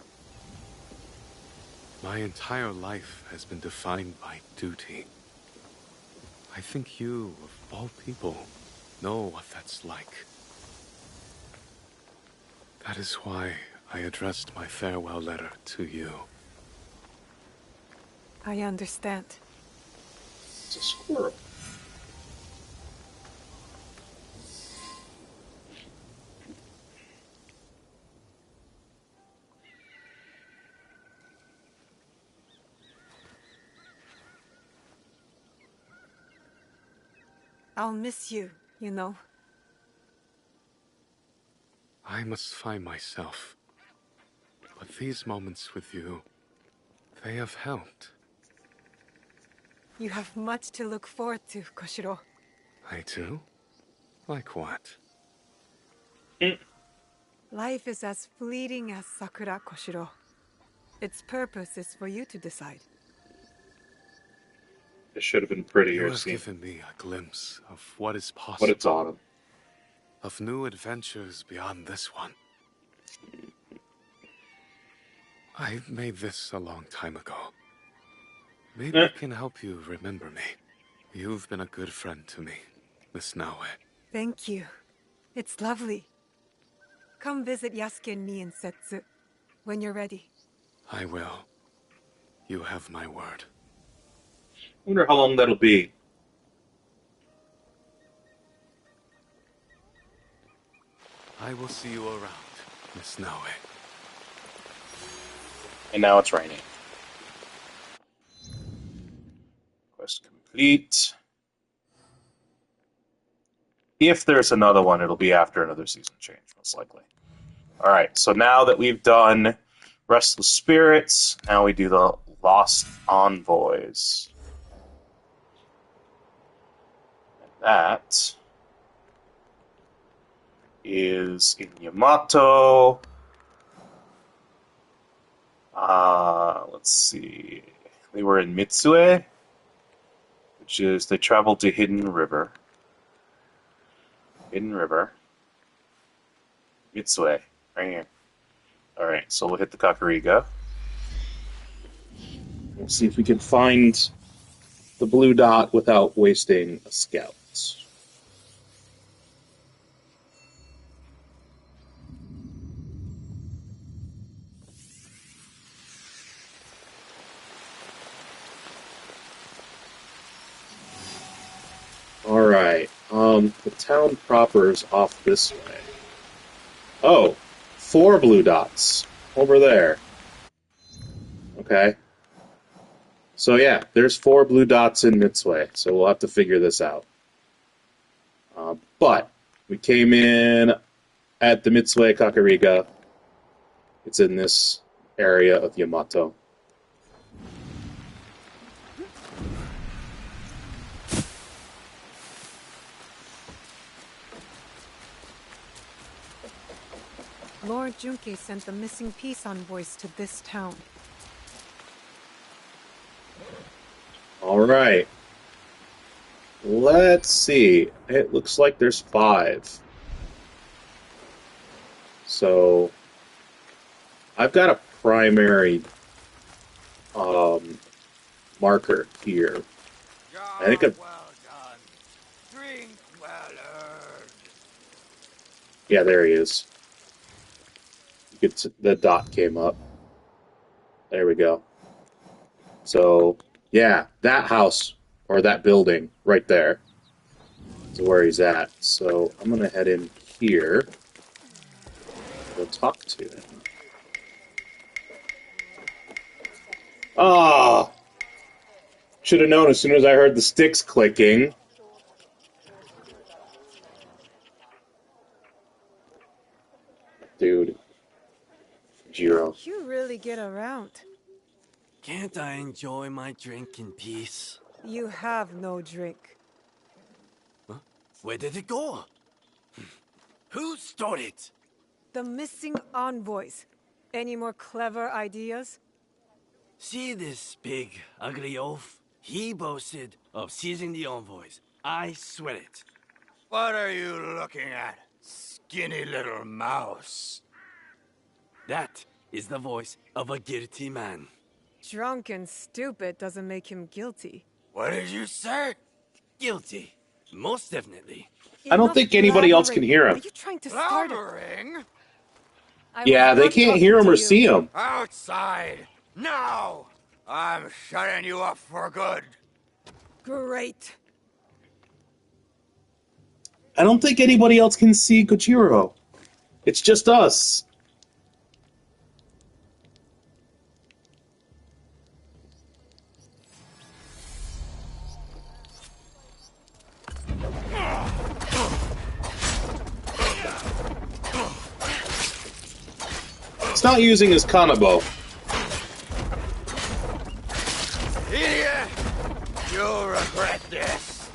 My entire life has been defined by duty. I think you, of all people, know what that's like. That is why I addressed my farewell letter to you. I understand. It's a squirrel. I'll miss you, you know. I must find myself. But these moments with you, they have helped. You have much to look forward to, Koshiro. I do? Like what? Life is as fleeting as Sakura, Koshiro. Its purpose is for you to decide. It should have been prettier. You have given me a glimpse of what is possible. But it's autumn. Of new adventures beyond this one. I made this a long time ago. Maybe I can help you remember me. You've been a good friend to me, Miss Naue. Thank you. It's lovely. Come visit Yasuke and me in Setsu when you're ready. I will. You have my word. I wonder how long that'll be. I will see you around, Miss Naue. And now it's raining. Quest complete. If there's another one, it'll be after another season change, most likely. Alright, so now that we've done Restless Spirits, now we do the Lost Envoys. And that is in Yamato. Let's see. They were in Mitsue, which is they traveled to Hidden River. Mitsue, right here. Alright, so we'll hit the Kakurega. We'll see if we can find the blue dot without wasting a scout. Alright, the town proper is off this way. Oh, 4 blue dots over there. Okay. So yeah, there's 4 blue dots in Mitsue, so we'll have to figure this out. But we came in at the Mitsue Kakurega. It's in this area of Yamato. Lord Junke sent the missing peace envoys to this town. Alright. Let's see. It looks like there's 5. So, I've got a primary marker here. I think I've... Drink well earned. Yeah, there he is. The dot came up. There we go. So, yeah, that house, or that building, right there, is where he's at. So, I'm going to head in here. Go talk to him. Ah! Should have known as soon as I heard the sticks clicking. Dude. Jiro. You really get around. Can't I enjoy my drink in peace? You have no drink. Huh? Where did it go? Who stole it? The missing envoys. Any more clever ideas? See this big, ugly oaf? He boasted of seizing the envoys. I swear it. What are you looking at, skinny little mouse? That is the voice of a guilty man. Drunk and stupid doesn't make him guilty. What did you say? Guilty. Most definitely. I don't think anybody else can hear him. Are you trying to start Blabbering? Yeah, they can't hear him or see him. Outside! Now! I'm shutting you up for good. Great. I don't think anybody else can see Kochiro. It's just us. He's not using his kanabo. Idiot! You'll regret this.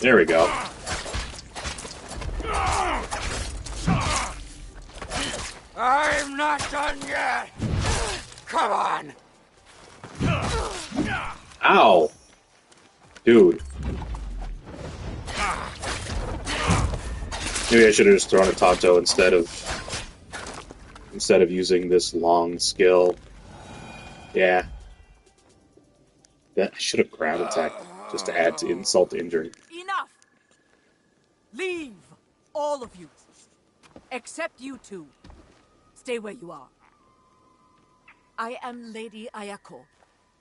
There we go. I'm not done yet. Come on. Ow. Dude. Maybe I should have just thrown a Tanto instead of using this long skill. Yeah. I should have ground attacked just to add to insult to injury. Enough! Leave! All of you. Except you two. Stay where you are. I am Lady Ayako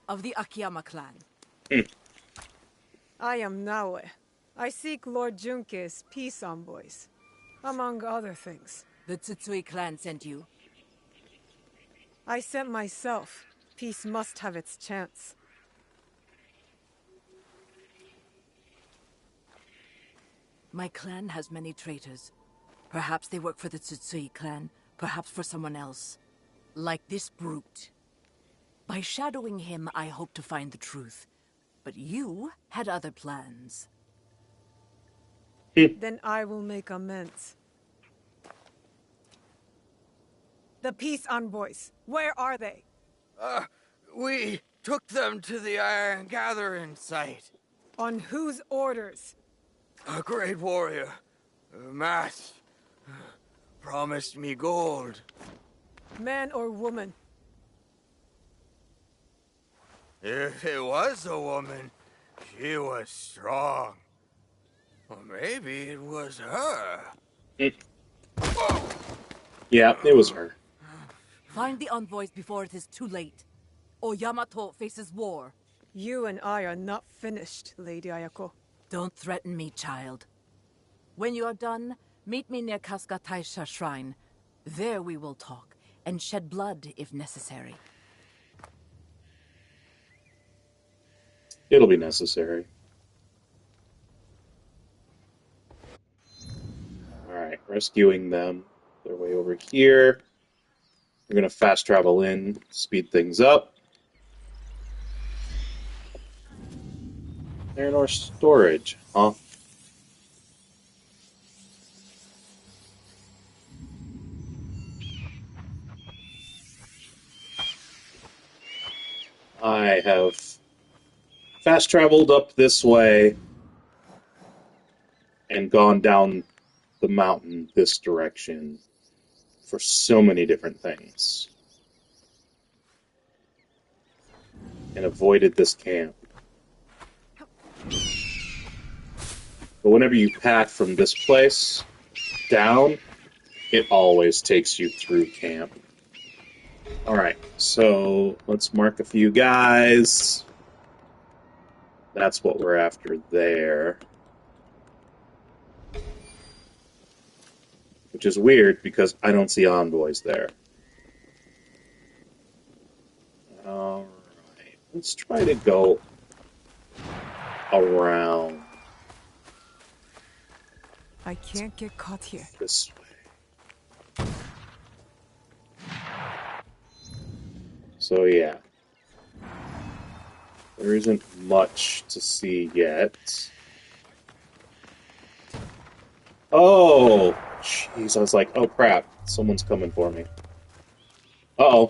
of the Akiyama clan. I am Naoe. I seek Lord Junke's peace envoys, among other things. The Tsutsui clan sent you? I sent myself. Peace must have its chance. My clan has many traitors. Perhaps they work for the Tsutsui clan, perhaps for someone else. Like this brute. By shadowing him, I hope to find the truth. But you had other plans. Then I will make amends. The peace envoys, where are they? We took them to the Iron Gathering site. On whose orders? A great warrior, masked, promised me gold. Man or woman? If it was a woman, she was strong. Or maybe it was her. Yeah, it was her. Find the envoys before it is too late, or Yamato faces war. You and I are not finished, Lady Ayako. Don't threaten me, child. When you are done, meet me near Kasuga Taisha Shrine. There we will talk, and shed blood if necessary. It'll be necessary. Alright, rescuing them. They're way over here. We're going to fast travel in, speed things up. They're in our storage, huh? I have fast traveled up this way and gone down the mountain this direction for so many different things. And avoided this camp. But whenever you path from this place down, it always takes you through camp. Alright, so let's mark a few guys. That's what we're after there. Which is weird, because I don't see envoys there. Alright, let's try to go around. I can't get caught here. This way. So yeah. There isn't much to see yet. Oh! Jeez, I was like, oh crap, someone's coming for me. Uh-oh.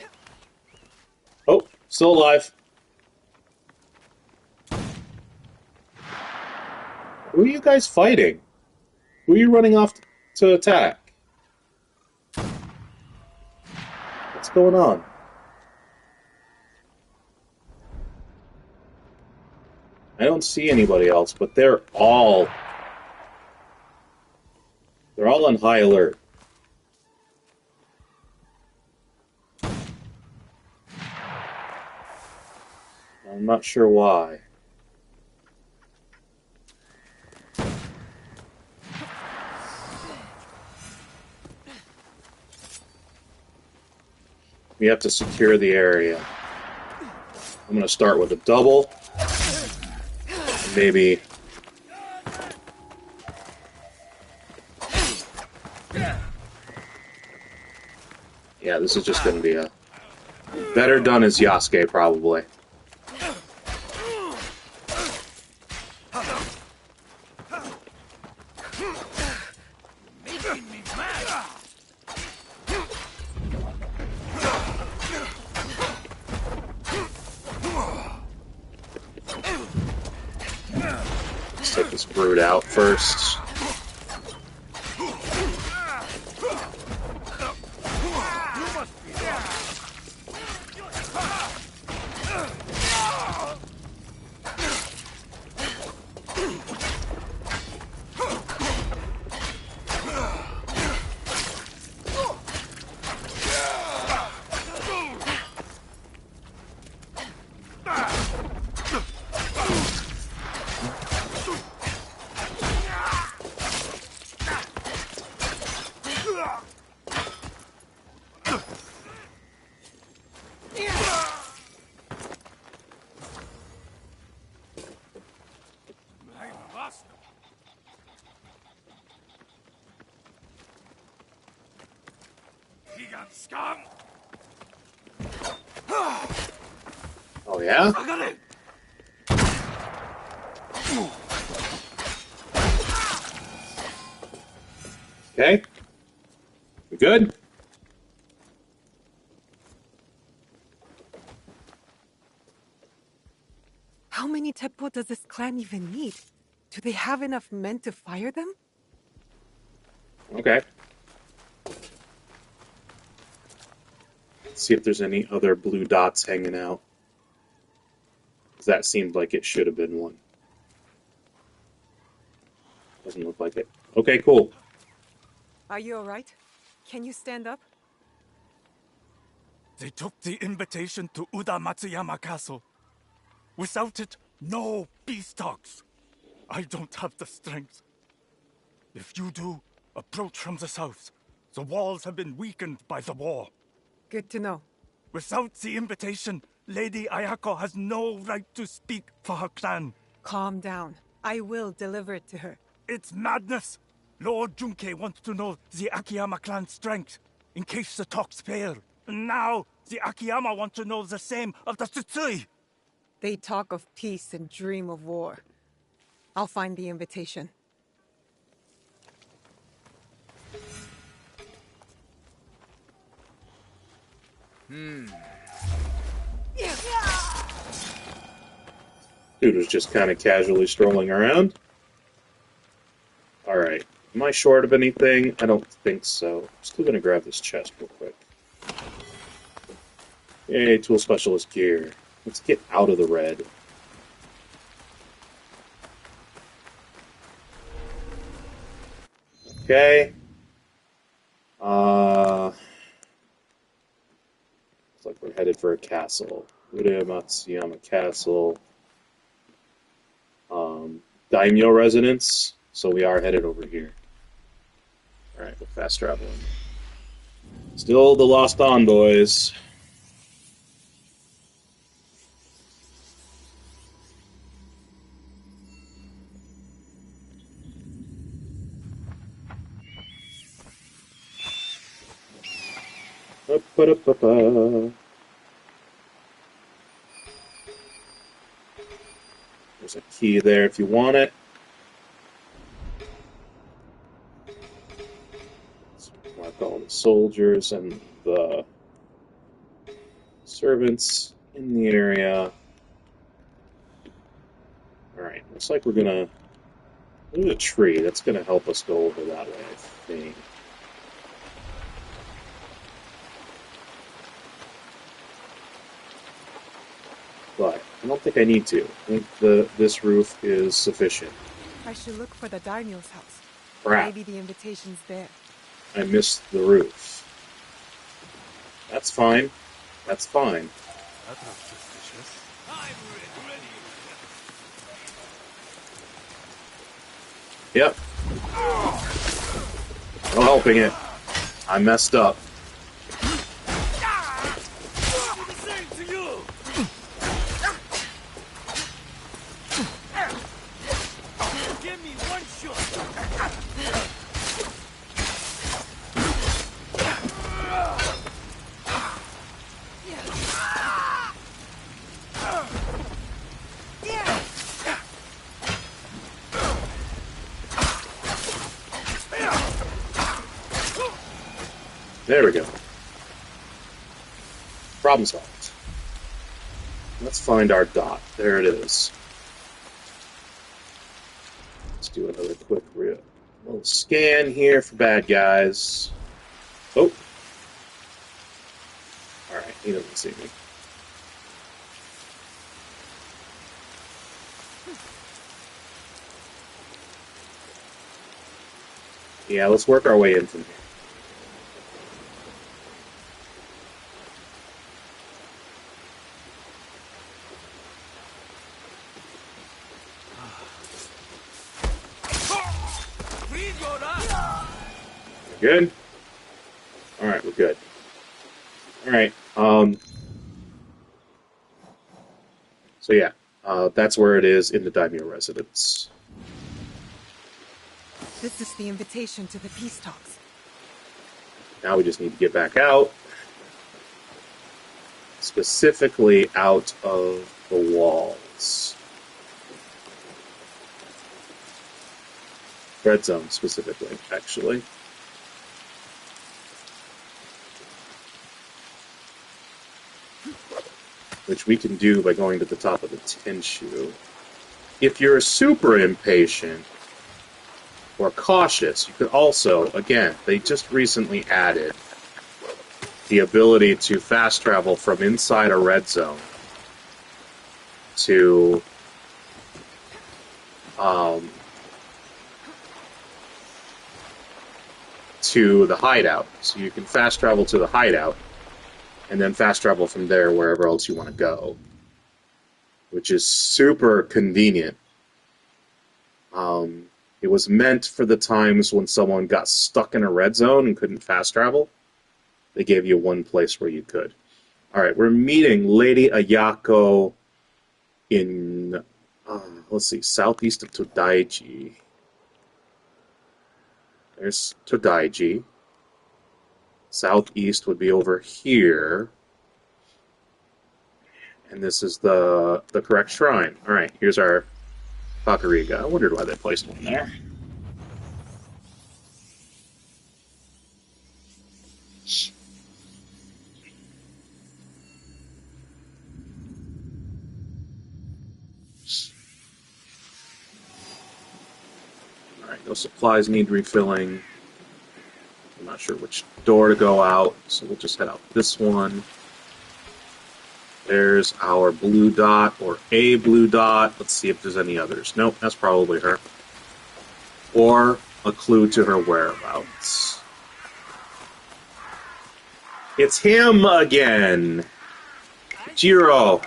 Oh, still alive. Who are you guys fighting? Who are you running off to attack? What's going on? I don't see anybody else, but they're all They're all on high alert. I'm not sure why. We have to secure the area. I'm going to start with a double. Maybe... Yeah, this is just going to be a... Better done as Yasuke, probably. Let's take this brood out first. Oh, yeah? Okay. We good? How many Teppo does this clan even need? Do they have enough men to fire them? Okay. Let's see if there's any other blue dots hanging out. That seemed like it should have been one. Doesn't look like it. Okay, cool. Are you alright? Can you stand up? They took the invitation to Uda Matsuyama Castle. Without it, no peace talks. I don't have the strength. If you do, approach from the south. The walls have been weakened by the war. Good to know. Without the invitation, Lady Ayako has no right to speak for her clan. Calm down. I will deliver it to her. It's madness. Lord Junkei wants to know the Akiyama clan's strength, in case the talks fail. And now, the Akiyama want to know the same of the Tsutsui. They talk of peace and dream of war. I'll find the invitation. Dude was just kind of casually strolling around. Alright. Am I short of anything? I don't think so. I'm still going to grab this chest real quick. Yay, tool specialist gear. Let's get out of the red. Okay. Looks like we're headed for a castle. Uda Matsuyama Castle. Daimyo residence. So we are headed over here. Alright, we're fast traveling. Still the Lost Envoys. Ba-da-ba-ba. There's a key there if you want it. Let's mark all the soldiers and the servants in the area. Alright, looks like we're gonna... There's a tree that's gonna help us go over that way, I think. But I don't think I need to. I think this roof is sufficient. I should look for the daimyo's house. Crap. Maybe the invitation's there. I missed the roof. That's fine. That's fine. That looks suspicious. Yep. No helping it. I messed up. Give me one shot. There we go. Problem solved. Let's find our dot. There it is. Let's do another quick little scan here for bad guys. Oh. Alright, he doesn't see me. Yeah, let's work our way in from here. Good? Alright, we're good. Alright, so yeah, that's where it is in the daimyo residence. This is the invitation to the peace talks. Now we just need to get back out. Specifically out of the walls. Red zone, specifically, actually. Which we can do by going to the top of the Tenshu. If you're super impatient or cautious, you could also, again, they just recently added the ability to fast travel from inside a red zone to the hideout. So you can fast travel to the hideout and then fast travel from there wherever else you want to go, which is super convenient. It was meant for the times when someone got stuck in a red zone and couldn't fast travel. They gave you one place where you could. All right, we're meeting Lady Ayako in, let's see, southeast of Todaiji. There's Todaiji. Southeast would be over here. And this is the correct shrine. All right, here's our Kakurega. I wondered why they placed one there. All right, no supplies need refilling. I'm not sure which door to go out, so we'll just head out this one. There's our blue dot, or a blue dot. Let's see if there's any others. Nope, that's probably her. Or a clue to her whereabouts. It's him again! Jiro!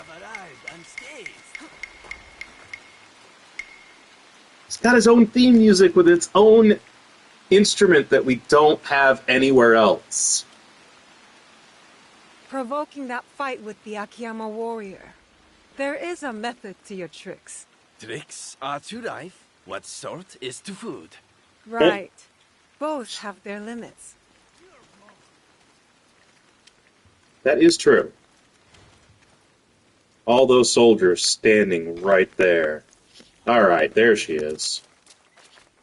He's got his own theme music with its own instrument that we don't have anywhere else. Provoking that fight with the Akiyama warrior. There is a method to your tricks. Tricks are to life what salt is to food. Right. Both have their limits. That is true. All those soldiers standing right there. Alright, there she is.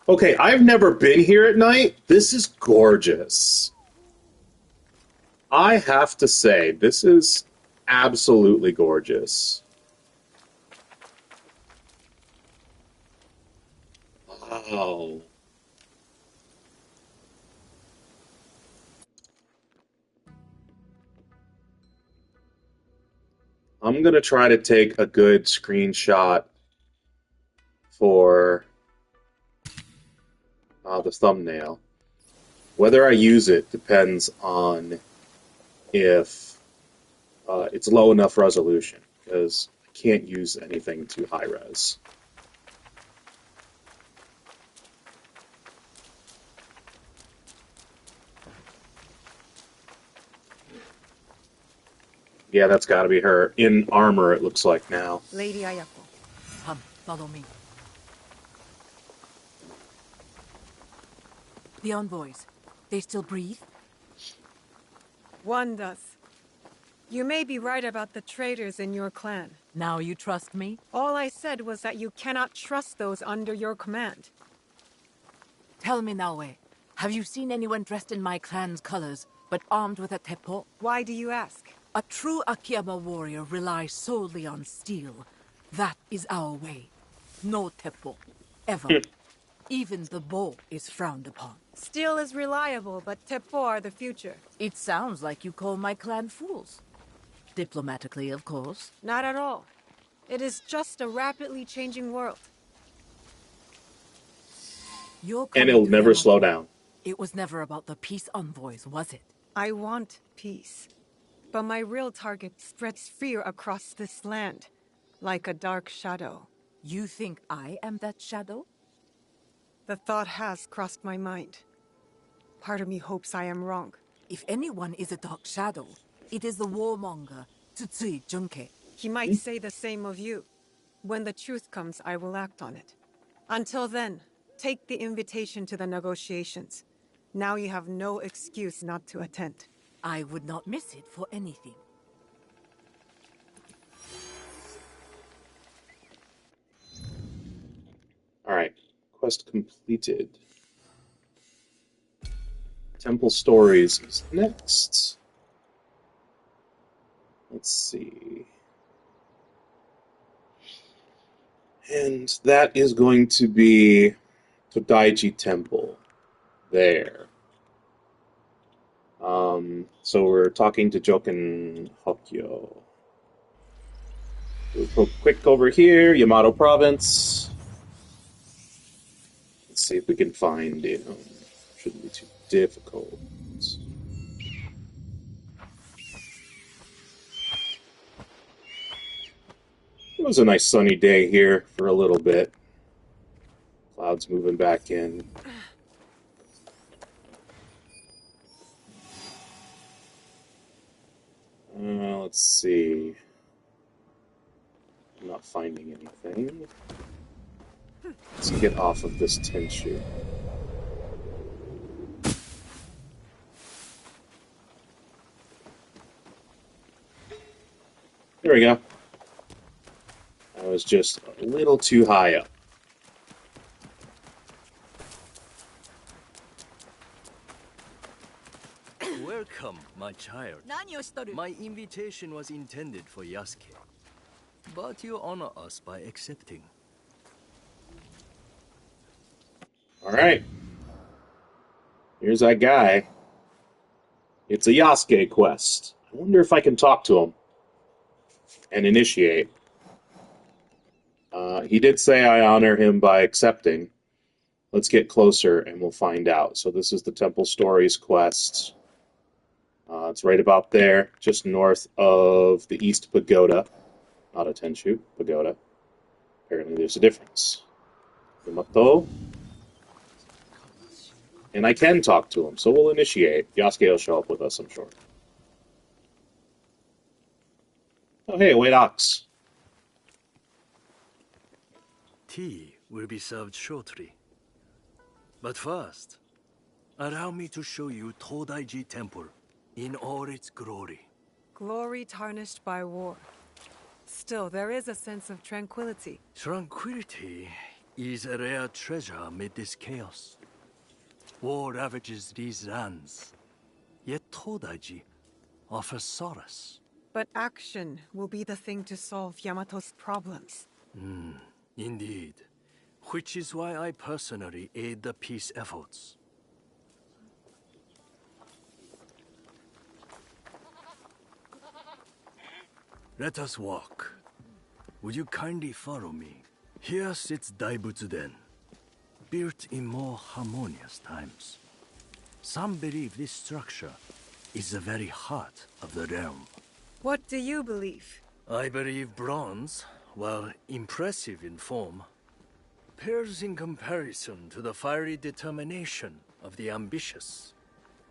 Okay, I've never been here at night. This is gorgeous. I have to say, this is absolutely gorgeous. Wow. I'm going to try to take a good screenshot for the thumbnail. Whether I use it depends on if it's low enough resolution, because I can't use anything too high res. Yeah, that's got to be her. In armor, it looks like now. Lady Ayako. Come, follow me. The envoys, they still breathe? One does. You may be right about the traitors in your clan. Now you trust me? All I said was that you cannot trust those under your command. Tell me, Naoe, have you seen anyone dressed in my clan's colors, but armed with a teppo? Why do you ask? A true Akiyama warrior relies solely on steel. That is our way. No teppo. Ever. Even the bow is frowned upon. Steel is reliable, but teppo are the future. It sounds like you call my clan fools. Diplomatically, of course. Not at all. It is just a rapidly changing world. And it'll never slow down. It was never about the peace envoys, was it? I want peace. But my real target spreads fear across this land, like a dark shadow. You think I am that shadow? The thought has crossed my mind. Part of me hopes I am wrong. If anyone is a dark shadow, it is the warmonger, Tsutsui Junke. He might say the same of you. When the truth comes, I will act on it. Until then, take the invitation to the negotiations. Now you have no excuse not to attend. I would not miss it for anything. Alright, quest completed. Temple Stories is next. Let's see. And that is going to be Todaiji Temple. There. So we're talking to Joken Hokyo. We'll quick over here, Yamato Province. Let's see if we can find him. Shouldn't be too difficult. It was a nice sunny day here for a little bit. Clouds moving back in. Let's see. I'm not finding anything. Let's get off of this Tenshu. There we go. I was just a little too high up. Welcome, my child. My invitation was intended for Yasuke, but you honor us by accepting. Alright. Here's that guy. It's a Yasuke quest. I wonder if I can talk to him and initiate. He did say I honor him by accepting. Let's get closer and we'll find out. So this is the Temple Stories quest. It's right about there, just north of the East Pagoda. Not a Tenshu, Pagoda. Apparently there's a difference. Yamato. And I can talk to him, so we'll initiate. Yasuke will show up with us, I'm sure. Oh, hey, White Ox. Tea will be served shortly. But first, allow me to show you Todaiji Temple in all its glory. Glory tarnished by war. Still, there is a sense of tranquility. Tranquility is a rare treasure amid this chaos. War ravages these lands, yet Todaiji offers solace. But action will be the thing to solve Yamato's problems. Indeed. Which is why I personally aid the peace efforts. Let us walk. Would you kindly follow me? Here sits Daibutsu Den. built in more harmonious times. Some believe this structure is the very heart of the realm. What do you believe? I believe bronze, while impressive in form, pales in comparison to the fiery determination of the ambitious.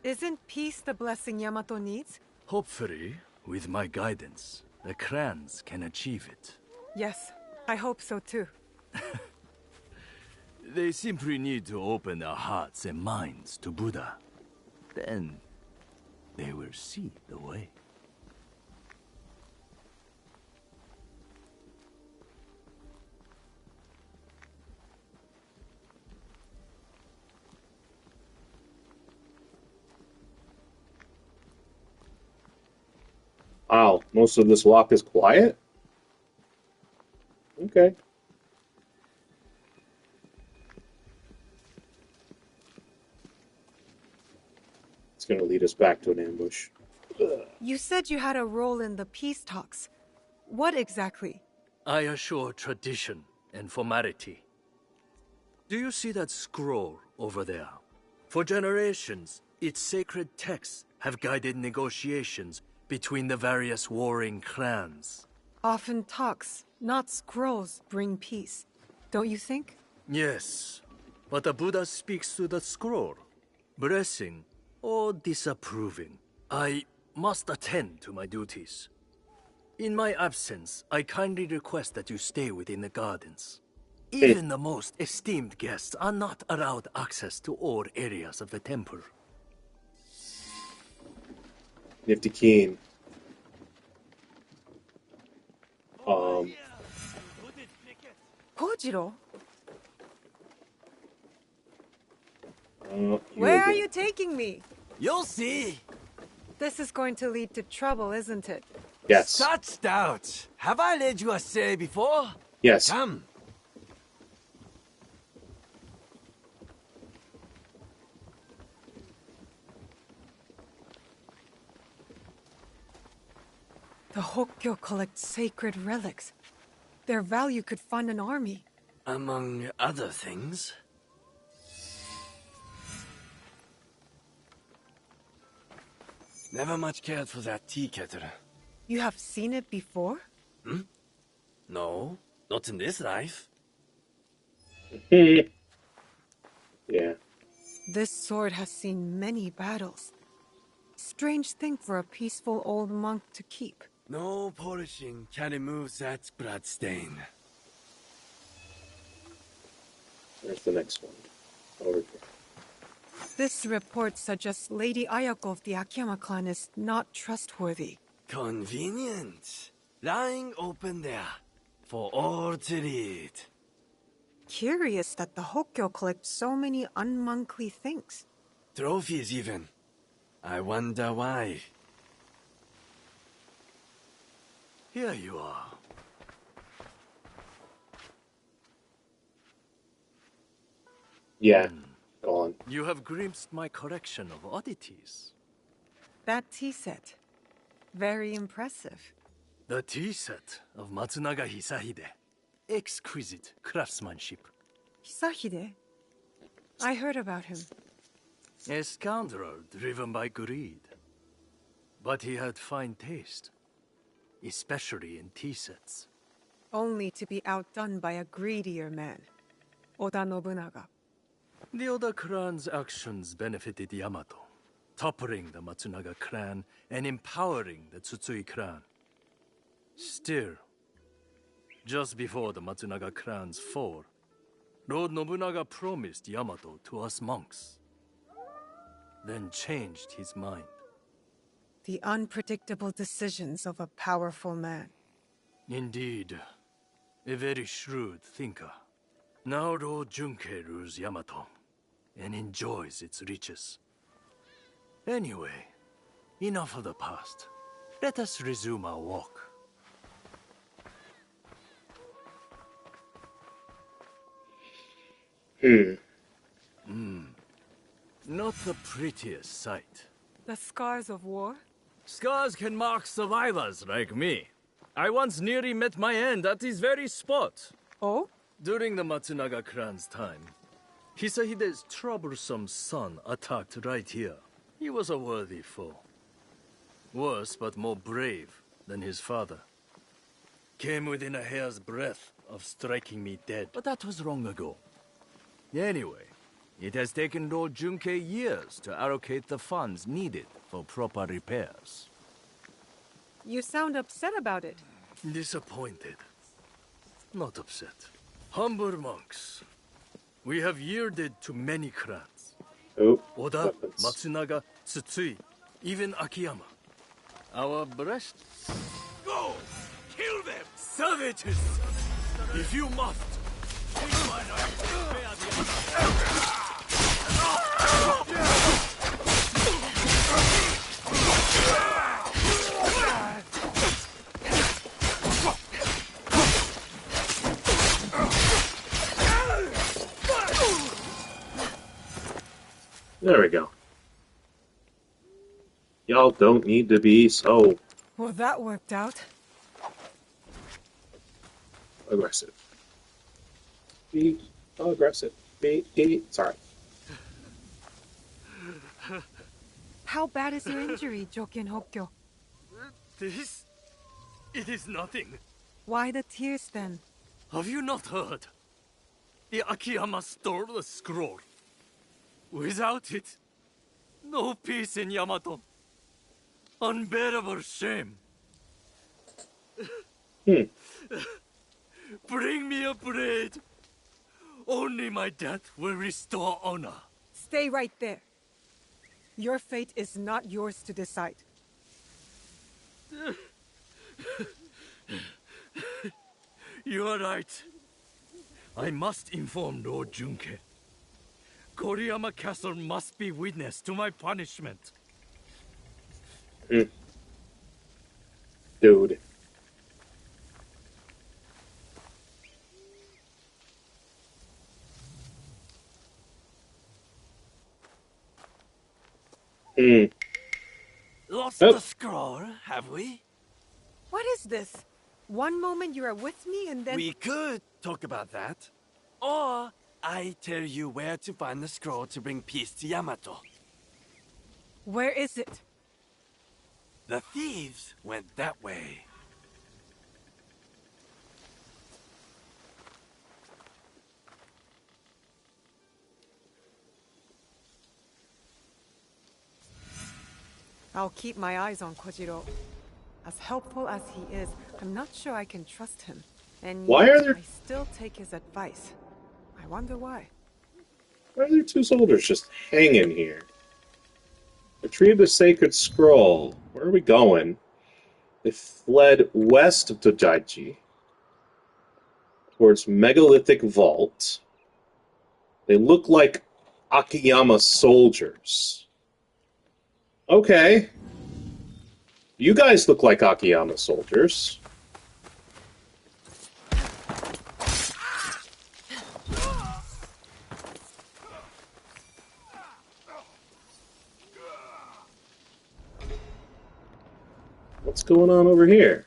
Isn't peace the blessing Yamato needs? Hopefully, with my guidance, the clans can achieve it. Yes, I hope so too. They simply need to open their hearts and minds to Buddha. Then, they will see the way. Wow, most of this walk is quiet? Okay. It's going to lead us back to an ambush. You said you had a role in the peace talks. What exactly? I assure tradition and formality. Do you see that scroll over there? For generations, its sacred texts have guided negotiations between the various warring clans. Often talks, not scrolls, bring peace. Don't you think? Yes, but the Buddha speaks to the scroll, blessing or disapproving. I must attend to my duties. In my absence, I kindly request that you stay within the gardens. Even the most esteemed guests are not allowed access to all areas of the temple. Nifty Keen. Kojiro? Where are you taking me? You'll see. This is going to lead to trouble, isn't it? Yes. Such doubt. Have I led you astray before? Yes. Come. The Hokkyo collect sacred relics. Their value could fund an army. Among other things. Never much cared for that tea kettle. You have seen it before? Hmm? No, not in this life. Yeah. This sword has seen many battles. Strange thing for a peaceful old monk to keep. No polishing can remove that blood stain. There's the next one. Over here. This report suggests Lady Ayako of the Akiyama clan is not trustworthy. Convenient. Lying open there, for all to read. Curious that the Hokkyo collect so many unmonkly things. Trophies even. I wonder why. Here you are. Yeah, go on. You have glimpsed my collection of oddities. That tea set. Very impressive. The tea set of Matsunaga Hisahide. Exquisite craftsmanship. Hisahide? I heard about him. A scoundrel driven by greed. But he had fine taste. Especially in tea sets. Only to be outdone by a greedier man. Oda Nobunaga. The Oda clan's actions benefited Yamato, toppling the Matsunaga clan and empowering the Tsutsui clan. Still, just before the Matsunaga clan's fall, Lord Nobunaga promised Yamato to us monks, then changed his mind. The unpredictable decisions of a powerful man. Indeed, a very shrewd thinker. Now Lord Junkei rules Yamato and enjoys its riches. Anyway, enough of the past. Let us resume our walk. Not the prettiest sight. The scars of war? Scars can mark survivors like me. I once nearly met my end at this very spot. Oh? During the Matsunaga clan's time, Hisahide's troublesome son attacked right here. He was a worthy foe. Worse, but more brave than his father. Came within a hair's breadth of striking me dead. But that was long ago. Anyway, it has taken Lord Junkei years to allocate the funds needed for proper repairs. You sound upset about it. Disappointed. Not upset. Humble monks. We have yielded to many clans. Oh, Oda, Matsunaga, Tsutsui, even Akiyama. Our breast. Go! Kill them! Savages! If you must, take my life to spare the There we go. Y'all don't need to be so Well, that worked out. aggressive. Be aggressive. Sorry. How bad is your injury, Joken Hokkyo? This? It is nothing. Why the tears then? Have you not heard? The Akiyama stole the scroll. Without it, no peace in Yamato. Unbearable shame. Bring me a blade. Only my death will restore honor. Stay right there. Your fate is not yours to decide. You are right. I must inform Lord Junkei. Koriyama Castle must be witness to my punishment. Dude. Lost the scroll, have we? What is this? One moment you are with me and then... We could talk about that. Or I tell you where to find the scroll to bring peace to Yamato. Where is it? The thieves went that way. I'll keep my eyes on Kojiro. As helpful as he is, I'm not sure I can trust him. And Why yet, are there- I still take his advice. I wonder why. Why are there two soldiers just hanging here? Retrieve the sacred scroll. Where are we going? They fled west of Todaiji towards megalithic vault. They look like Akiyama soldiers. Okay. You guys look like Akiyama soldiers. What's going on over here?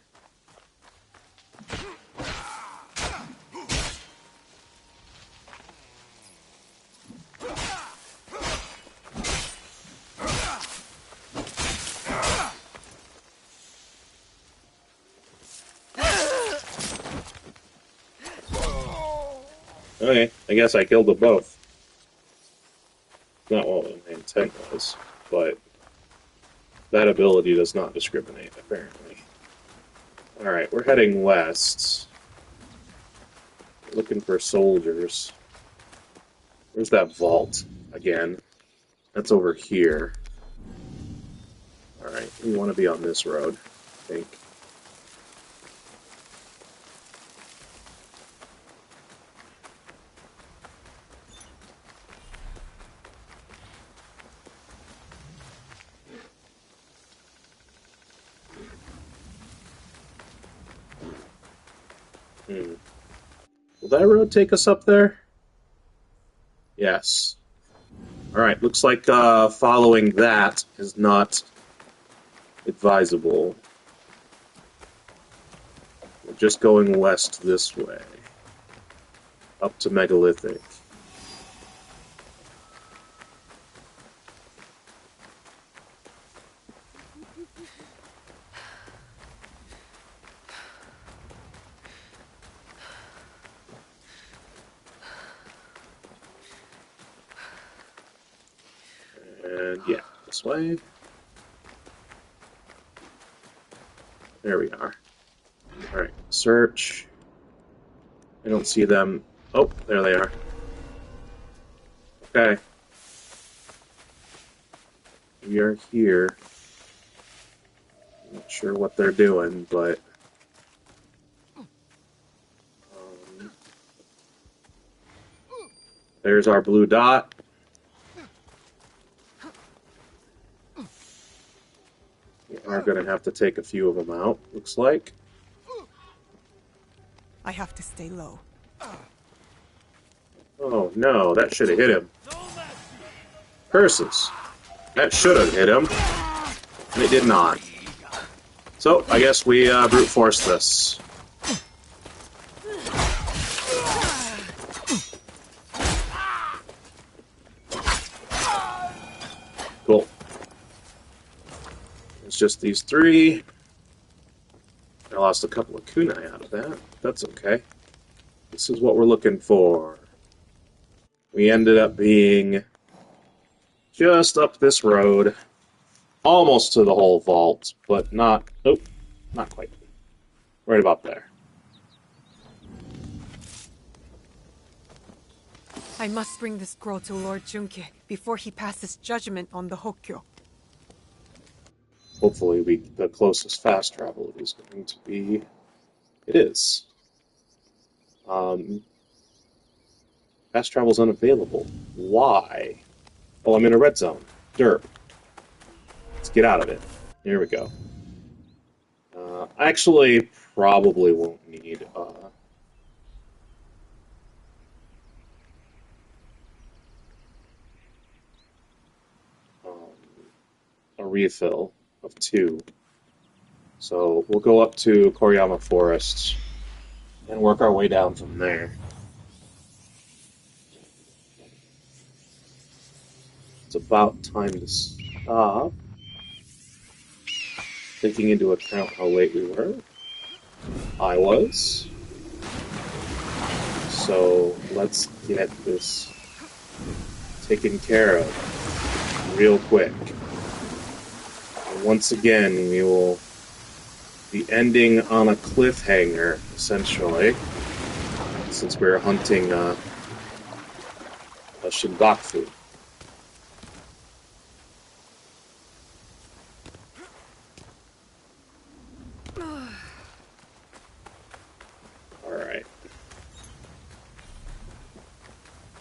Okay, I guess I killed them both. Not what my intent was, but that ability does not discriminate, apparently. Alright, we're heading west. Looking for soldiers. Where's that vault again? That's over here. Alright, we want to be on this road, I think. Will that road take us up there? Yes. Alright, looks like following that is not advisable. We're just going west this way. Up to megalithic. And yeah, this way. There we are. Alright, search. I don't see them. Oh, there they are. Okay. We are here. Not sure what they're doing, but... there's our blue dot. We are going to have to take a few of them out, looks like. I have to stay low. Oh no, that should have hit him. Curses. That should have hit him. And it did not. So, I guess we brute force this. Cool. It's just these three. I lost a couple of kunai out of that. That's okay. This is what we're looking for. We ended up being just up this road. Almost to the whole vault, but not... Nope, not quite. Right about there. I must bring this scroll to Lord Junke before he passes judgment on the Hokkyo. Hopefully the closest fast travel is going to be... It is. Fast travel's unavailable. Why? Oh, I'm in a red zone. Derp. Let's get out of it. Here we go. I actually probably won't need a refill of 2. So we'll go up to Koriyama Forest and work our way down from there. It's about time to stop. Taking into account how late we were. I was. So let's get this taken care of real quick. And once again, we will be ending on a cliffhanger, essentially, since we're hunting a Shinbaku. Alright.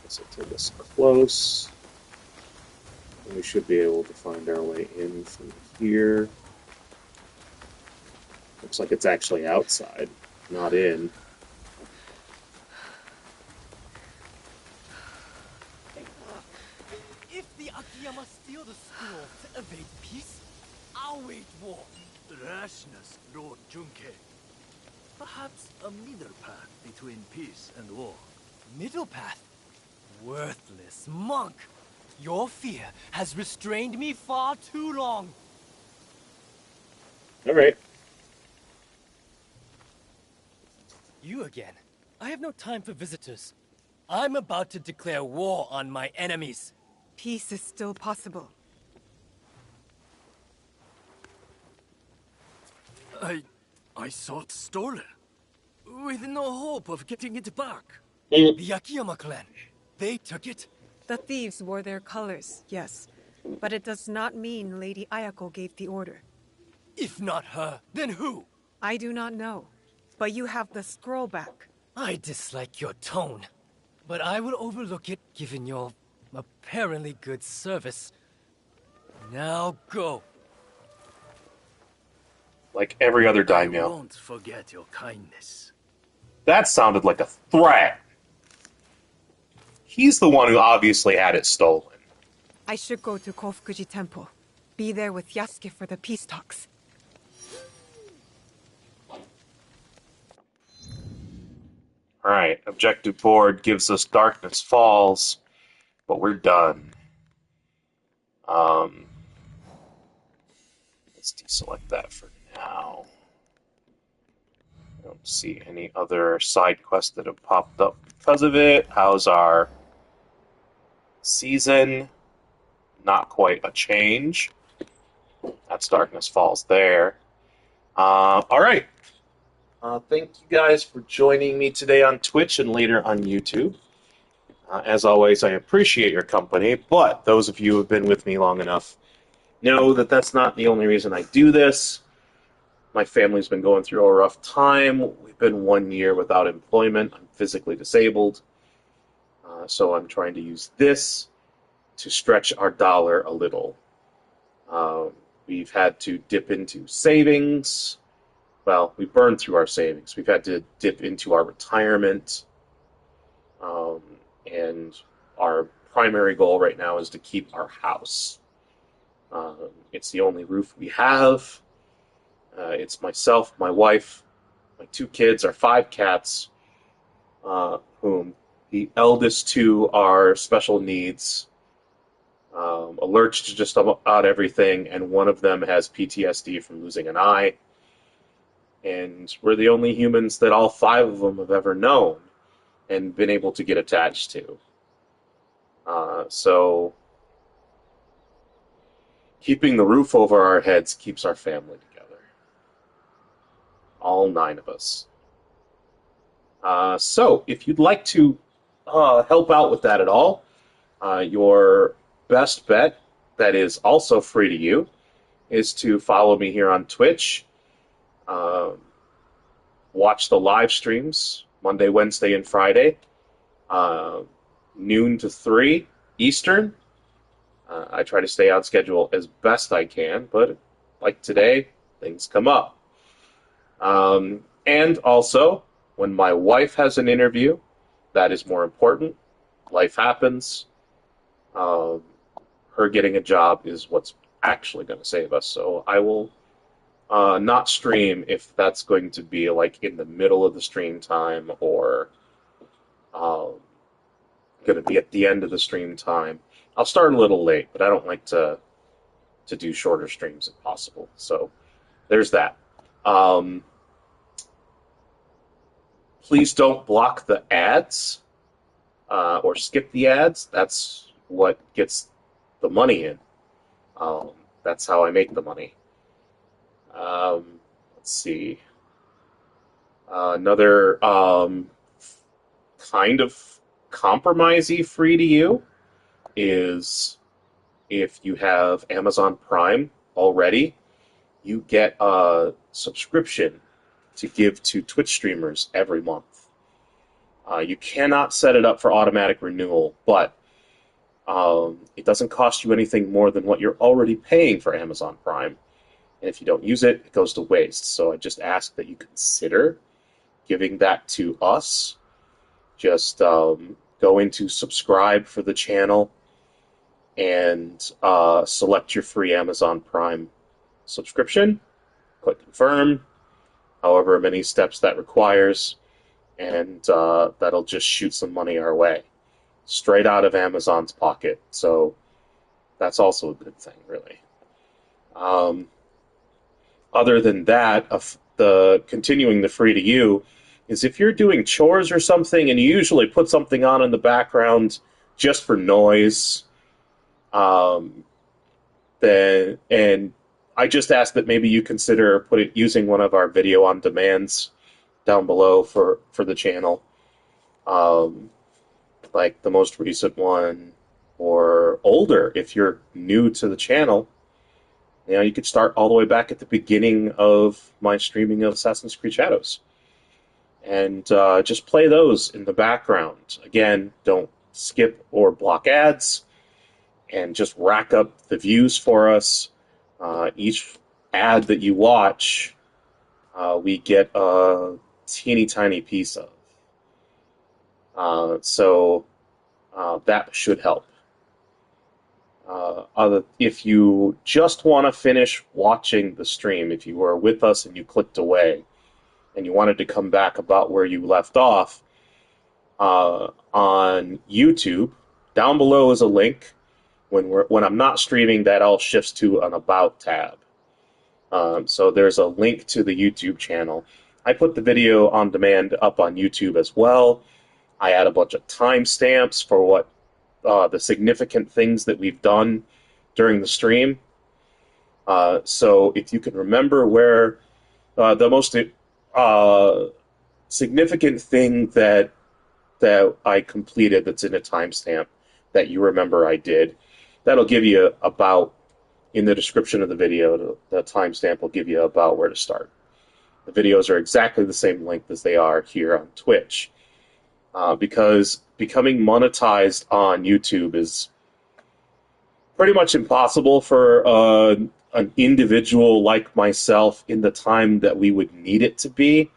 Let's take this close. And we should be able to find our way in from here. Looks like it's actually outside, not in. If the Akiyama steal the scroll to evade peace, I'll wage war. Rashness, Lord Junke. Perhaps a middle path between peace and war. Middle path? Worthless monk! Your fear has restrained me far too long. Alright. You again. I have no time for visitors. I'm about to declare war on my enemies. Peace is still possible. I saw it stolen. With no hope of getting it back. The Akiyama clan. They took it. The thieves wore their colors, yes. But it does not mean Lady Ayako gave the order. If not her, then who? I do not know. But you have the scroll back. I dislike your tone. But I will overlook it given your apparently good service. Now go. Like every other daimyo. I won't forget your kindness. That sounded like a threat. He's the one who obviously had it stolen. I should go to Kofukuji Temple. Be there with Yasuke for the peace talks. Alright, objective board gives us Darkness Falls, but we're done. Let's deselect that for now. I don't see any other side quests that have popped up because of it. How's our season? not quite a change. That's Darkness Falls there. All right. Thank you guys for joining me today on Twitch and later on YouTube. As always, I appreciate your company, but those of you who have been with me long enough know that that's not the only reason I do this. My family's been going through a rough time. We've been 1 year without employment. I'm physically disabled. So I'm trying to use this to stretch our dollar a little. We've had to dip into savings. Well, we burned through our savings. We've had to dip into our retirement. And our primary goal right now is to keep our house. It's the only roof we have. It's myself, my wife, my 2 kids, our 5 cats, whom the eldest 2 are special needs, allergic to just about everything, and one of them has PTSD from losing an eye. And we're the only humans that all 5 of them have ever known and been able to get attached to. So keeping the roof over our heads keeps our family together. All 9 of us. So if you'd like to help out with that at all, your best bet, that is also free to you, is to follow me here on Twitch. Watch the live streams Monday, Wednesday, and Friday, noon to 3 Eastern. I try to stay on schedule as best I can, but like today, things come up. And also, when my wife has an interview, that is more important. Life happens. Her getting a job is what's actually going to save us. So I will not stream if that's going to be like in the middle of the stream time or going to be at the end of the stream time. I'll start a little late, but I don't like to do shorter streams if possible. So there's that. Please don't block the ads or skip the ads. That's what gets the money in. That's how I make the money. Let's see. Another kind of compromisey free to you is if you have Amazon Prime already, you get a subscription to give to Twitch streamers every month. You cannot set it up for automatic renewal, but it doesn't cost you anything more than what you're already paying for Amazon Prime. And if you don't use it, it goes to waste. So I just ask that you consider giving that to us. Just go into subscribe for the channel and select your free Amazon Prime subscription. Click confirm, however many steps that requires, and that'll just shoot some money our way, straight out of Amazon's pocket. So that's also a good thing, really. Other than that, the continuing the free to you is if you're doing chores or something and you usually put something on in the background just for noise, then, and I just ask that maybe you consider using one of our video on demands down below for the channel, like the most recent one or older. If you're new to the channel, you could start all the way back at the beginning of my streaming of Assassin's Creed Shadows. And just play those in the background. Again, don't skip or block ads, and just rack up the views for us. Each ad that you watch, we get a teeny tiny piece of. So that should help. If you just want to finish watching the stream, if you were with us and you clicked away, and you wanted to come back about where you left off, on YouTube, down below is a link. When I'm not streaming, that all shifts to an About tab. So there's a link to the YouTube channel. I put the video on demand up on YouTube as well. I add a bunch of timestamps for what the significant things that we've done during the stream. So if you can remember where the most significant thing that I completed that's in a timestamp that you remember I did, that'll give you about, in the description of the video, the timestamp will give you about where to start. The videos are exactly the same length as they are here on Twitch. Because becoming monetized on YouTube is pretty much impossible for an individual like myself in the time that we would need it to be.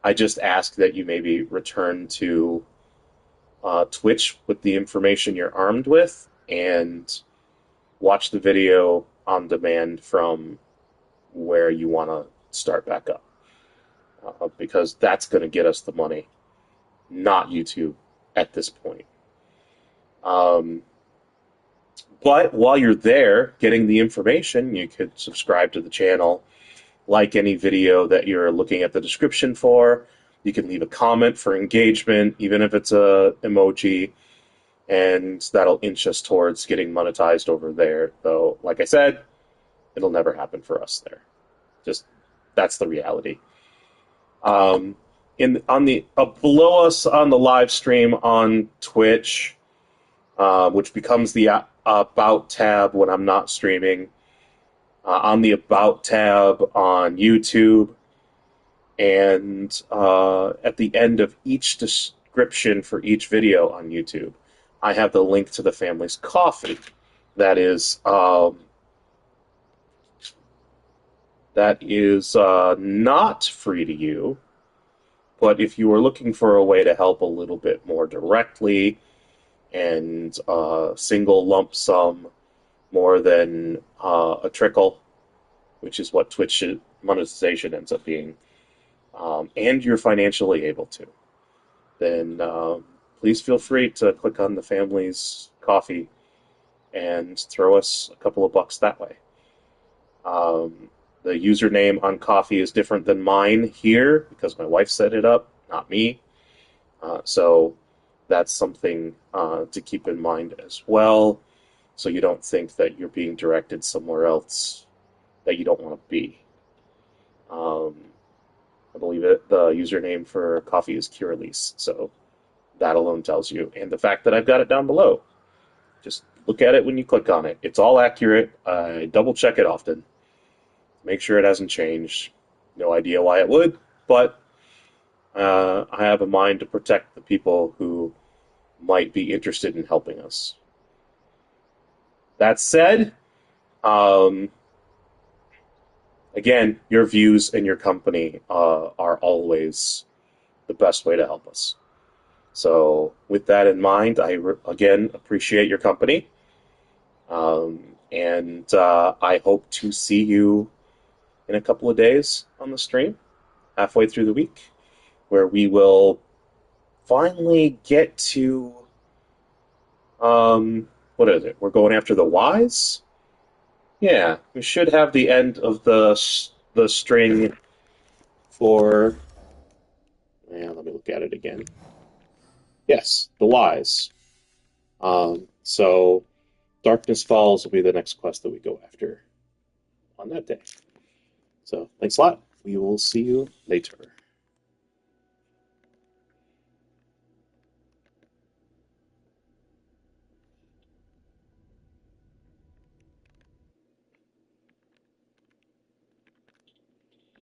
I just ask that you maybe return to Twitch with the information you're armed with and watch the video on demand from where you want to start back up. Because that's going to get us the money, not YouTube at this point. But while you're there getting the information, you could subscribe to the channel, like any video that you're looking at the description for. You can leave a comment for engagement, even if it's a emoji, and that'll inch us towards getting monetized over there. Though, like I said, it'll never happen for us there. Just, that's the reality. Below us on the live stream on Twitch, which becomes the About tab when I'm not streaming, on the About tab on YouTube, and at the end of each description for each video on YouTube, I have the link to the family's coffee. That is not free to you, but if you are looking for a way to help a little bit more directly and single lump sum more than a trickle, which is what Twitch monetization ends up being, and you're financially able to, then please feel free to click on the family's coffee and throw us a couple of bucks that way. The username on coffee is different than mine here because my wife set it up, not me. So that's something to keep in mind as well, so you don't think that you're being directed somewhere else that you don't want to be. I believe the username for coffee is Curelease, so that alone tells you. And the fact that I've got it down below. Just look at it when you click on it. It's all accurate. I double check it often. Make sure it hasn't changed. No idea why it would, but I have a mind to protect the people who might be interested in helping us. That said, again, your views and your company are always the best way to help us. So with that in mind, I again appreciate your company. And I hope to see you in a couple of days on the stream, halfway through the week, where we will finally get to, what is it? We're going after the Ys? Yeah, we should have the end of the string for, yeah, let me look at it again. Yes, the Ys. So Darkness Falls will be the next quest that we go after on that day. So thanks a lot. We will see you later.